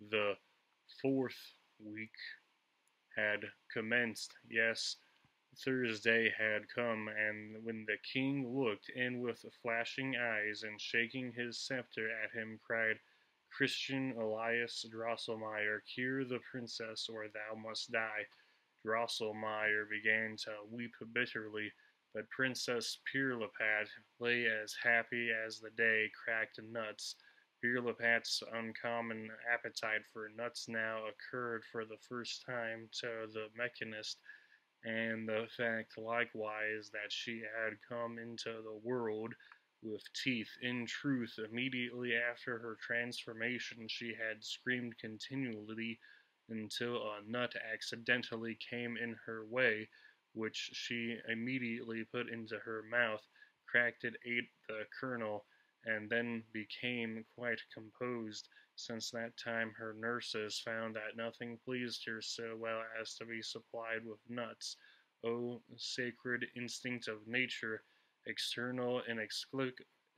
The 4th week had commenced. Yes, Thursday had come, and when the king looked in with flashing eyes, and shaking his scepter at him, cried, "Christian Elias Drosselmeyer, cure the princess, or thou must die." Drosselmeyer began to weep bitterly, but Princess Pirlipat lay as happy as the day cracked nuts. Pirlipat's uncommon appetite for nuts now occurred for the first time to the mechanist, and the fact likewise that she had come into the world with teeth. In truth, immediately after her transformation she had screamed continually until a nut accidentally came in her way, which she immediately put into her mouth, cracked it, ate the kernel, and then became quite composed. Since that time her nurses found that nothing pleased her so well as to be supplied with nuts. O sacred instinct of nature, external and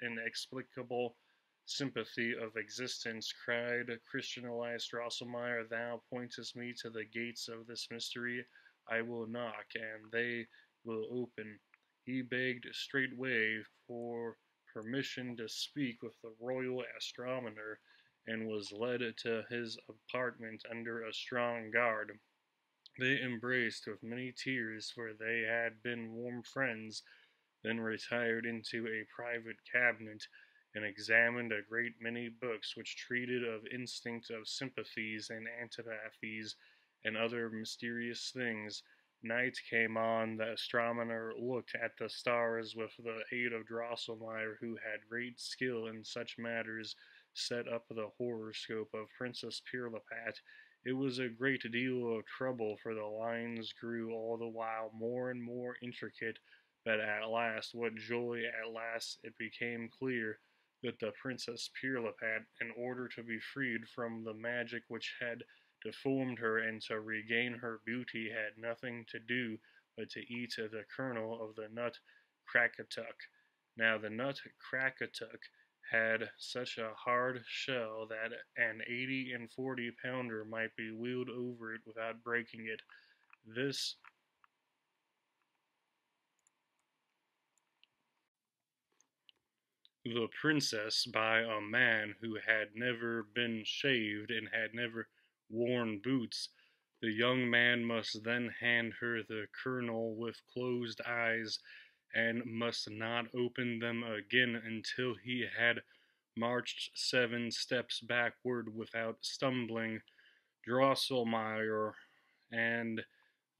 inexplicable sympathy of existence, cried Christian Elias Drosselmeyer, thou pointest me to the gates of this mystery. I will knock, and they will open. He begged straightway for permission to speak with the royal astronomer, and was led to his apartment under a strong guard. They embraced with many tears, for they had been warm friends, then retired into a private cabinet, and examined a great many books which treated of instinct, of sympathies and antipathies, and other mysterious things. Night came on. The astronomer looked at the stars with the aid of Drosselmeyer, who had great skill in such matters, set up the horoscope of Princess Pirlipat. It was a great deal of trouble, for the lines grew all the while more and more intricate, but at last, what joy, at last it became clear that the Princess Pirlipat, in order to be freed from the magic which had deformed her and to regain her beauty, had nothing to do but to eat the kernel of the nut Crackatuck. Now the nut Crackatuck had such a hard shell that an 80 and 40 pounder might be wheeled over it without breaking it. This the princess, by a man who had never been shaved and had never worn boots. The young man must then hand her the kernel with closed eyes, and must not open them again until he had marched 7 steps backward without stumbling. Drosselmeyer and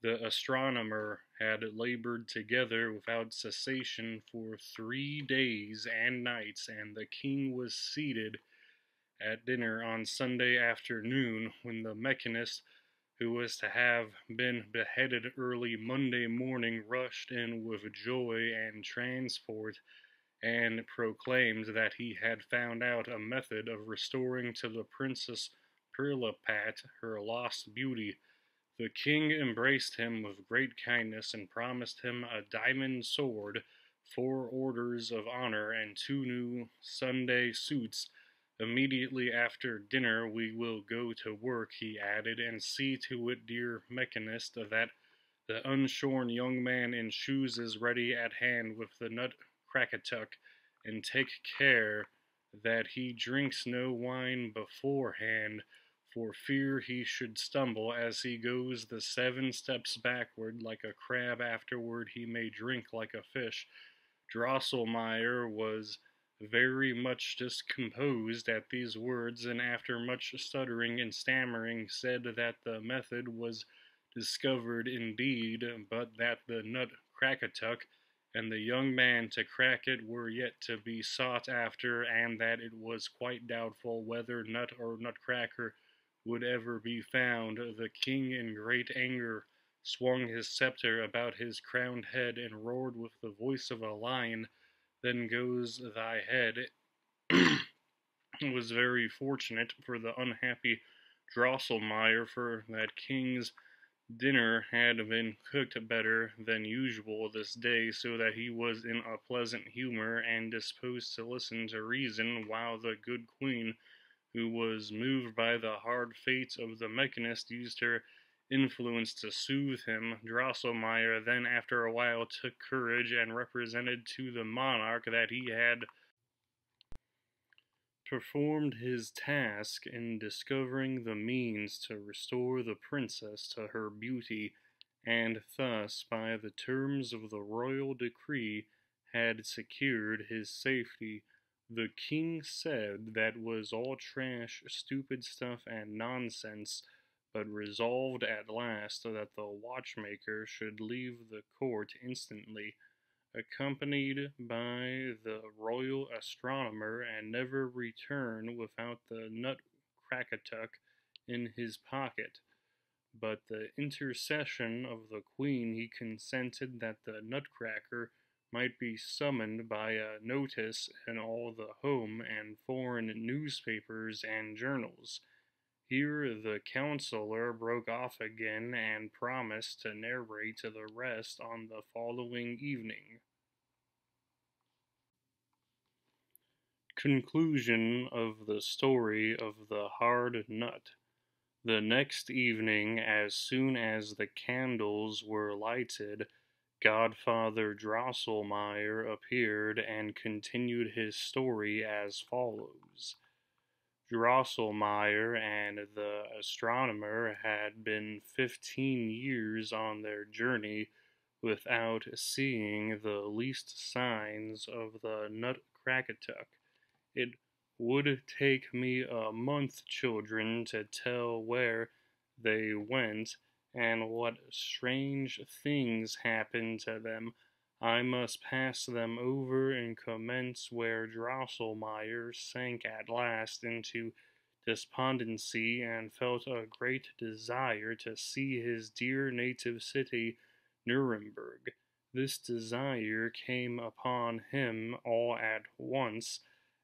the astronomer had labored together without cessation for 3 days and nights, and the king was seated at dinner on Sunday afternoon, when the mechanist, who was to have been beheaded early Monday morning, rushed in with joy and transport, and proclaimed that he had found out a method of restoring to the Princess Pirlipat her lost beauty. The king embraced him with great kindness, and promised him a diamond sword, 4 orders of honor, and 2 new Sunday suits. Immediately after dinner we will go to work, he added, and see to it, dear mechanist, that the unshorn young man in shoes is ready at hand with the nut Crackatuck, and take care that he drinks no wine beforehand, for fear he should stumble as he goes the 7 steps backward like a crab, afterward he may drink like a fish. Drosselmeyer was very much discomposed at these words, and after much stuttering and stammering, said that the method was discovered indeed, but that the nut Crackatuck and the young man to crack it were yet to be sought after, and that it was quite doubtful whether Nut or Nutcracker would ever be found. The king, in great anger, swung his scepter about his crowned head and roared with the voice of a lion, "Then goes thy head." It was very fortunate for the unhappy Drosselmeyer, for that king's dinner had been cooked better than usual this day, so that he was in a pleasant humor and disposed to listen to reason, while the good queen, who was moved by the hard fate of the mechanist, used her influence to soothe him. Drosselmeyer then, after a while, took courage and represented to the monarch that he had performed his task in discovering the means to restore the princess to her beauty, and thus, by the terms of the royal decree, had secured his safety. The king said that was all trash, stupid stuff, and nonsense, but resolved at last that the watchmaker should leave the court instantly, accompanied by the royal astronomer, and never return without the nut Crackatuck in his pocket. But the intercession of the queen, he consented that the Nutcracker might be summoned by a notice in all the home and foreign newspapers and journals. Here the counsellor broke off again and promised to narrate the rest on the following evening. Conclusion of the story of the hard nut. The next evening, as soon as the candles were lighted, Godfather Drosselmeyer appeared and continued his story as follows. Drosselmeyer and the astronomer had been 15 years on their journey without seeing the least signs of the nut Crackatuck. It would take me a month, children, to tell where they went and what strange things happened to them. I must pass them over and commence where Drosselmeyer sank at last into despondency and felt a great desire to see his dear native city, Nuremberg. This desire came upon him all at once,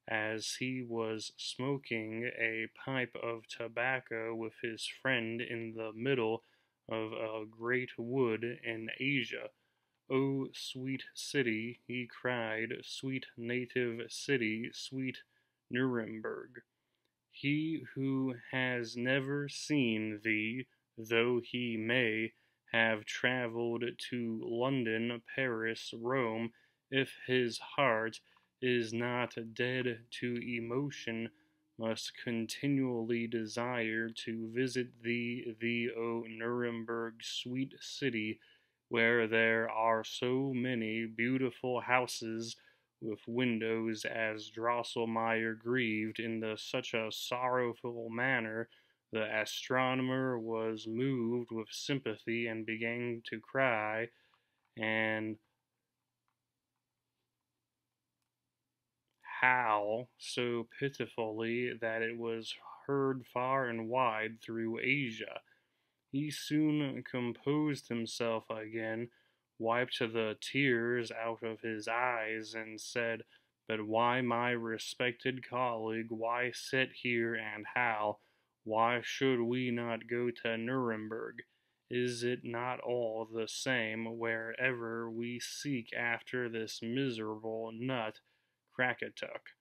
as he was smoking a pipe of tobacco with his friend in the middle of a great wood in Asia. "Oh, sweet city," he cried, "sweet native city, sweet Nuremberg! He who has never seen thee, though he may have travelled to London, Paris, Rome, if his heart is not dead to emotion, must continually desire to visit thee, O Nuremberg, sweet city, where there are so many beautiful houses with windows." As Drosselmeyer grieved in such a sorrowful manner, the astronomer was moved with sympathy and began to cry, and howl so pitifully that it was heard far and wide through Asia. He soon composed himself again, wiped the tears out of his eyes, and said, "But why, my respected colleague, why sit here and howl? Why should we not go to Nuremberg? Is it not all the same wherever we seek after this miserable nut Crackatuck?"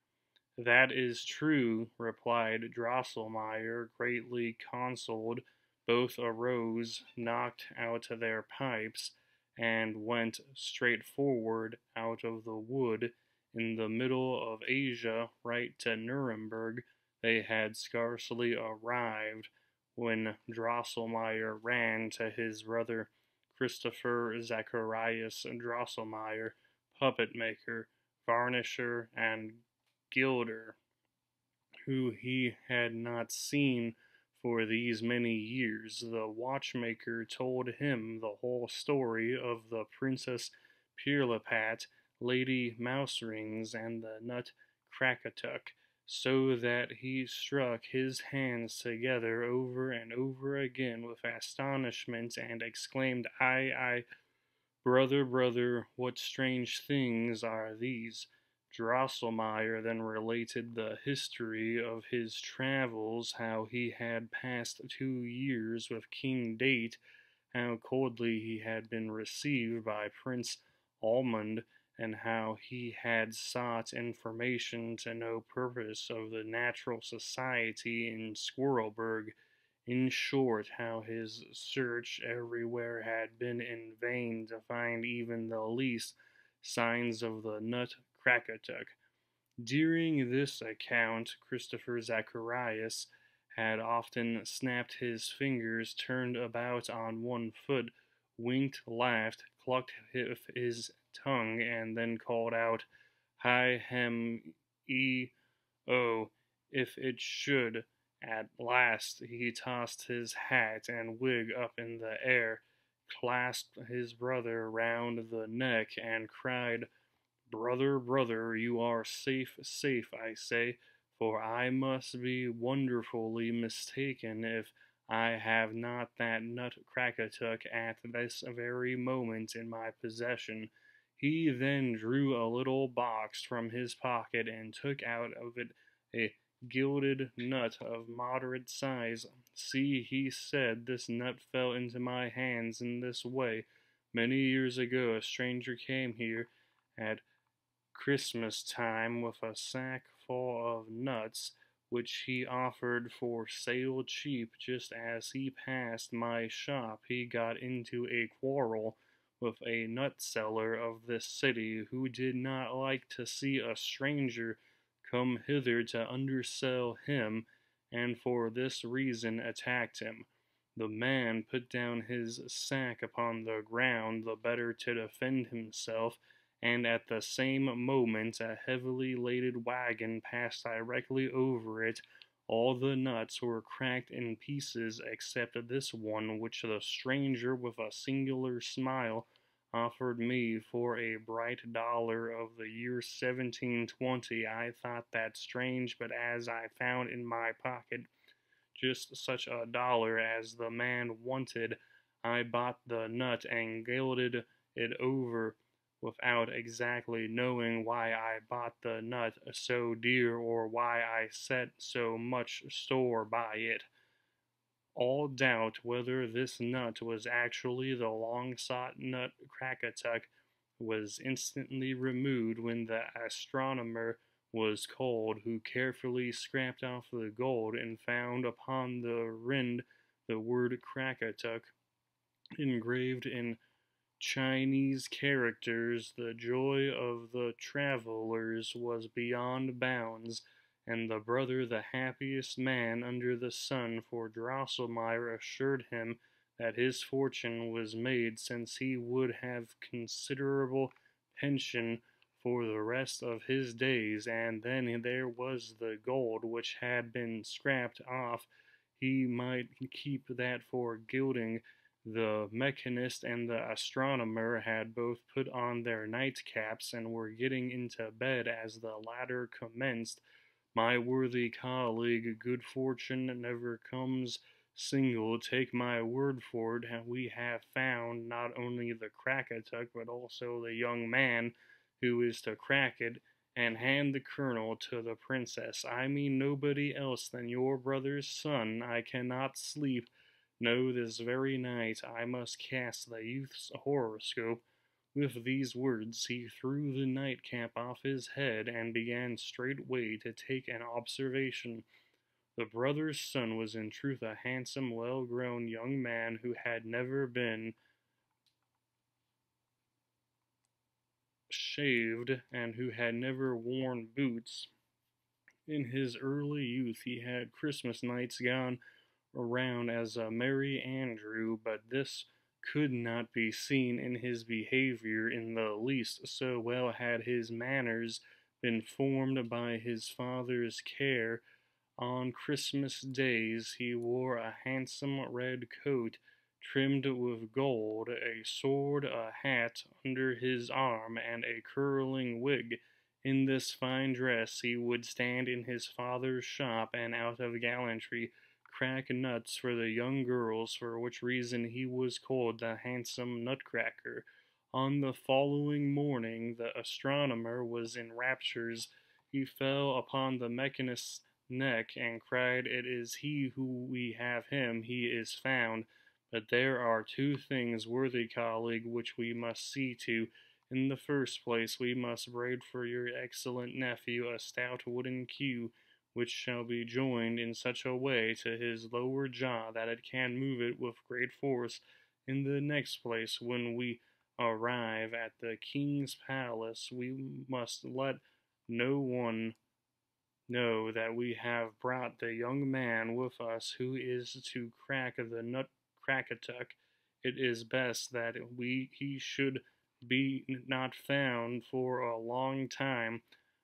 "That is true," replied Drosselmeyer, greatly consoled. Both arose, knocked out their pipes, and went straightforward out of the wood in the middle of Asia, right to Nuremberg. They had scarcely arrived when Drosselmeyer ran to his brother Christopher Zacharias Drosselmeyer, puppet maker, varnisher, and gilder, who he had not seen for these many years. The watchmaker told him the whole story of the Princess Pirlipat, Lady Mouserings, and the Nutcracker, so that he struck his hands together over and over again with astonishment, and exclaimed, "Ay, brother, brother, what strange things are these?" Drosselmeyer then related the history of his travels, how he had passed 2 years with King Date, how coldly he had been received by Prince Almond, and how he had sought information to no purpose of the natural society in Squirrelberg. In short, how his search everywhere had been in vain to find even the least signs of the Nutcracker. During this account, Christopher Zacharias had often snapped his fingers, turned about on one foot, winked, laughed, clucked with his tongue, and then called out, "Hi, hem, oh, if it should." At last he tossed his hat and wig up in the air, clasped his brother round the neck, and cried, "Brother, brother, you are safe, safe, I say, for I must be wonderfully mistaken if I have not that Nutcracker at this very moment in my possession." He then drew a little box from his pocket and took out of it a gilded nut of moderate size. "See," he said, "this nut fell into my hands in this way. Many years ago a stranger came here at Christmas time with a sack full of nuts, which he offered for sale cheap. Just as he passed my shop, he got into a quarrel with a nut seller of this city, who did not like to see a stranger come hither to undersell him, and for this reason attacked him. The man put down his sack upon the ground the better to defend himself, and at the same moment a heavily laden wagon passed directly over it. All the nuts were cracked in pieces except this one, which the stranger, with a singular smile, offered me for a bright dollar of the year 1720. I thought that strange, but as I found in my pocket just such a dollar as the man wanted, I bought the nut and gilded it over, without exactly knowing why I bought the nut so dear, or why I set so much store by it. All doubt whether this nut was actually the long-sought Nutcracker was instantly removed when the astronomer was called, who carefully scraped off the gold and found upon the rind the word Crackatuck engraved in Chinese characters. The joy of the travelers was beyond bounds, and the brother the happiest man under the sun, for Drosselmeyer assured him that his fortune was made, since he would have considerable pension for the rest of his days. And then there was the gold which had been scraped off. He might keep that for gilding. The mechanist and the astronomer had both put on their nightcaps and were getting into bed as the latter commenced. "My worthy colleague, good fortune never comes single. Take my word for it, we have found not only the Crackatuck, but also the young man who is to crack it and hand the kernel to the princess. I mean nobody else than your brother's son. I cannot sleep. No, this very night I must cast the youth's horoscope." With these words he threw the nightcap off his head, and began straightway to take an observation. The brother's son was in truth a handsome, well-grown young man, who had never been shaved and who had never worn boots. In his early youth he had Christmas nights gone around as a merry Andrew, but this could not be seen in his behavior in the least, so well had his manners been formed by his father's care. On Christmas days he wore a handsome red coat trimmed with gold, a sword, a hat under his arm, and a curling wig. In this fine dress he would stand in his father's shop, and out of gallantry crack nuts for the young girls, for which reason he was called the handsome Nutcracker. On the following morning the astronomer was in raptures. He fell upon the mechanist's neck and cried, "It is he who we have him, he is found. But there are two things, worthy colleague, which we must see to. In the first place, we must braid for your excellent nephew a stout wooden queue, which shall be joined in such a way to his lower jaw that it can move it with great force. In the next place, when we arrive at the king's palace, we must let no one know that we have brought the young man with us who is to crack the nutcracker. It is best that he should be not found for a long time.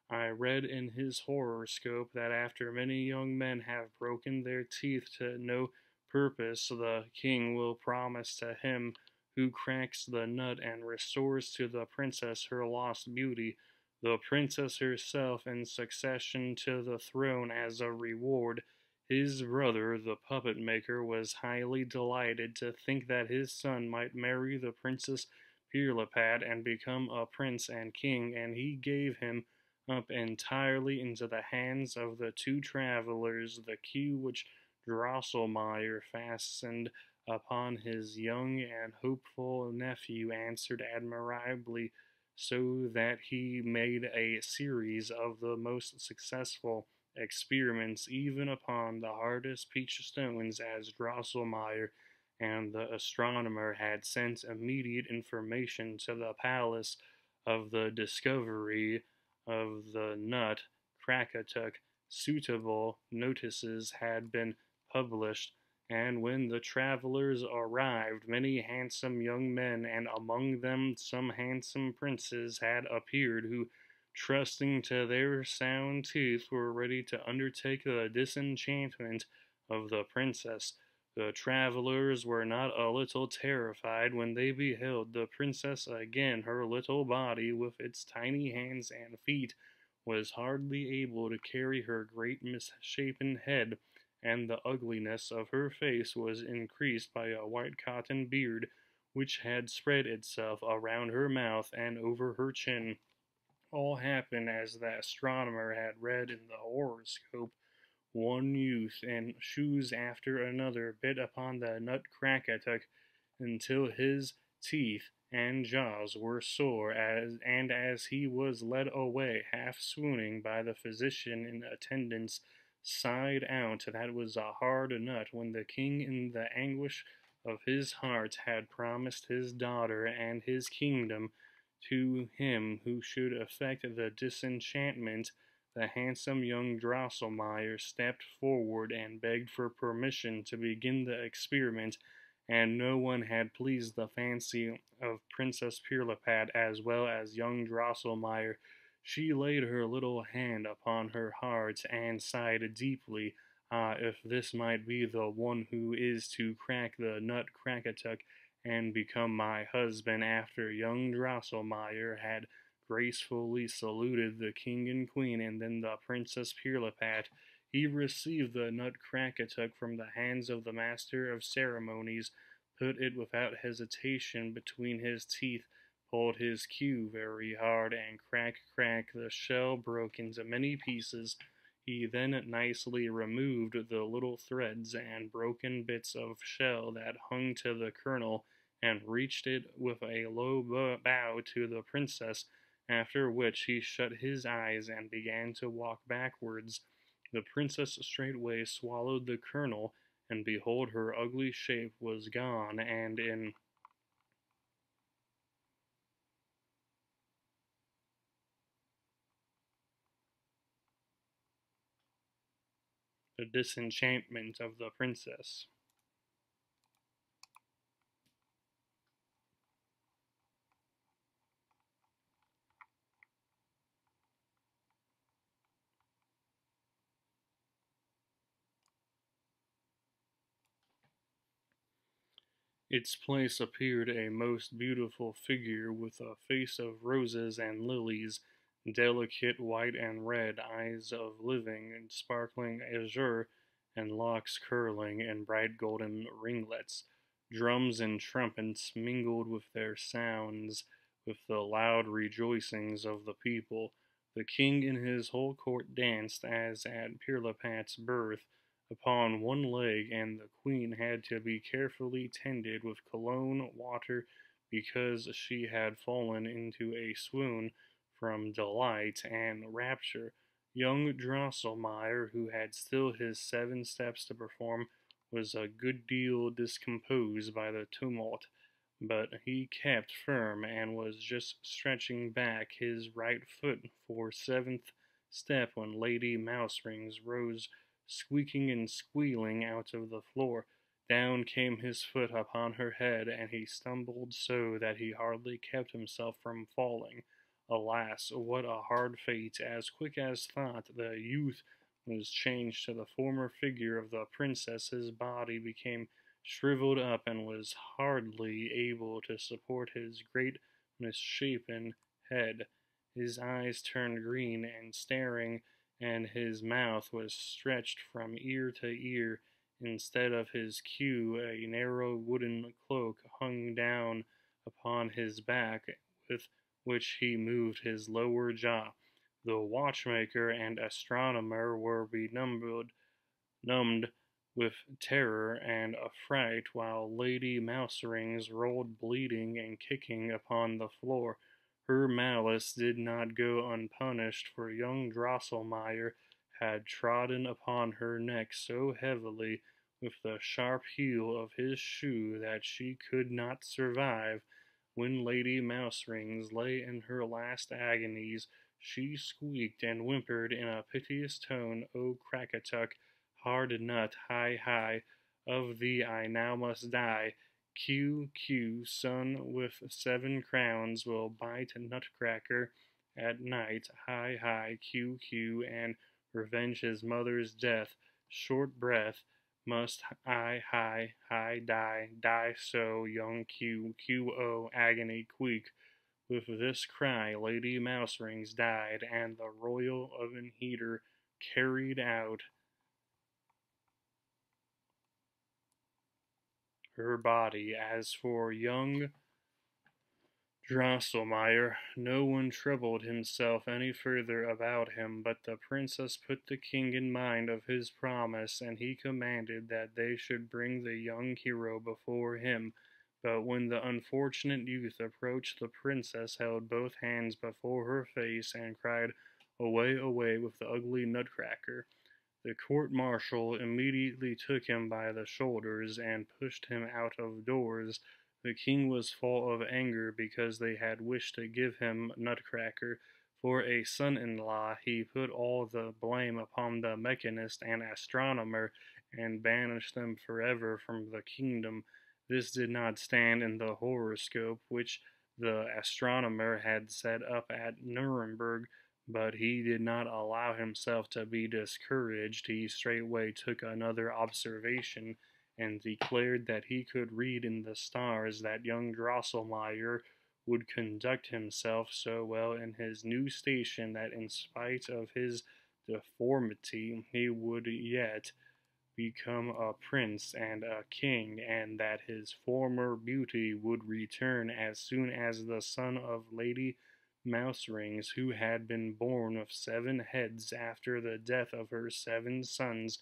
I read in his horoscope that after many young men have broken their teeth to no purpose, the king will promise to him who cracks the nut and restores to the princess her lost beauty, the princess herself in succession to the throne as a reward. His brother, the puppet maker, was highly delighted to think that his son might marry the Princess Pirlipat and become a prince and king, and he gave him up entirely into the hands of the two travelers. The queue which Drosselmeyer fastened upon his young and hopeful nephew answered admirably, so that he made a series of the most successful experiments even upon the hardest peach stones, as Drosselmeyer and the astronomer had sent immediate information to the palace of the discovery of the nut Krakatuk. Suitable notices had been published, and when the travelers arrived, many handsome young men, and among them some handsome princes, had appeared, who, trusting to their sound teeth, were ready to undertake the disenchantment of the princess. The travelers were not a little terrified when they beheld the princess again. Her little body, with its tiny hands and feet, was hardly able to carry her great misshapen head, and the ugliness of her face was increased by a white cotton beard, which had spread itself around her mouth and over her chin. All happened as the astronomer had read in the horoscope. One youth in shoes after another bit upon the nutcracker until his teeth and jaws were sore, and as he was led away, half swooning, by the physician in attendance, sighed out that was a hard nut, when the king, in the anguish of his heart, had promised his daughter and his kingdom to him who should effect the disenchantment. The handsome young Drosselmeyer stepped forward and begged for permission to begin the experiment, and no one had pleased the fancy of Princess Pirlipat as well as young Drosselmeyer. She laid her little hand upon her heart and sighed deeply. Ah, if this might be the one who is to crack the nutcracker and become my husband. After young Drosselmeyer had gracefully saluted the king and queen and then the Princess Pirlipat, he received the nutcracker from the hands of the master of ceremonies, put it without hesitation between his teeth, pulled his queue very hard, and crack, crack, the shell broke into many pieces. He then nicely removed the little threads and broken bits of shell that hung to the kernel, and reached it with a low bow to the princess, after which he shut his eyes and began to walk backwards. The princess straightway swallowed the kernel, and behold, her ugly shape was gone, and in 1 minute 30 seconds. the disenchantment of the princess. Its place appeared a most beautiful figure with a face of roses and lilies, delicate white and red, eyes of living and sparkling azure, and locks curling in bright golden ringlets. Drums and trumpets mingled with their sounds with the loud rejoicings of the people. The king and his whole court danced as at Pirlipat's birth upon one leg, and the queen had to be carefully tended with cologne water because she had fallen into a swoon from delight and rapture. Young Drosselmeyer, who had still his 7 steps to perform, was a good deal discomposed by the tumult, but he kept firm and was just stretching back his right foot for 7th step when Lady Mouserings rose squeaking and squealing out of the floor. Down came his foot upon her head, and he stumbled so that he hardly kept himself from falling. Alas, what a hard fate! As quick as thought, the youth was changed to the former figure of the princess. His body became shriveled up and was hardly able to support his great misshapen head. His eyes turned green and staring, and his mouth was stretched from ear to ear. Instead of his queue, a narrow wooden cloak hung down upon his back, with which he moved his lower jaw. The watchmaker and astronomer were numbed with terror and affright, while Lady Mouserings rolled bleeding and kicking upon the floor. Her malice did not go unpunished, for young Drosselmeyer had trodden upon her neck so heavily with the sharp heel of his shoe that she could not survive. When Lady Mouserings lay in her last agonies, she squeaked and whimpered in a piteous tone, "O Crackatuck, hard nut, hi, of thee I now must die. Q, son with 7 crowns, will bite Nutcracker at night, hi, Q, and revenge his mother's death. Short breath, must hi, die so, young Q, agony, queek." With this cry, Lady Mouserings died, and the royal oven heater carried out her body. As for young Drosselmeyer, no one troubled himself any further about him, but the princess put the king in mind of his promise, and he commanded that they should bring the young hero before him. But when the unfortunate youth approached, the princess held both hands before her face and cried, away with the ugly Nutcracker." The court martial immediately took him by the shoulders and pushed him out of doors. The king was full of anger because they had wished to give him Nutcracker for a son-in-law. He put all the blame upon the mechanist and astronomer and banished them forever from the kingdom. This did not stand in the horoscope which the astronomer had set up at Nuremberg, but he did not allow himself to be discouraged. He straightway took another observation and declared that he could read in the stars that young Drosselmeyer would conduct himself so well in his new station that in spite of his deformity he would yet become a prince and a king, and that his former beauty would return as soon as the son of Lady Mouserings, who had been born with 7 heads after the death of her 7 sons,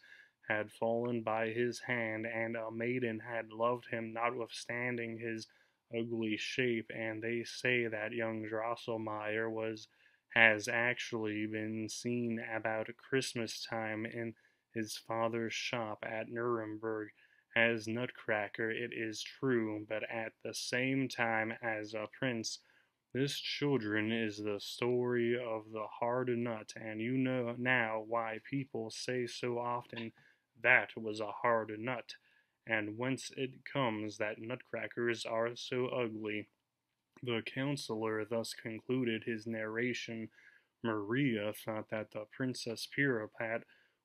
had fallen by his hand, and a maiden had loved him notwithstanding his ugly shape, and they say that young Drosselmeyer has actually been seen about Christmas time in his father's shop at Nuremberg as Nutcracker, it is true, but at the same time as a prince. This, children, is the story of the hard nut, and you know now why people say so often That was a hard nut, and whence it comes that nutcrackers are so ugly. The counselor thus concluded his narration. Maria thought that the Princess Piripat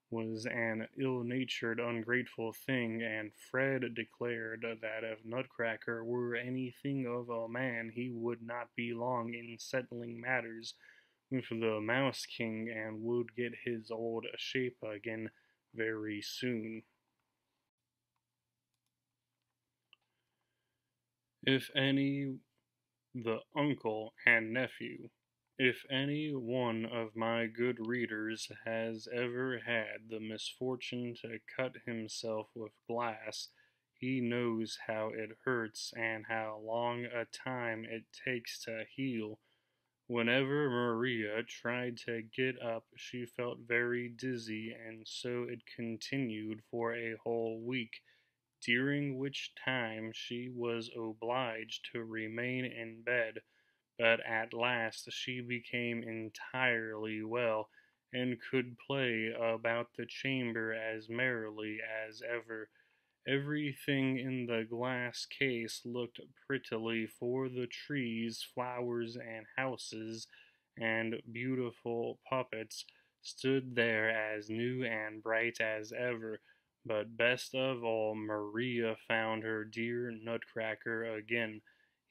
was an ill-natured, ungrateful thing, and Fred declared that if Nutcracker were anything of a man, he would not be long in settling matters with the Mouse King and would get his old shape again very soon. If any the Uncle and Nephew. If any one of my good readers has ever had the misfortune to cut himself with glass, he knows how it hurts and how long a time it takes to heal. Whenever Maria tried to get up, she felt very dizzy, and so it continued for a whole week, during which time she was obliged to remain in bed, but at last she became entirely well, and could play about the chamber as merrily as ever. Everything in the glass case looked prettily, for the trees, flowers, and houses, and beautiful puppets stood there as new and bright as ever. But best of all, Maria found her dear Nutcracker again.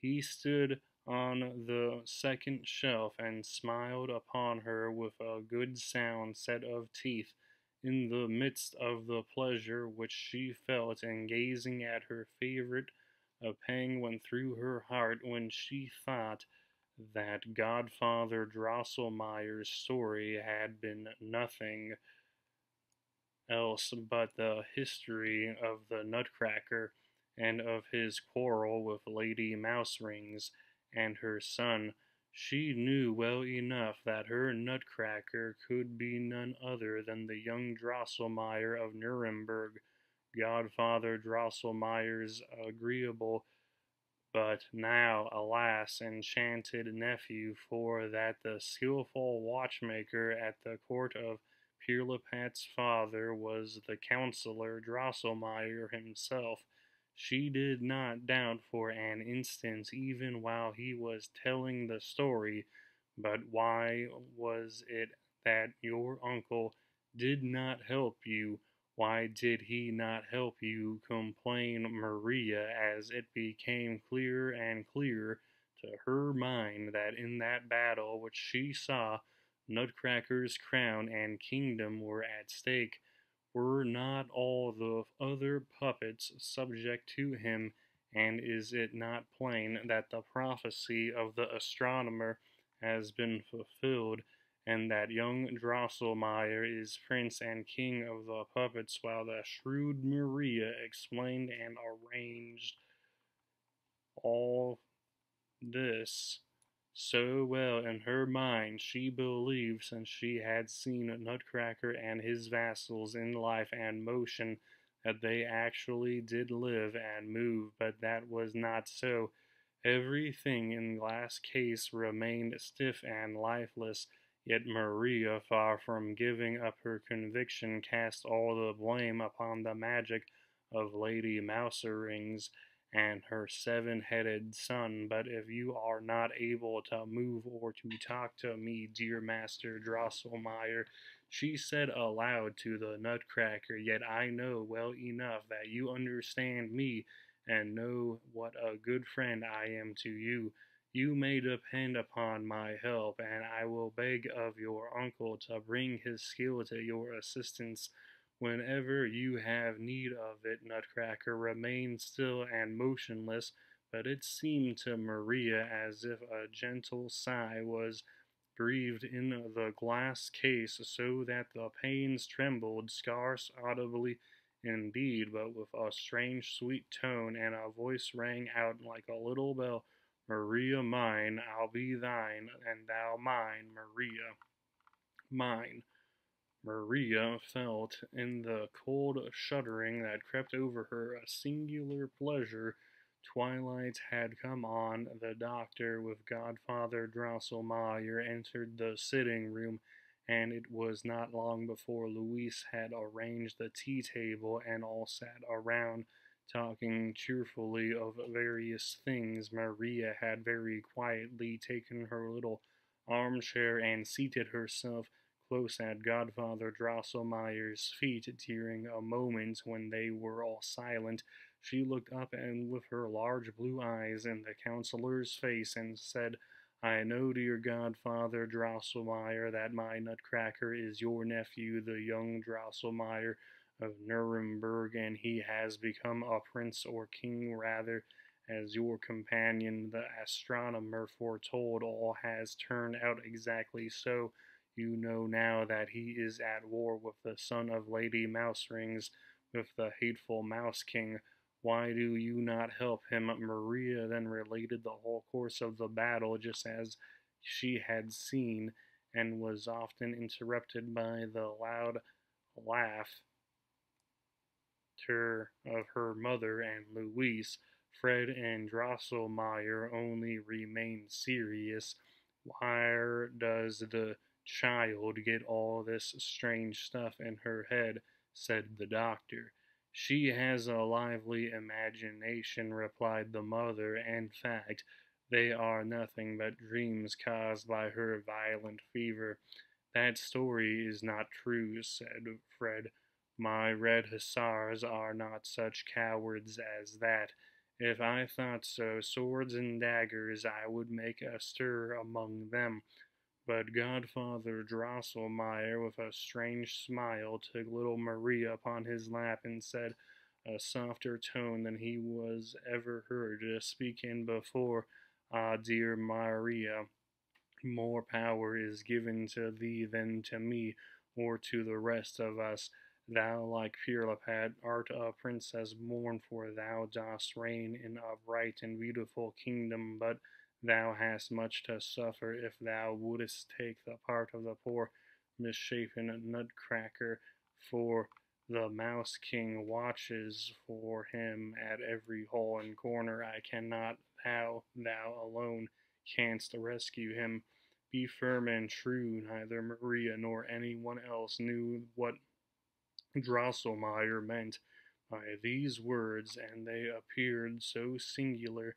He stood on the second shelf and smiled upon her with a good sound set of teeth. In the midst of the pleasure which she felt in gazing at her favorite, a pang went through her heart when she thought that Godfather Drosselmeyer's story had been nothing else but the history of the Nutcracker, and of his quarrel with Lady Mouserings and her son. She knew well enough that her Nutcracker could be none other than the young Drosselmeyer of Nuremberg, Godfather Drosselmeyer's agreeable but now, alas, enchanted nephew, for that the skilful watchmaker at the court of Pirlipat's father was the counsellor Drosselmeyer himself. She did not doubt for an instant, even while he was telling the story. But why was it that your uncle did not help you? Why did he not help you? Complained Maria, as it became clearer and clearer to her mind that in that battle which she saw, Nutcracker's crown and kingdom were at stake. Were not all the other puppets subject to him? And is it not plain that the prophecy of the astronomer has been fulfilled, and that young Drosselmeyer is prince and king of the puppets, while the shrewd Maria explained and arranged all this so well in her mind? She believed, since she had seen Nutcracker and his vassals in life and motion, that they actually did live and move, but that was not so. Everything in glass case remained stiff and lifeless, yet Maria, far from giving up her conviction, cast all the blame upon the magic of Lady Mouserings and her seven-headed son. But if you are not able to move or to talk to me, dear Master Drosselmeyer, she said aloud to the Nutcracker, yet I know well enough that you understand me and know what a good friend I am to you. You may depend upon my help, and I will beg of your uncle to bring his skill to your assistance whenever you have need of it. Nutcracker remained still and motionless, but it seemed to Maria as if a gentle sigh was breathed in the glass case, so that the panes trembled, scarce audibly indeed, but with a strange sweet tone, and a voice rang out like a little bell, Maria mine, I'll be thine, and thou mine, Maria mine. Maria felt, in the cold shuddering that crept over her, a singular pleasure. Twilight had come on. The doctor, with Godfather Drosselmeyer, entered the sitting room, and it was not long before Louise had arranged the tea table and all sat around talking cheerfully of various things. Maria had very quietly taken her little armchair and seated herself close at Godfather Drosselmeyer's feet. During a moment when they were all silent, she looked up and with her large blue eyes in the counselor's face and said, "I know, dear Godfather Drosselmeyer, that my Nutcracker is your nephew, the young Drosselmeyer of Nuremberg, and he has become a prince or king rather, as your companion, the astronomer, foretold. All has turned out exactly so. You know now that he is at war with the son of Lady Mouserings, with the hateful Mouse King. Why do you not help him?" Maria then related the whole course of the battle, just as she had seen, and was often interrupted by the loud laugh of her mother and Louise. Fred and Drosselmeyer only remained serious. "Where does the child get all this strange stuff in her head?" said the doctor. "She has a lively imagination," replied the mother. "In fact, they are nothing but dreams caused by her violent fever." "That story is not true," said Fred. "My red hussars are not such cowards as that. If I thought so, swords and daggers, I would make a stir among them." But Godfather Drosselmeyer, with a strange smile, took little Maria upon his lap and said, a softer tone than he was ever heard to speak in before, "Ah, dear Maria, more power is given to thee than to me, or to the rest of us. Thou, like Pirlipat, art a princess born, for thou dost reign in a bright and beautiful kingdom, but thou hast much to suffer if thou wouldst take the part of the poor misshapen Nutcracker, for the Mouse King watches for him at every hole and corner. I cannot, thou alone canst rescue him. Be firm and true." Neither Maria nor anyone else knew what Drosselmeyer meant by these words, and they appeared so singular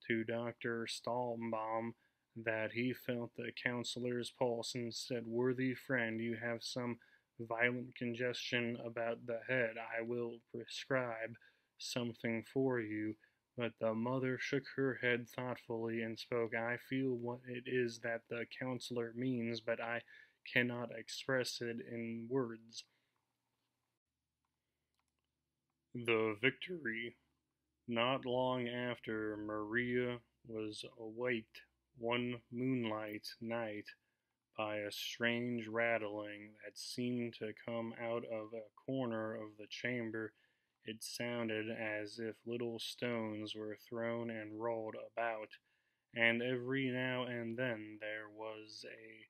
to Dr. Stahlbaum that he felt the counselor's pulse and said, "Worthy friend, you have some violent congestion about the head. I will prescribe something for you." But the mother shook her head thoughtfully and spoke. "I feel what it is that the counselor means, but I cannot express it in words." The victory. Not long after, Maria was awaked one moonlight night by a strange rattling that seemed to come out of a corner of the chamber. It sounded as if little stones were thrown and rolled about, and every now and then there was a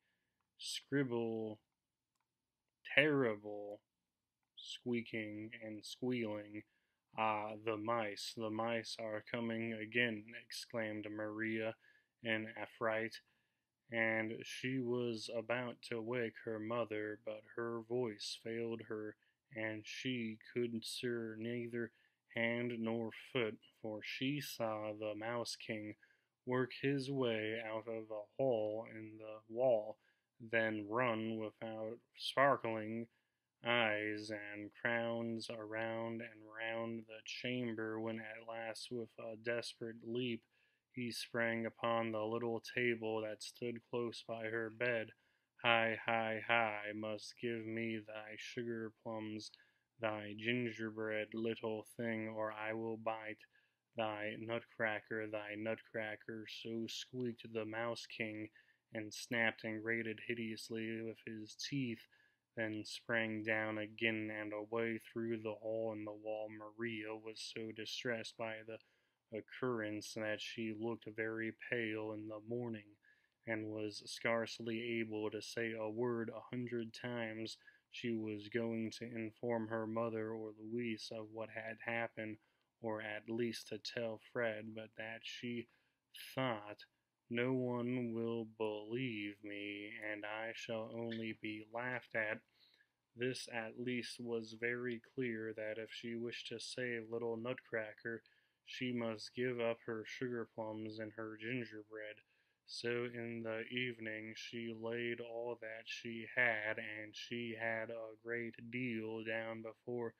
scribble, terrible squeaking and squealing. "Ah, the mice are coming again!" exclaimed Maria in affright, and she was about to wake her mother, but her voice failed her, and she could stir neither hand nor foot, for she saw the Mouse King work his way out of a hole in the wall, then run without sparkling eyes and crowns around and round the chamber, when at last, with a desperate leap, he sprang upon the little table that stood close by her bed. "Hi, hi, hi, must give me thy sugar plums, thy gingerbread, little thing, or I will bite thy nutcracker, thy nutcracker." So squeaked the Mouse King, and snapped and grated hideously with his teeth, then sprang down again and away through the hole in the wall. Maria was so distressed by the occurrence that she looked very pale in the morning, and was scarcely able to say a word. 100 times she was going to inform her mother or Louise of what had happened, or at least to tell Fred, but that she thought No one will believe me, and I shall only be laughed at. This at least was very clear, that if she wished to save little Nutcracker, she must give up her sugar plums and her gingerbread. So in the evening she laid all that she had, and she had a great deal, down before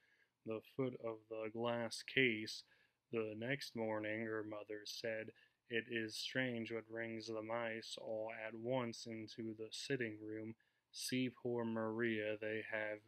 the foot of the glass case. The next morning her mother said, "It is strange what brings the mice all at once into the sitting room. See poor Maria, they have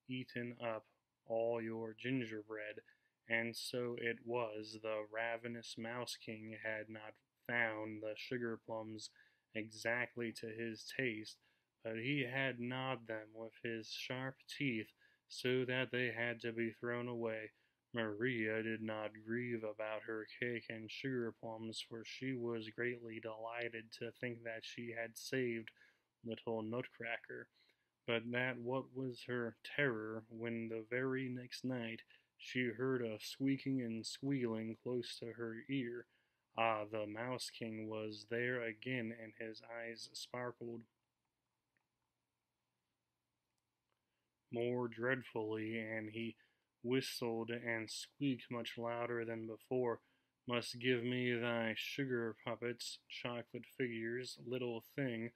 eaten up all your gingerbread." And so it was, the ravenous Mouse King had not found the sugar plums exactly to his taste, but he had gnawed them with his sharp teeth, so that they had to be thrown away. Maria did not grieve about her cake and sugar plums, for she was greatly delighted to think that she had saved little Nutcracker. But that what was her terror, when the very next night she heard a squeaking and squealing close to her ear. Ah, the Mouse King was there again, and his eyes sparkled more dreadfully, and he whistled and squeaked much louder than before. "Must give me thy sugar puppets, chocolate figures, little thing,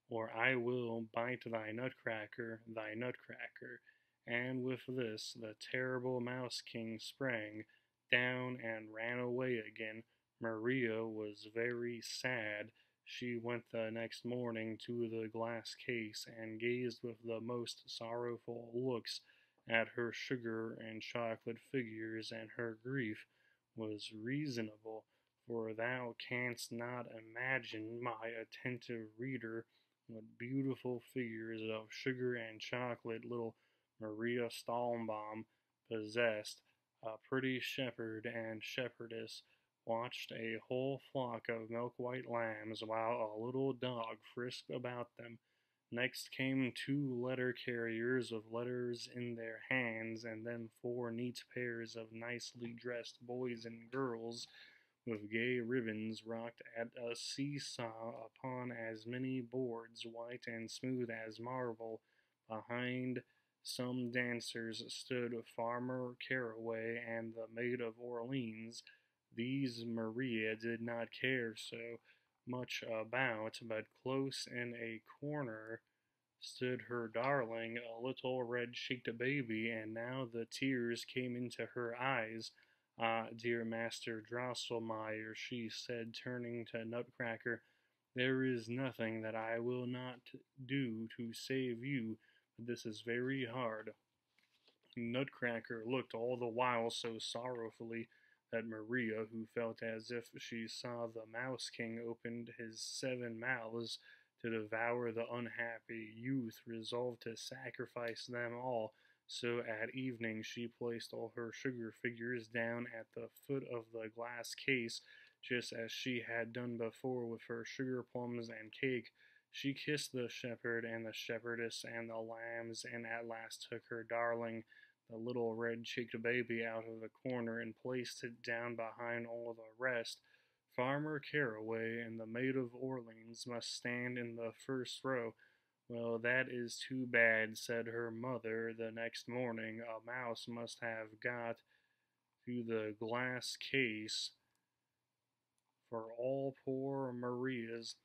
or I will bite thy Nutcracker, thy Nutcracker." And with this the terrible Mouse King sprang down and ran away again. Maria was very sad. She went the next morning to the glass case, and gazed with the most sorrowful looks at her sugar and chocolate figures, and her grief was reasonable, for thou canst not imagine, my attentive reader, what beautiful figures of sugar and chocolate little Maria Stahlbaum possessed. A pretty shepherd and shepherdess watched a whole flock of milk-white lambs, while a little dog frisked about them. Next came two letter carriers with letters in their hands, and then four neat pairs of nicely dressed boys and girls, with gay ribbons rocked at a seesaw upon as many boards, white and smooth as marble. Behind some dancers stood Farmer Caraway and the Maid of Orleans. These Maria did not care so much about, but close in a corner stood her darling, a little red-cheeked baby, and now the tears came into her eyes. "Ah, dear Master Drosselmeyer," she said, turning to Nutcracker, "there is nothing that I will not do to save you, but this is very hard." Nutcracker looked all the while so sorrowfully that Maria, who felt as if she saw the Mouse King, opened his 7 mouths to devour the unhappy youth, resolved to sacrifice them all. So at evening she placed all her sugar figures down at the foot of the glass case, just as she had done before with her sugar plums and cake. She kissed the shepherd and the shepherdess and the lambs, and at last took her darling, the little red-cheeked baby, out of the corner, and placed it down behind all the rest. Farmer Caraway and the Maid of Orleans must stand in the first row. "Well, that is too bad," said her mother the next morning. "A mouse must have got to the glass case, for all poor Maria's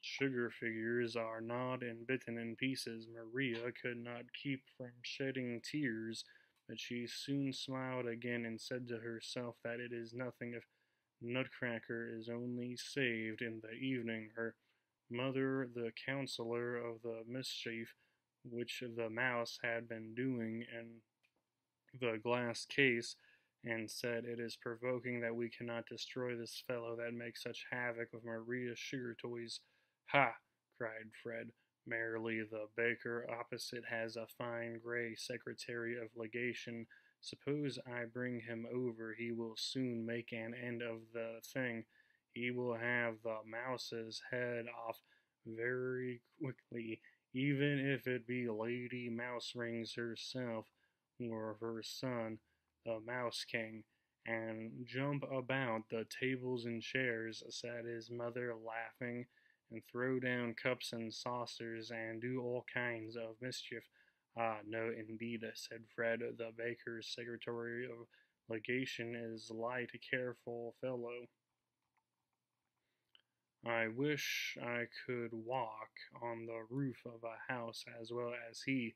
sugar figures are gnawed and bitten in pieces." Maria could not keep from shedding tears, but she soon smiled again, and said to herself that it is nothing if Nutcracker is only saved. In the evening her mother, the counsellor of the mischief which the mouse had been doing in the glass case, and said, "It is provoking that we cannot destroy this fellow that makes such havoc with Maria's sugar toys." "Ha!" cried Fred merrily, "the baker opposite has a fine gray secretary of legation. Suppose I bring him over, he will soon make an end of the thing. He will have the mouse's head off very quickly, even if it be Lady Mouserings herself, or her son, the Mouse King." and jump about the tables and chairs, said his mother, laughing, and throw down cups and saucers, and do all kinds of mischief. Ah, no, indeed, said Fred. The baker's secretary of legation is light, careful fellow. I wish I could walk on the roof of a house as well as he.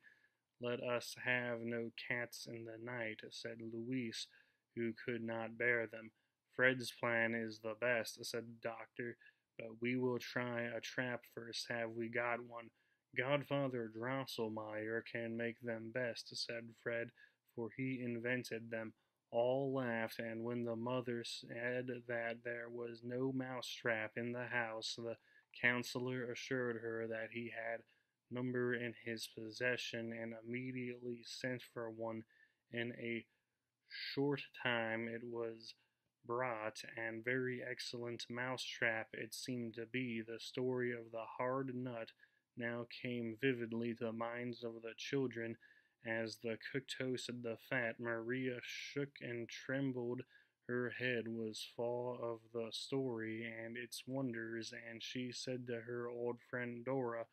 Let us have no cats in the night, said Louise, who could not bear them. Fred's plan is the best, said the doctor, but we will try a trap first. Have we got one? Godfather Drosselmeyer can make them best, said Fred, for he invented them. All laughed, and when the mother said that there was no mouse-trap in the house, the counselor assured her that he had number in his possession and immediately sent for one. In a short time it was brought, and very excellent mousetrap it seemed to be. The story of the hard nut now came vividly to the minds of the children. As the cook toasted the fat, Maria shook and trembled. Her head was full of the story and its wonders, and she said to her old friend Dora,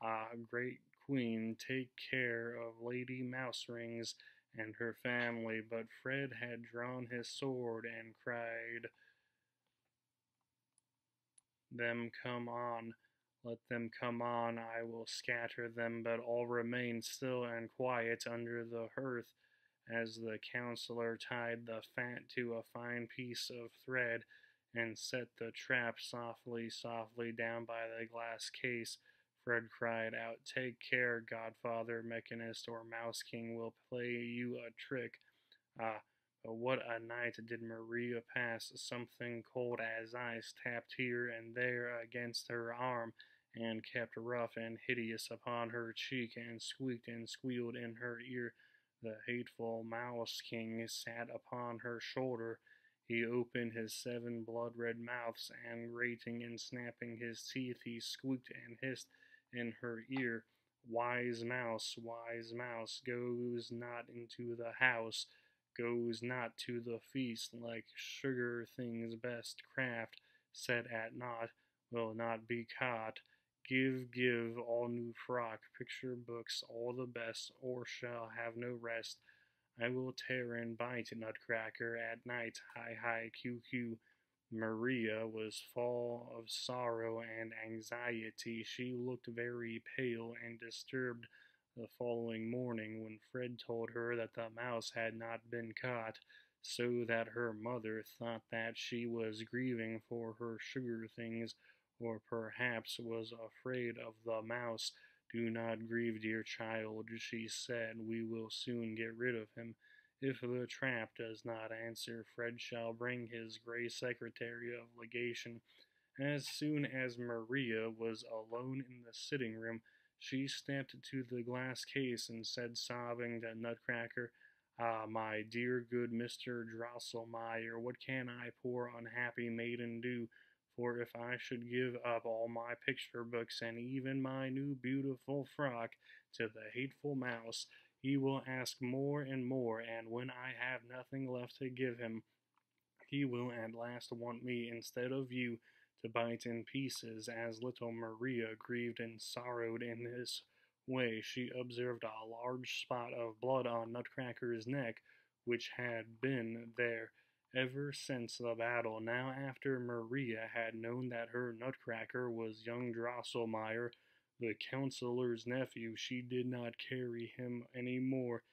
"Ah, great queen, take care of Lady Mouserings and her family." But Fred had drawn his sword and cried, "Them come on, let them come on, I will scatter them." But all remained still and quiet under the hearth, as the counselor tied the fat to a fine piece of thread, and set the trap softly, softly down by the glass case. Fred cried out, "Take care, Godfather, Mechanist, or Mouse King will play you a trick." Ah, but what a night did Maria pass! Something cold as ice tapped here and there against her arm, and kept rough and hideous upon her cheek, and squeaked and squealed in her ear. The hateful Mouse King sat upon her shoulder. He opened his 7 blood-red mouths, and grating and snapping his teeth, he squeaked and hissed in her ear, wise mouse, goes not into the house, goes not to the feast, like sugar things best craft, set at naught, will not be caught. Give, all new frock, picture books, all the best, or shall have no rest. I will tear and bite, Nutcracker, at night, hi, Q. Maria was full of sorrow and anxiety. She looked very pale and disturbed the following morning when Fred told her that the mouse had not been caught, so that her mother thought that she was grieving for her sugar things, or perhaps was afraid of the mouse. "Do not grieve, dear child," she said. "We will soon get rid of him. If the trap does not answer, Fred shall bring his gray secretary of legation." As soon as Maria was alone in the sitting room, she stepped to the glass case and said, sobbing, to Nutcracker, "Ah, my dear good Mr. Drosselmeyer, what can I, poor unhappy maiden, do? For if I should give up all my picture books and even my new beautiful frock to the hateful mouse, he will ask more and more, and when I have nothing left to give him, he will at last want me instead of you to bite in pieces." As little Maria grieved and sorrowed in this way, she observed a large spot of blood on Nutcracker's neck, which had been there ever since the battle. Now, after Maria had known that her Nutcracker was young Drosselmeyer, the counselor's nephew, she did not carry him any more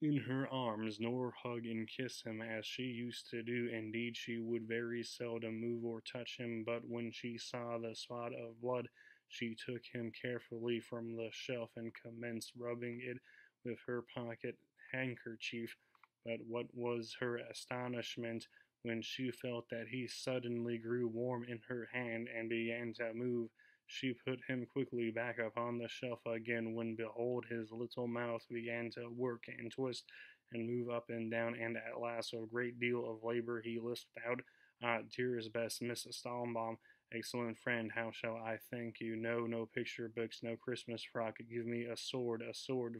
in her arms, nor hug and kiss him as she used to do. Indeed, she would very seldom move or touch him, but when she saw the spot of blood, she took him carefully from the shelf and commenced rubbing it with her pocket handkerchief. But what was her astonishment when she felt that he suddenly grew warm in her hand and began to move. She put him quickly back upon the shelf again, when behold, his little mouth began to work and twist and move up and down, and at last, with a great deal of labor, he lisped out, "Ah, dearest best Miss Stallbaum, excellent friend, how shall I thank you? No picture books, no Christmas frock, give me a sword,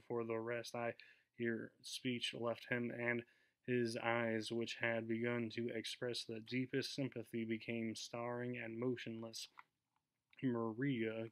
for the rest." I Here speech left him, and His eyes, which had begun to express the deepest sympathy, became staring and motionless. Maria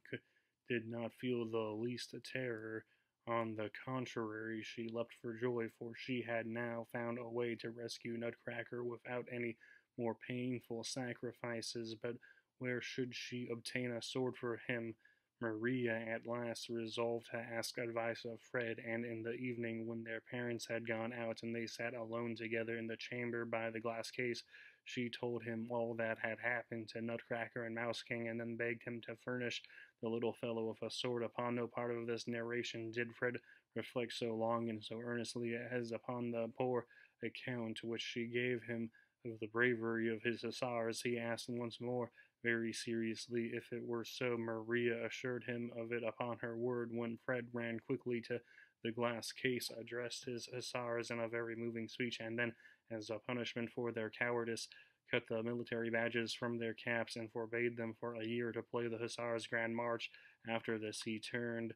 did not feel the least terror. On the contrary, she leapt for joy, for she had now found a way to rescue Nutcracker without any more painful sacrifices. But where should she obtain a sword for him? Maria at last resolved to ask advice of Fred, and in the evening, when their parents had gone out and they sat alone together in the chamber by the glass case, she told him all that had happened to Nutcracker and Mouse King, and then begged him to furnish the little fellow with a sword. Upon no part of this narration did Fred reflect so long and so earnestly as upon the poor account which she gave him of the bravery of his hussars. He asked once more, very seriously, if it were so. Maria assured him of it upon her word, when Fred ran quickly to the glass case, addressed his hussars in a very moving speech, and then, as a punishment for their cowardice, cut the military badges from their caps and forbade them for a year to play the Hussars' Grand March. After this, he turned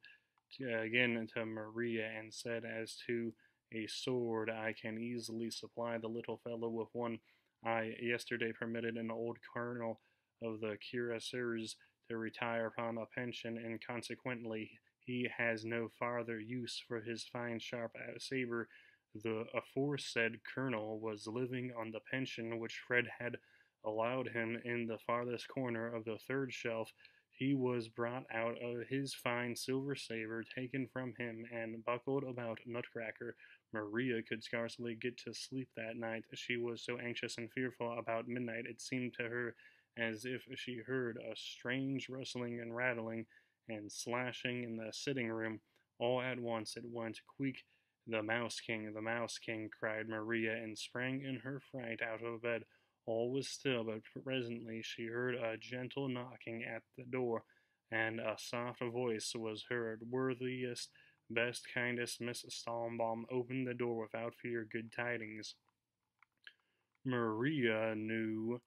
again to Maria and said, as to a sword, I can easily supply the little fellow with one. I yesterday permitted an old colonel of the cuirassiers to retire upon a pension, and consequently he has no farther use for his fine sharp saber. The aforesaid colonel was living on the pension which Fred had allowed him in the farthest corner of the third shelf. He was brought out of his fine silver saber, taken from him, and buckled about Nutcracker. Maria could scarcely get to sleep that night. She was so anxious and fearful. About midnight it seemed to her as if she heard a strange rustling and rattling and slashing in the sitting room. All at once it went, "Quick, the Mouse King, the Mouse King!" cried Maria, and sprang in her fright out of bed. All was still, but presently she heard a gentle knocking at the door, and a soft voice was heard. "Worthiest, best, kindest Miss Stallenbaum, open the door without fear, good tidings." Maria knew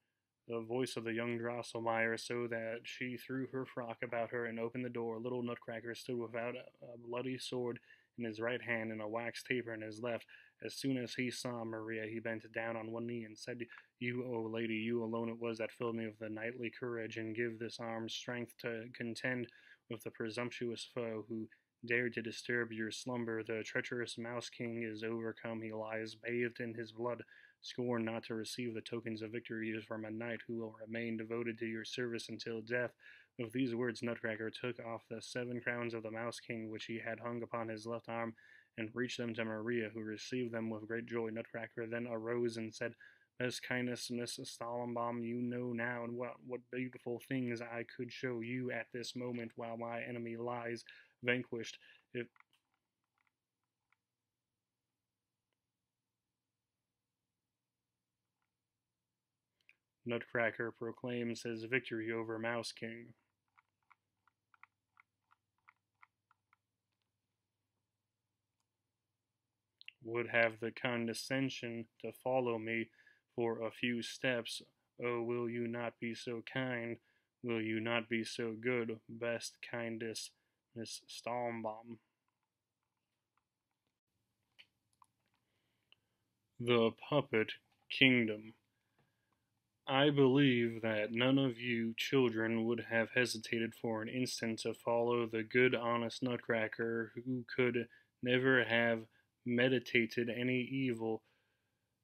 the voice of the young Drosselmeyer, so that she threw her frock about her and opened the door. Little Nutcracker stood without a bloody sword in his right hand and a wax taper in his left. As soon as he saw Maria, he bent down on one knee and said, "You, O lady, you alone it was that filled me with the knightly courage, and give this arm strength to contend with the presumptuous foe who dared to disturb your slumber. The treacherous Mouse King is overcome. He lies bathed in his blood. Scorn not to receive the tokens of victory from a knight who will remain devoted to your service until death." With these words, Nutcracker took off the 7 crowns of the Mouse King which he had hung upon his left arm, and reached them to Maria, who received them with great joy. Nutcracker then arose and said, "Best kindest Miss Stallenbaum, you know now what beautiful things I could show you at this moment, while my enemy lies vanquished. If Nutcracker proclaims his victory over Mouse King. Would have the condescension to follow me for a few steps. Oh, will you not be so kind? Will you not be so good, best, kindest Miss Stallenbaum?" The Puppet Kingdom. I believe that none of you children would have hesitated for an instant to follow the good honest Nutcracker, who could never have meditated any evil.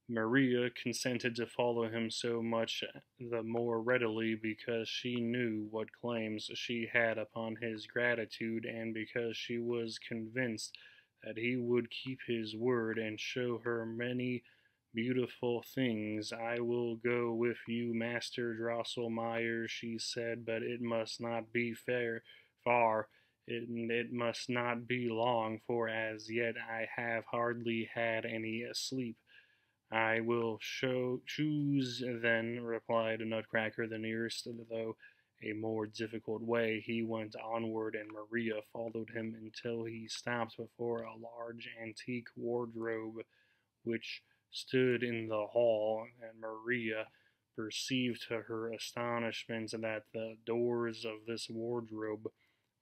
Maria consented to follow him so much the more readily because she knew what claims she had upon his gratitude, and because she was convinced that he would keep his word and show her many beautiful things. "I will go with you, Master Drosselmeyer," she said, "but it must not be far. It must not be long, for as yet I have hardly had any sleep." "I will choose then," replied Nutcracker, "the nearest, though a more difficult way." He went onward, and Maria followed him until he stopped before a large antique wardrobe which stood in the hall, and Maria perceived to her astonishment that the doors of this wardrobe,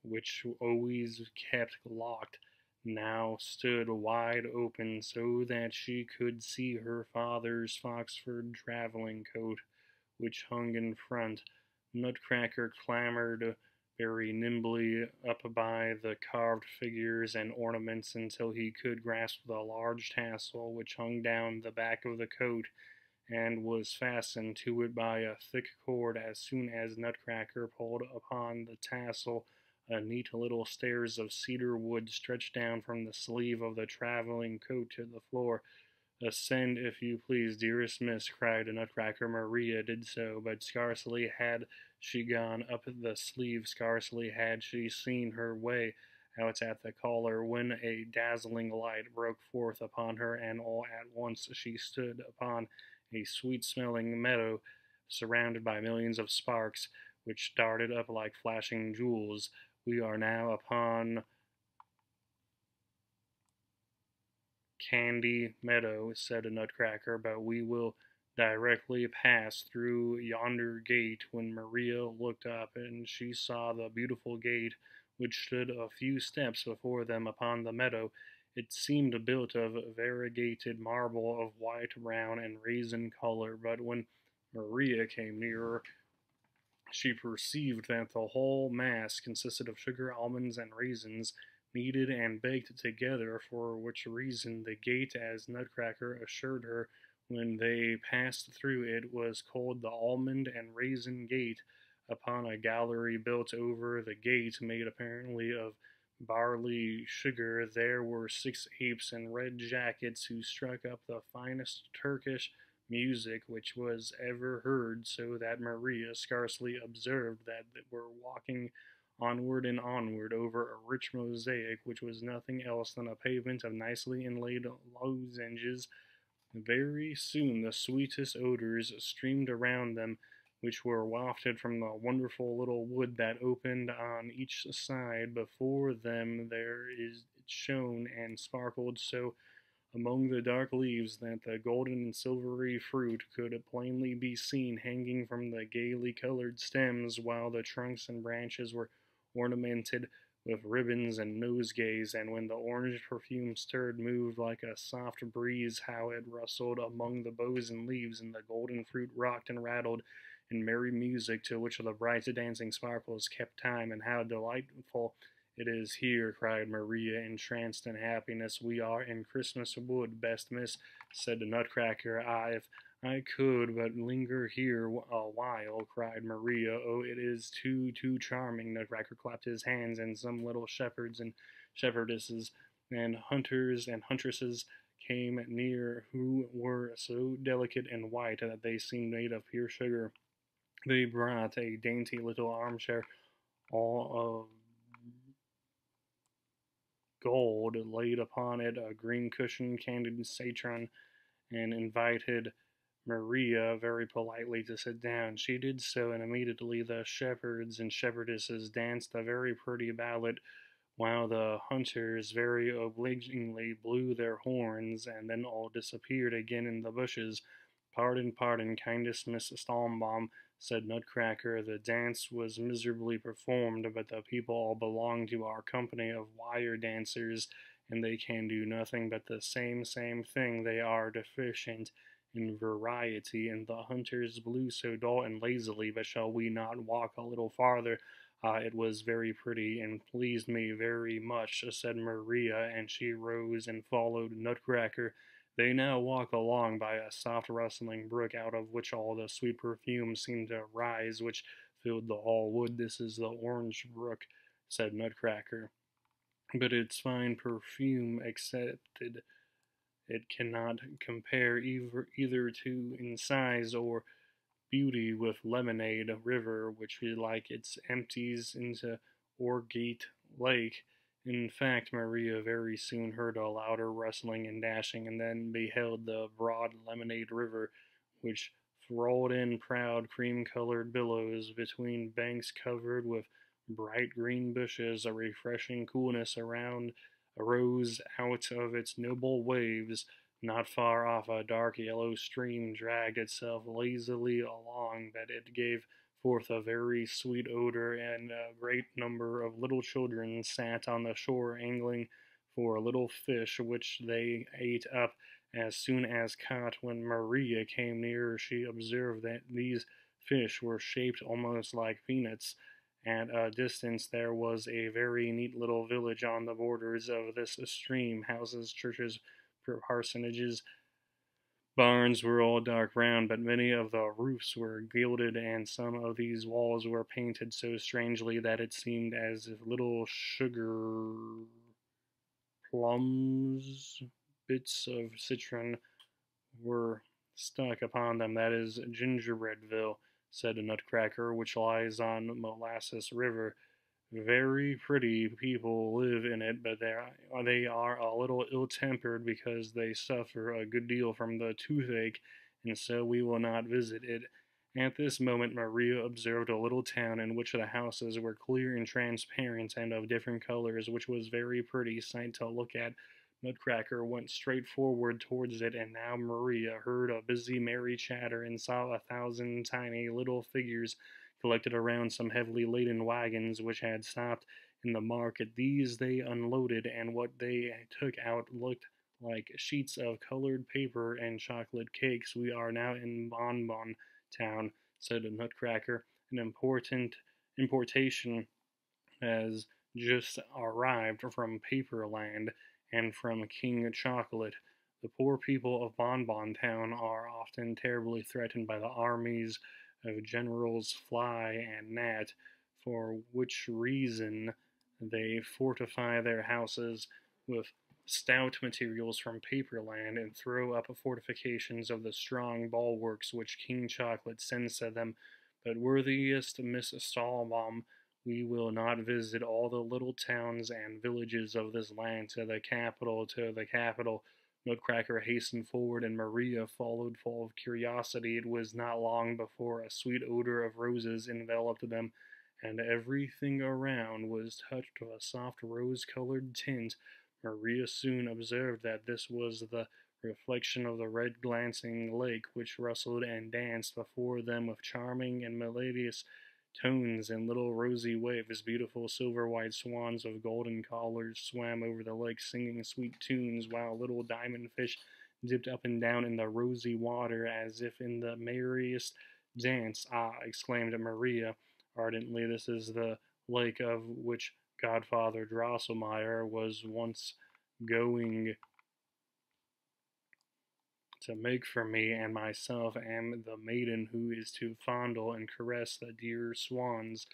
which always kept locked, now stood wide open so that she could see her father's Foxford traveling coat, which hung in front. Nutcracker clambered very nimbly up by the carved figures and ornaments until he could grasp the large tassel which hung down the back of the coat and was fastened to it by a thick cord. As soon as Nutcracker pulled upon the tassel, a neat little stairs of cedar wood stretched down from the sleeve of the traveling coat to the floor. "Ascend, if you please, dearest miss," cried the Nutcracker. Maria did so, but scarcely had she gone up the sleeve, scarcely had she seen her way out at the collar, when a dazzling light broke forth upon her, and all at once she stood upon a sweet-smelling meadow, surrounded by millions of sparks, which darted up like flashing jewels. "We are now upon Candy Meadow," said the Nutcracker, "but we will directly pass through yonder gate." When Maria looked up, and she saw the beautiful gate, which stood a few steps before them upon the meadow. It seemed built of variegated marble of white, brown, and raisin color, but when Maria came nearer, she perceived that the whole mass consisted of sugar, almonds, and raisins, kneaded and baked together, for which reason the gate, as Nutcracker assured her when they passed through it, was called the Almond and Raisin Gate. Upon a gallery built over the gate, made apparently of barley sugar, there were 6 apes in red jackets, who struck up the finest Turkish music which was ever heard, so that Maria scarcely observed that they were walking onward and onward over a rich mosaic which was nothing else than a pavement of nicely inlaid lozenges. Very soon the sweetest odors streamed around them, which were wafted from the wonderful little wood that opened on each side before them. There it shone and sparkled so among the dark leaves that the golden and silvery fruit could plainly be seen hanging from the gaily colored stems, while the trunks and branches were ornamented with ribbons and nosegays, and when the orange perfume stirred, moved like a soft breeze, how it rustled among the boughs and leaves, and the golden fruit rocked and rattled in merry music to which the bright dancing sparkles kept time. "And how delightful it is here!" cried Maria, entranced in happiness. "We are in Christmas Wood, best miss," said the Nutcracker. "If I could but linger here a while," cried Maria. "Oh, it is too charming!" Nutcracker clapped his hands, and some little shepherds and shepherdesses and hunters and huntresses came near, who were so delicate and white that they seemed made of pure sugar. They brought a dainty little armchair, all of gold, laid upon it a green cushion, candied citron, and invited Maria very politely to sit down. She did so, and immediately the shepherds and shepherdesses danced a very pretty ballad, while the hunters very obligingly blew their horns, and then all disappeared again in the bushes. "Pardon, pardon, kindest Miss Stombaum," said Nutcracker. "The dance was miserably performed, but the people all belong to our company of wire dancers, and they can do nothing but the same thing. They are deficient in variety, and the hunters blew so dull and lazily. But shall we not walk a little farther? It was very pretty, and pleased me very much," said Maria, and she rose and followed Nutcracker. They now walk along by a soft rustling brook, out of which all the sweet perfumes seemed to rise, which filled the whole wood. "This is the Orange Brook," said Nutcracker, "but its fine perfume accepted, it cannot compare either to in size or beauty with Lemonade River, which we like its empties into Orgate Lake." In fact, Maria very soon heard a louder rustling and dashing, and then beheld the broad Lemonade River, which rolled in proud cream-colored billows between banks covered with bright green bushes. A refreshing coolness around arose out of its noble waves. Not far off, a dark yellow stream dragged itself lazily along, but it gave forth a very sweet odor, and a great number of little children sat on the shore angling for little fish, which they ate up as soon as caught. When Maria came nearer, she observed that these fish were shaped almost like peanuts. At a distance, there was a very neat little village on the borders of this stream. Houses, churches, parsonages, barns were all dark brown, but many of the roofs were gilded, and some of these walls were painted so strangely that it seemed as if little sugar plums, bits of citron, were stuck upon them. That is Gingerbreadville, said the Nutcracker, which lies on Molasses River. Very pretty people live in it, but they are a little ill-tempered because they suffer a good deal from the toothache, and so we will not visit it. At this moment Maria observed a little town in which the houses were clear and transparent and of different colors, which was a very pretty sight to look at. Nutcracker went straight forward towards it, and now Maria heard a busy, merry chatter and saw 1,000 tiny little figures collected around some heavily laden wagons which had stopped in the market. These they unloaded, and what they took out looked like sheets of colored paper and chocolate cakes. We are now in Bonbon Town, said the Nutcracker. An important importation has just arrived from Paperland and from King Chocolate. The poor people of Bonbon Town are often terribly threatened by the armies of Generals Fly and Gnat, for which reason they fortify their houses with stout materials from Paperland and throw up fortifications of the strong bulwarks which King Chocolate sends to them. But worthiest Miss Stallbaum, we will not visit all the little towns and villages of this land. To the capital, to the capital. Nutcracker hastened forward, and Maria followed, full of curiosity. It was not long before a sweet odor of roses enveloped them, and everything around was touched with a soft rose-colored tint. Maria soon observed that this was the reflection of the red glancing lake, which rustled and danced before them with charming and melodious tones and little rosy waves. Beautiful silver-white swans with golden collars swam over the lake, singing sweet tunes, while little diamond fish dipped up and down in the rosy water as if in the merriest dance. Ah, exclaimed Maria ardently, this is the lake of which Godfather Drosselmeyer was once going to make for me, and myself am the maiden who is to fondle and caress the dear swans.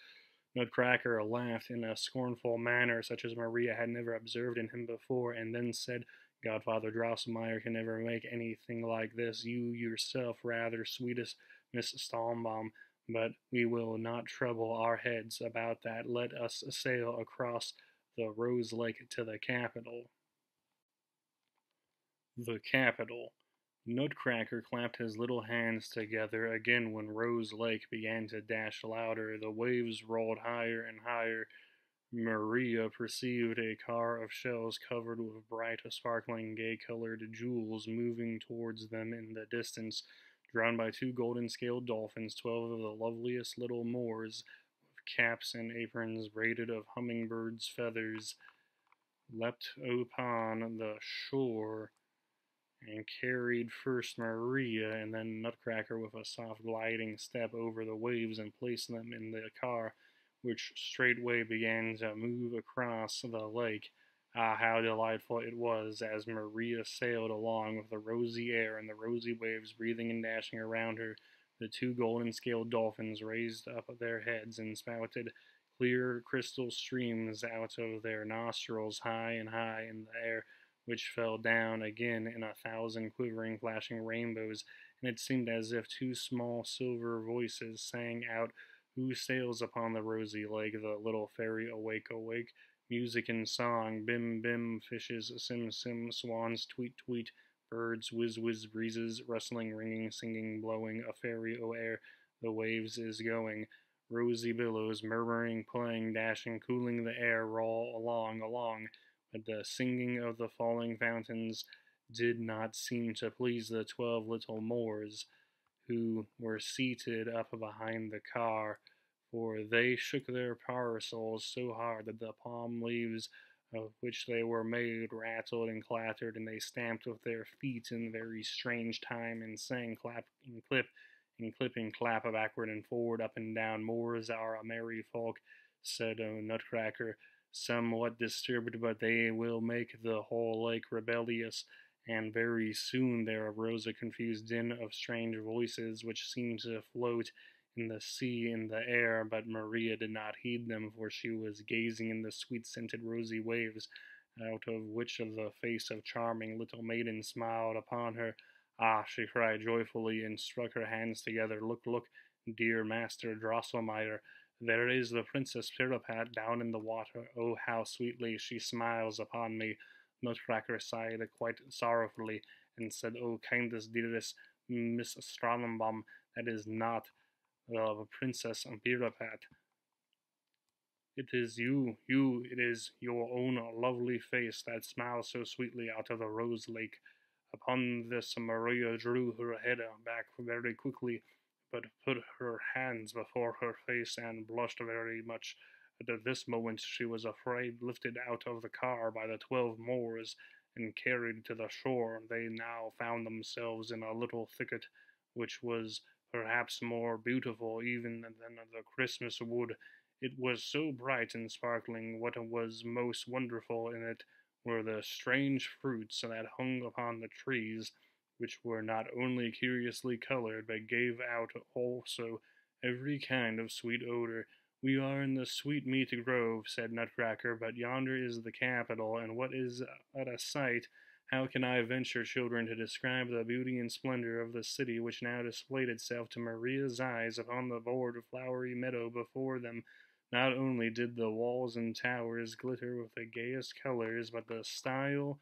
Nutcracker laughed in a scornful manner, such as Maria had never observed in him before, and then said, Godfather Drosselmeyer can never make anything like this. You yourself, rather, sweetest Miss Stalmbaum, but we will not trouble our heads about that. Let us sail across the Rose Lake to the capital. The capital. Nutcracker clapped his little hands together again when Rose Lake began to dash louder. The waves rolled higher and higher. Maria perceived a car of shells covered with bright, sparkling, gay-colored jewels moving towards them in the distance, drawn by 2 golden-scaled dolphins. 12 of the loveliest little Moors, with caps and aprons braided of hummingbirds' feathers, leapt upon the shore and carried first Maria and then Nutcracker with a soft gliding step over the waves and placed them in the car, which straightway began to move across the lake. Ah, how delightful it was as Maria sailed along with the rosy air and the rosy waves breathing and dashing around her. The 2 golden-scaled dolphins raised up their heads and spouted clear crystal streams out of their nostrils high and high in the air, which fell down again in 1,000 quivering, flashing rainbows, and it seemed as if 2 small silver voices sang out, Who sails upon the rosy lake? The little fairy, awake, awake. Music and song, bim, bim, fishes, sim, sim, swans, tweet, tweet, birds, whiz, whiz, breezes, rustling, ringing, singing, blowing, a fairy o'er the waves is going. Rosy billows, murmuring, playing, dashing, cooling the air, roll along, along. But the singing of the falling fountains did not seem to please the 12 little Moors, who were seated up behind the car, for they shook their parasols so hard that the palm leaves of which they were made, rattled and clattered, and they stamped with their feet in very strange time, and sang clap and clip, and clip and clap backward and forward, up and down. Moors are a merry folk, said Nutcracker, somewhat disturbed, but they will make the whole lake rebellious. And very soon there arose a confused din of strange voices, which seemed to float in the sea, in the air, but Maria did not heed them, for she was gazing in the sweet-scented rosy waves, out of which the face of charming little maiden smiled upon her. Ah, she cried joyfully, and struck her hands together. Look, look, dear Master Drosselmeyer, there is the Princess Piripat down in the water. Oh, how sweetly she smiles upon me. Nutcracker sighed quite sorrowfully, and said, Oh, kindest, dearest Miss Strombaum, that is not the Princess Piripat. It is it is your own lovely face that smiles so sweetly out of the rose lake. Upon this, Maria drew her head back very quickly, but put her hands before her face and blushed very much. At this moment, she was afraid lifted out of the car by the 12 Moors and carried to the shore. They now found themselves in a little thicket, which was perhaps more beautiful even than the Christmas wood. It was so bright and sparkling. What was most wonderful in it were the strange fruits that hung upon the trees, which were not only curiously colored, but gave out also every kind of sweet odor. We are in the sweetmeat grove, said Nutcracker, but yonder is the capital, and what is at a sight? How can I venture, children, to describe the beauty and splendor of the city which now displayed itself to Maria's eyes upon the broad flowery meadow before them? Not only did the walls and towers glitter with the gayest colors, but the style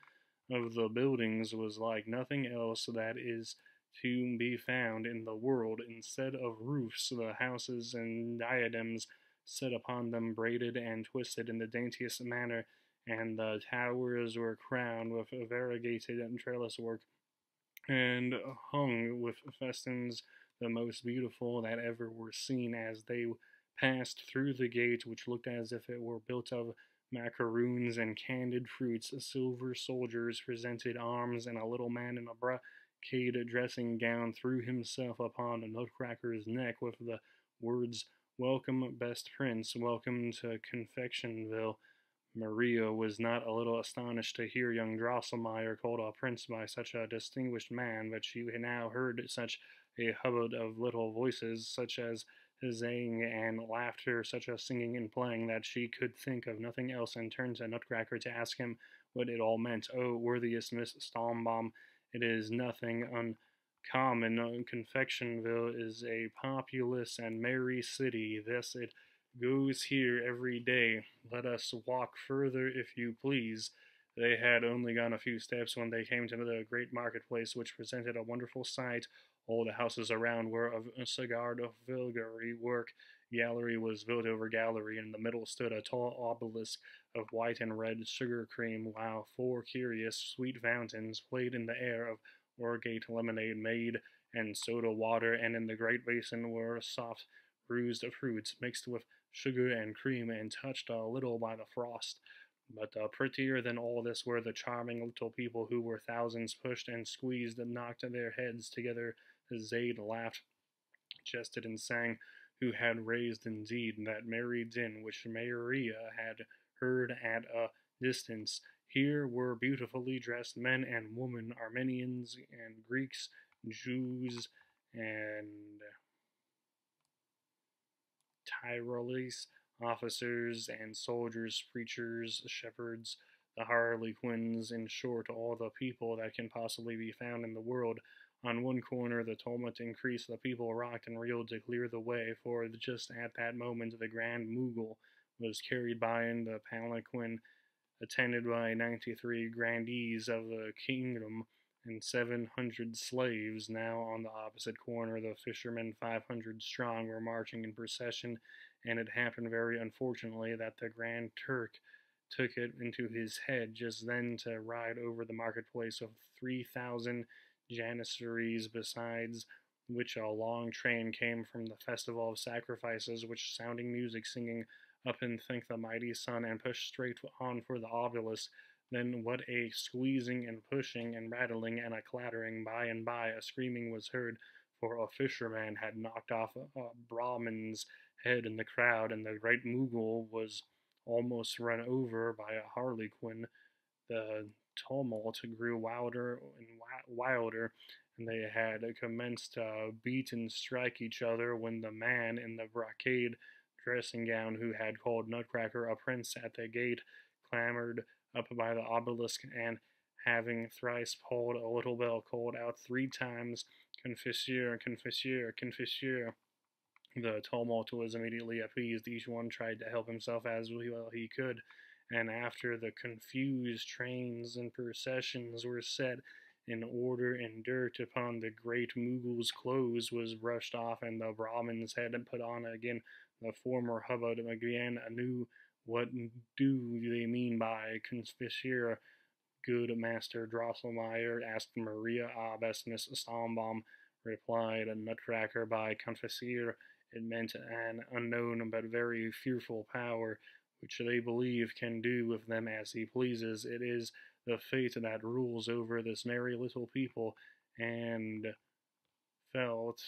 of the buildings was like nothing else that is to be found in the world. Instead of roofs, the houses and diadems set upon them braided and twisted in the daintiest manner, and the towers were crowned with variegated trellis work, and hung with festons the most beautiful that ever were seen. As they passed through the gate, which looked as if it were built of macaroons and candied fruits, silver soldiers presented arms, and a little man in a brocade dressing gown threw himself upon a Nutcracker's neck with the words, Welcome, best prince, welcome to Confectionville. Maria was not a little astonished to hear young Drosselmeyer called a prince by such a distinguished man, but she now heard such a hubbub of little voices, such as huzzing and laughter, such a singing and playing, that she could think of nothing else, and turned to Nutcracker to ask him what it all meant. Oh, worthiest Miss Stombaum, it is nothing uncommon. Confectionville is a populous and merry city. Thus it goes here every day. Let us walk further, if you please. They had only gone a few steps when they came to the great marketplace, which presented a wonderful sight. All the houses around were of cigar filigree work. Gallery was built over gallery, and in the middle stood a tall obelisk of white and red sugar cream, while 4 curious sweet fountains played in the air of orgeat lemonade made and soda water, and in the great basin were soft bruised fruits mixed with sugar and cream, and touched a little by the frost. But prettier than all this were the charming little people, who were thousands, pushed and squeezed and knocked their heads together. Zaid laughed, jested, and sang, who had raised indeed that merry din which Maria had heard at a distance. Here were beautifully dressed men and women, Armenians and Greeks, Jews and Tyrolese, officers and soldiers, preachers, shepherds, the harlequins, in short, all the people that can possibly be found in the world. On one corner the tumult increased, the people rocked and reeled to clear the way, for just at that moment the Grand Mogul was carried by in the palanquin, attended by 93 grandees of the kingdom and 700 slaves. Now on the opposite corner the fishermen, 500 strong, were marching in procession, and it happened very unfortunately that the Grand Turk took it into his head just then to ride over the marketplace with 3,000 janissaries, besides which a long train came from the festival of sacrifices, which sounding music, singing up and thanked the mighty sun, and pushed straight on for the obelisk. Then what a squeezing and pushing and rattling and a clattering! By and by a screaming was heard, for a fisherman had knocked off a Brahmin's head in the crowd, and the great Mughal was almost run over by a harlequin. The tumult grew wilder and wilder, and they had commenced to beat and strike each other, when the man in the brocade dressing gown, who had called Nutcracker a prince at the gate, clambered up by the obelisk, and having thrice pulled a little bell, called out 3 times, Confesseur, Confesseur, Confesseur. The tumult was immediately appeased. Each one tried to help himself as well he could, and after the confused trains and processions were set in order, and dirt upon the great Mughal's clothes was brushed off, and the Brahmin's head put on again, the former hubbub again anew. What do they mean by Confesseur, good Master Drosselmeyer? Asked Maria. Ah, best Miss Stombaum, replied a Nutcracker, by Confesseur it meant an unknown but very fearful power, which they believe can do with them as he pleases. It is the fate that rules over this merry little people, and felt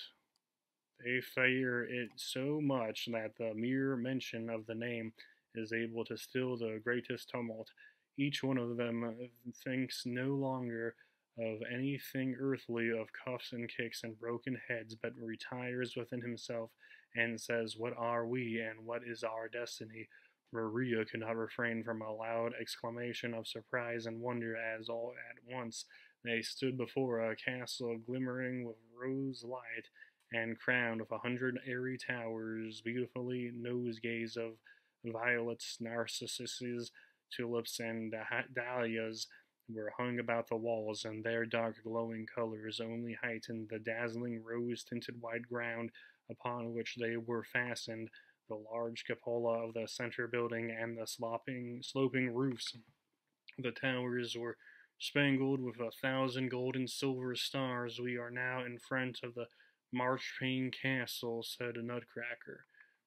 they fear it so much that the mere mention of the name is able to still the greatest tumult. Each one of them thinks no longer of anything earthly, of cuffs and kicks and broken heads, but retires within himself and says, "What are we, and what is our destiny?" Maria could not refrain from a loud exclamation of surprise and wonder, as all at once they stood before a castle glimmering with rose light, and crowned with 100 airy towers. Beautifully nosegays of violets, narcissuses, tulips, and dahlias were hung about the walls, and their dark glowing colors only heightened the dazzling rose-tinted white ground upon which they were fastened. The large cupola of the center building, and the sloping roofs of the towers, were spangled with 1,000 gold and silver stars. "We are now in front of the Marchpane Castle," said Nutcracker.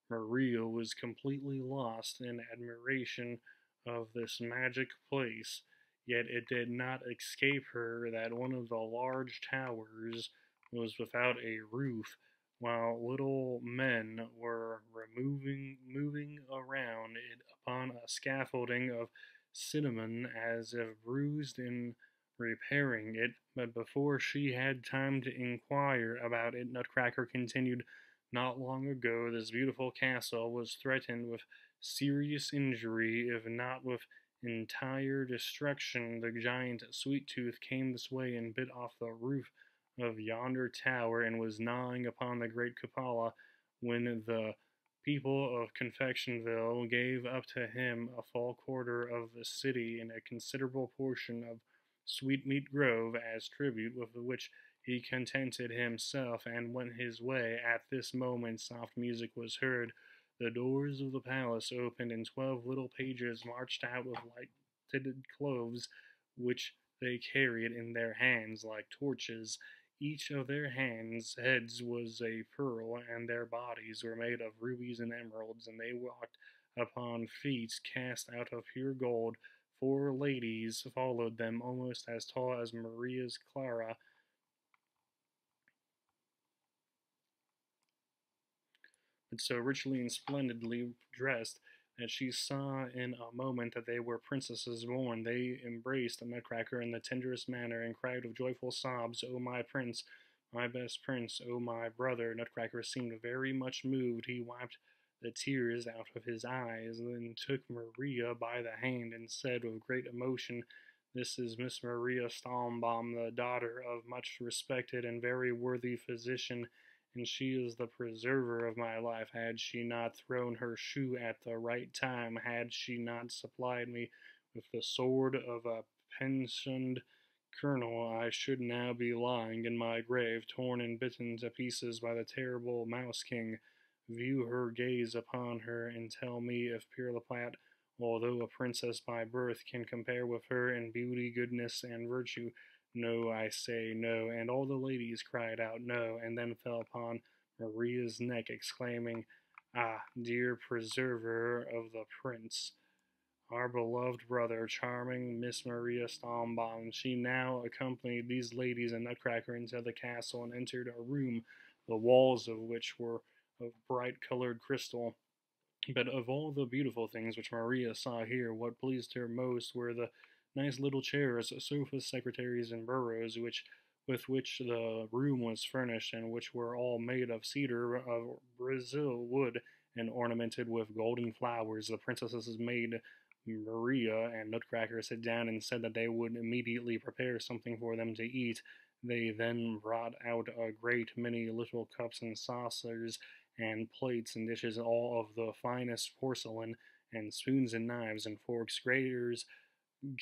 Maria was completely lost in admiration of this magic place, yet it did not escape her that one of the large towers was without a roof, while little men were moving around it upon a scaffolding of cinnamon, as if bruised in repairing it. But before she had time to inquire about it, Nutcracker continued, "Not long ago this beautiful castle was threatened with serious injury, if not with entire destruction. The giant Sweet Tooth came this way and bit off the roof of yonder tower, and was gnawing upon the great cupola, when the people of Confectionville gave up to him a full quarter of the city and a considerable portion of Sweetmeat Grove as tribute, with which he contented himself, and went his way." At this moment soft music was heard. The doors of the palace opened, and 12 little pages marched out with lighted cloves, which they carried in their hands like torches. Each of their heads was a pearl, and their bodies were made of rubies and emeralds, and they walked upon feet cast out of pure gold. 4 ladies followed them, almost as tall as Maria's Clara, but so richly and splendidly dressed that she saw in a moment that they were princesses born. They embraced the Nutcracker in the tenderest manner, and cried with joyful sobs, "O my prince, my best prince, O my brother!" Nutcracker seemed very much moved. He wiped the tears out of his eyes, then took Maria by the hand, and said with great emotion, "This is Miss Maria Stombaum, the daughter of much respected and very worthy physician, and she is the preserver of my life. Had she not thrown her shoe at the right time, had she not supplied me with the sword of a pensioned colonel, I should now be lying in my grave, torn and bitten to pieces by the terrible Mouse King. View her, gaze upon her, and tell me if Pirlipat, although a princess by birth, can compare with her in beauty, goodness, and virtue. No, I say no." And all the ladies cried out no, and then fell upon Maria's neck, exclaiming, Ah, dear preserver of the prince, our beloved brother, charming Miss Maria Stalmbon. She now accompanied these ladies and Nutcracker into the castle and entered a room, the walls of which were of bright colored crystal. But of all the beautiful things which Maria saw here, what pleased her most were the nice little chairs, sofas, secretaries, and bureaus with which the room was furnished, and which were all made of cedar of Brazil wood and ornamented with golden flowers. The princesses made Maria and Nutcracker sit down and said that they would immediately prepare something for them to eat. They then brought out a great many little cups and saucers and plates and dishes, all of the finest porcelain, and spoons and knives and forks, graters,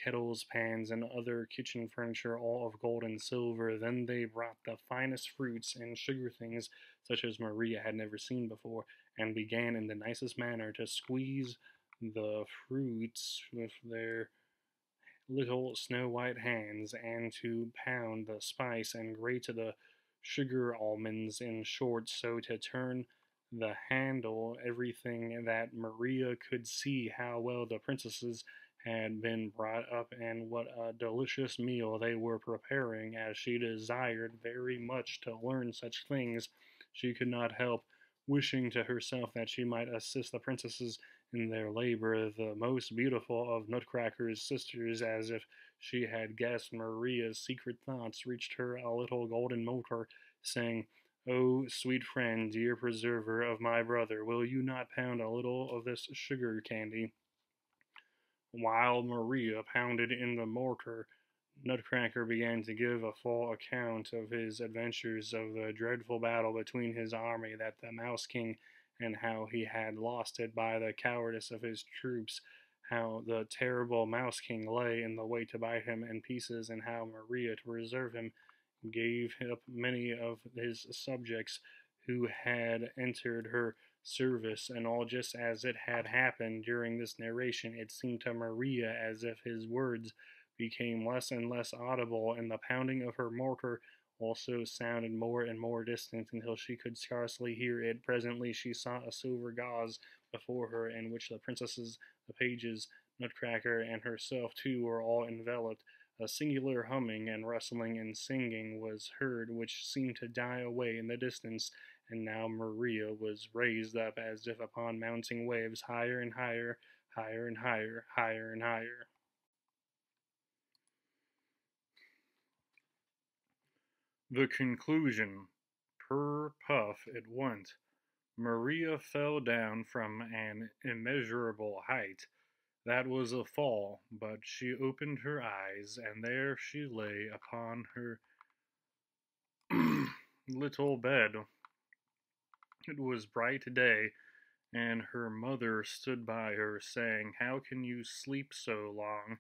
kettles, pans, and other kitchen furniture, all of gold and silver. Then they brought the finest fruits and sugar things, such as Maria had never seen before, and began in the nicest manner to squeeze the fruits with their little snow white hands, and to pound the spice and grate the sugar almonds, in short, so to turn the handle everything, that Maria could see how well the princesses had been brought up, and what a delicious meal they were preparing. As she desired very much to learn such things, she could not help wishing to herself that she might assist the princesses in their labor. The most beautiful of Nutcracker's sisters, as if she had guessed Maria's secret thoughts, reached her a little golden mortar, saying, "Oh, sweet friend, dear preserver of my brother, will you not pound a little of this sugar candy?" While Maria pounded in the mortar, Nutcracker began to give a full account of his adventures, of the dreadful battle between his army, that the Mouse King, and how he had lost it by the cowardice of his troops, how the terrible Mouse King lay in the way to bite him in pieces, and how Maria, to preserve him, gave up many of his subjects who had entered her service, and all just as it had happened. During this narration, it seemed to Maria as if his words became less and less audible, and the pounding of her mortar also sounded more and more distant, until she could scarcely hear it. Presently she saw a silver gauze before her, in which the princesses, the pages, Nutcracker, and herself too were all enveloped. A singular humming and rustling and singing was heard, which seemed to die away in the distance, and now Maria was raised up as if upon mounting waves, higher and higher, higher and higher, higher and higher. The conclusion. Per puff it went. Maria fell down from an immeasurable height. That was a fall, but she opened her eyes, and there she lay upon her little bed. It was bright day, and her mother stood by her, saying, "How can you sleep so long?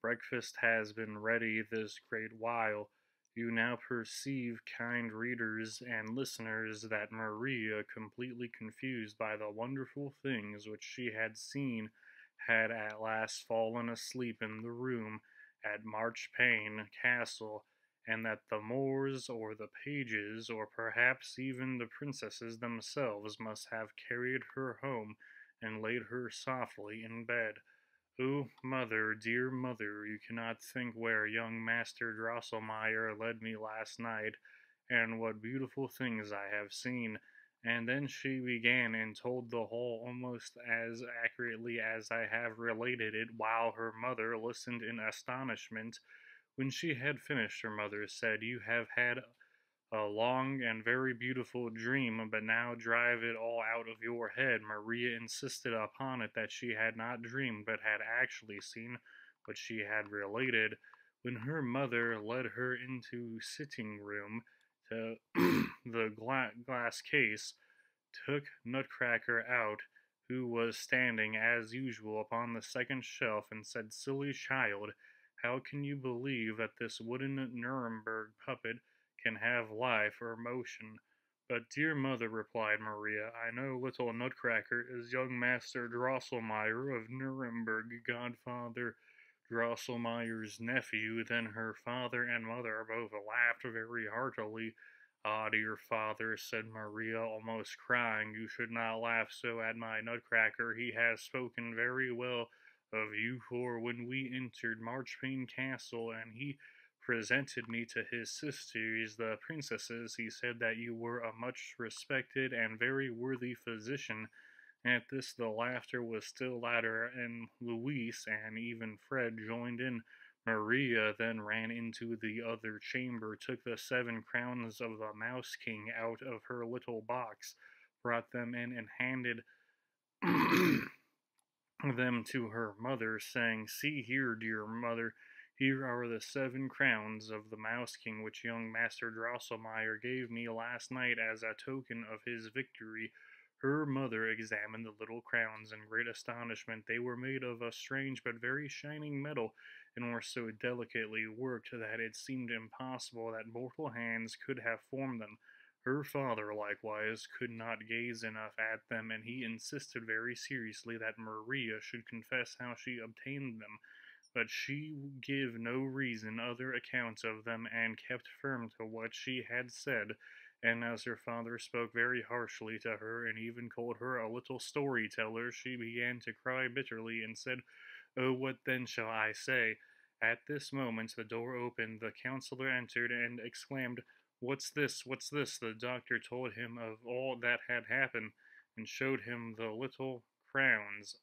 Breakfast has been ready this great while." You now perceive, kind readers and listeners, that Maria, completely confused by the wonderful things which she had seen, had at last fallen asleep in the room at Marchpane Castle, and that the Moors, or the pages, or perhaps even the princesses themselves, must have carried her home and laid her softly in bed. Oh, mother, dear mother, you cannot think where young Master Drosselmeyer led me last night, and what beautiful things I have seen. And then she began and told the whole almost as accurately as I have related it, while her mother listened in astonishment. When she had finished, her mother said, "You have had a long and very beautiful dream, but now drive it all out of your head." Maria insisted upon it that she had not dreamed, but had actually seen what she had related. When her mother led her into sitting room to the glass case, took Nutcracker out, who was standing as usual upon the second shelf, and said, "Silly child, how can you believe that this wooden Nuremberg puppet can have life or motion?" "But, dear mother," replied Maria, "I know little Nutcracker is young Master Drosselmeyer of Nuremberg, Godfather Drosselmeyer's nephew." Then her father and mother both laughed very heartily. "Ah, dear father," said Maria, almost crying, "you should not laugh so at my Nutcracker. He has spoken very well of you, for when we entered Marchpane Castle and he presented me to his sisters, the princesses, he said that you were a much respected and very worthy physician." At this the laughter was still louder, and Louise and even Fred joined in. Maria then ran into the other chamber, took the 7 crowns of the Mouse King out of her little box, brought them in, and handed them to her mother, saying, "See here, dear mother, here are the 7 crowns of the Mouse King which young Master Drosselmeyer gave me last night as a token of his victory." Her mother examined the little crowns in great astonishment. They were made of a strange but very shining metal, and were so delicately worked that it seemed impossible that mortal hands could have formed them. Her father, likewise, could not gaze enough at them, and he insisted very seriously that Maria should confess how she obtained them, but she gave no reason other accounts of them, and kept firm to what she had said. And as her father spoke very harshly to her, and even called her a little storyteller, she began to cry bitterly, and said, "Oh, what then shall I say?" At this moment the door opened, the counselor entered, and exclaimed, "What's this? What's this?" The doctor told him of all that had happened, and showed him the little crowns.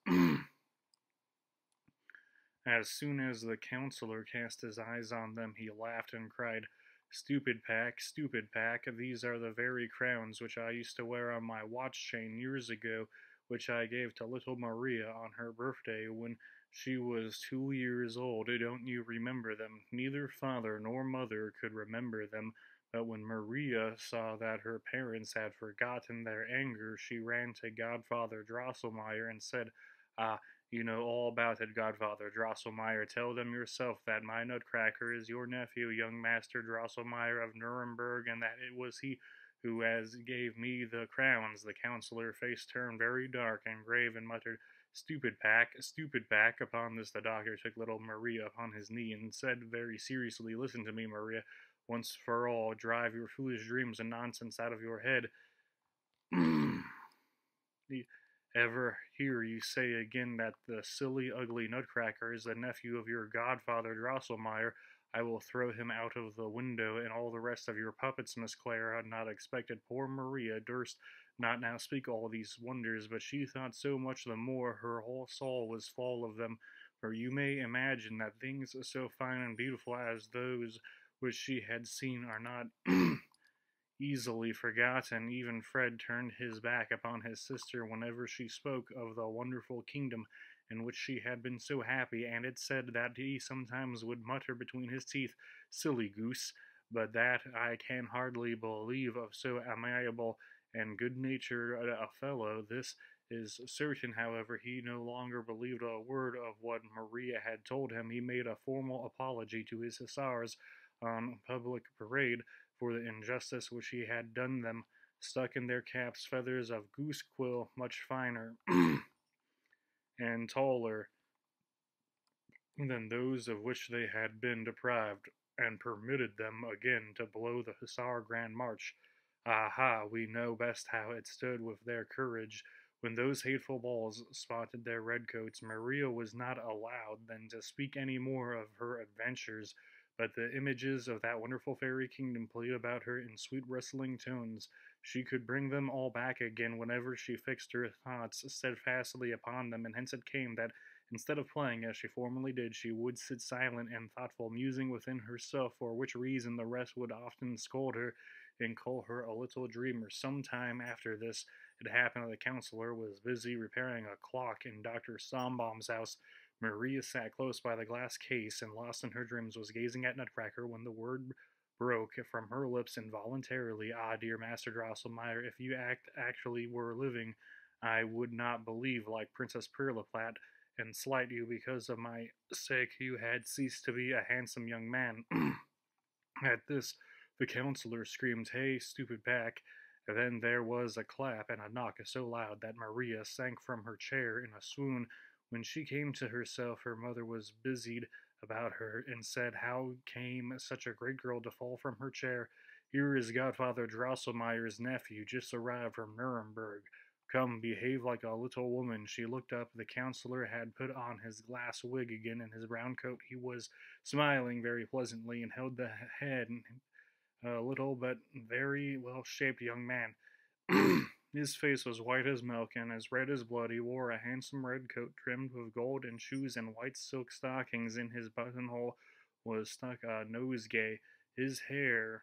As soon as the counselor cast his eyes on them, he laughed and cried, "Stupid pack, stupid pack, these are the very crowns which I used to wear on my watch chain years ago, which I gave to little Maria on her birthday when she was 2 years old. Don't you remember them?" Neither father nor mother could remember them, but when Maria saw that her parents had forgotten their anger, she ran to Godfather Drosselmeyer and said, "Ah, you know all about it, Godfather Drosselmeyer. Tell them yourself that my Nutcracker is your nephew, young Master Drosselmeyer of Nuremberg, and that it was he who has gave me the crowns." The counselor's face turned very dark and grave, and muttered, "Stupid pack, stupid pack." Upon this the doctor took little Maria upon his knee, and said very seriously, "Listen to me, Maria, once for all. Drive your foolish dreams and nonsense out of your head. Ever hear you say again that the silly, ugly Nutcracker is the nephew of your godfather Drosselmeyer, I will throw him out of the window, and all the rest of your puppets." Miss Clara had not expected poor Maria durst not now speak all these wonders, but she thought so much the more her whole soul was full of them, for you may imagine that things so fine and beautiful as those which she had seen are not easily forgotten. Even Fred turned his back upon his sister whenever she spoke of the wonderful kingdom in which she had been so happy, and it said that he sometimes would mutter between his teeth, "Silly goose," but that I can hardly believe of so amiable and good-natured a fellow. This is certain, however, he no longer believed a word of what Maria had told him. He made a formal apology to his hussars on public parade for the injustice which he had done them, stuck in their caps feathers of goose quill much finer and taller than those of which they had been deprived, and permitted them again to blow the Hussar Grand March. Aha, we know best how it stood with their courage. When those hateful balls spotted their redcoats, Maria was not allowed then to speak any more of her adventures, but the images of that wonderful fairy kingdom played about her in sweet rustling tones. She could bring them all back again whenever she fixed her thoughts steadfastly upon them, and hence it came that, instead of playing as she formerly did, she would sit silent and thoughtful, musing within herself, for which reason the rest would often scold her and call her a little dreamer. Some time after this, it happened that the counselor was busy repairing a clock in Dr. Sombaum's house. Maria sat close by the glass case, and lost in her dreams was gazing at Nutcracker, when the word broke from her lips involuntarily, "Ah, dear Master Drosselmeyer, if you actually were living, I would not believe, like Princess Pirlipat, and slight you because of my sake you had ceased to be a handsome young man." At this the counselor screamed, "Hey, stupid pack!" And then there was a clap and a knock so loud that Maria sank from her chair in a swoon. When she came to herself, her mother was busied about her, and said, "How came such a great girl to fall from her chair?" Here is Godfather Drosselmeyer's nephew, just arrived from Nuremberg. Come, behave like a little woman. She looked up. The counselor had put on his glass wig again and his brown coat. He was smiling very pleasantly and held the head a little but very well shaped young man. His face was white as milk and as red as blood. He wore a handsome red coat trimmed with gold and shoes and white silk stockings. In his buttonhole was stuck a nosegay. His hair,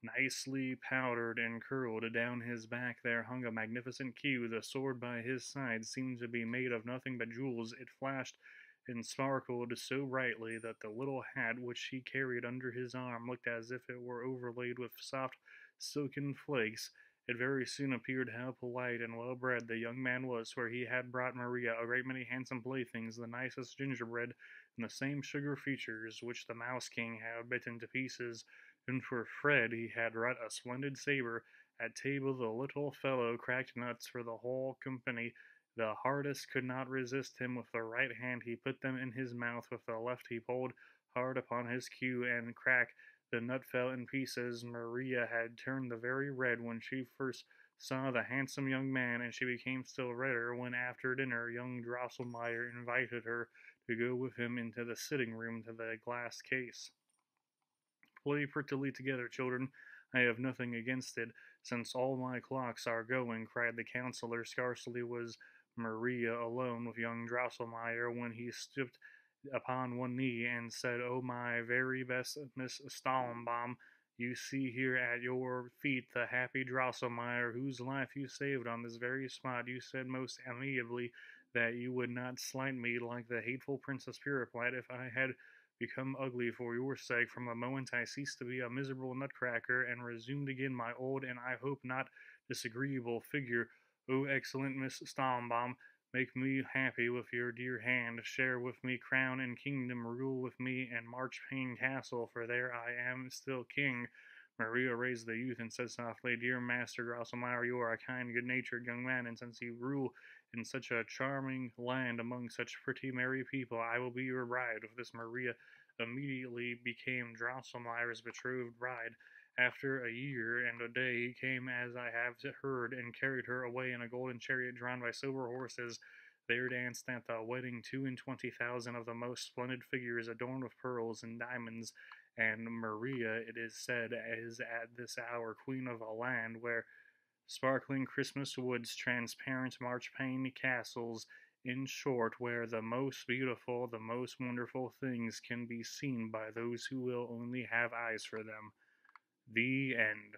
nicely powdered and curled down his back, there hung a magnificent queue. The sword by his side seemed to be made of nothing but jewels. It flashed and sparkled so brightly that the little hat which he carried under his arm looked as if it were overlaid with soft silken flakes. It very soon appeared how polite and well bred the young man was, for he had brought Maria a great many handsome playthings, the nicest gingerbread, and the same sugar features which the Mouse King had bitten to pieces. And for Fred he had wrought a splendid saber. At table the little fellow cracked nuts for the whole company. The hardest could not resist him. With the right hand he put them in his mouth, with the left he pulled hard upon his cue, and crack, the nut fell in pieces. Maria had turned the very red when she first saw the handsome young man, and she became still redder when after dinner young Drosselmeyer invited her to go with him into the sitting room to the glass case. Play prettily together, children. I have nothing against it, since all my clocks are going, cried the counselor. Scarcely was Maria alone with young Drosselmeyer when he stooped upon one knee and said, "Oh, my very best Miss Stallenbaum, you see here at your feet the happy Drosselmeyer whose life you saved on this very spot. You said most amiably that you would not slight me like the hateful Princess Puriplat if I had become ugly for your sake. From the moment I ceased to be a miserable nutcracker and resumed again my old and I hope not disagreeable figure. Oh, excellent Miss Stallenbaum, make me happy with your dear hand. Share with me crown and kingdom. Rule with me in Marchpane Castle, for there I am still king." Maria raised the youth and said softly, "Dear Master Drosselmeyer, you are a kind, good-natured young man, and since you rule in such a charming land among such pretty merry people, I will be your bride." With this Maria immediately became Drosselmeyer's betrothed bride. After a year and a day he came, as I have heard, and carried her away in a golden chariot drawn by silver horses. There danced at the wedding 22,000 of the most splendid figures adorned with pearls and diamonds, and Maria, it is said, is at this hour queen of a land where sparkling Christmas woods, transparent marchpane castles, in short, where the most beautiful, the most wonderful things can be seen by those who will only have eyes for them. The end.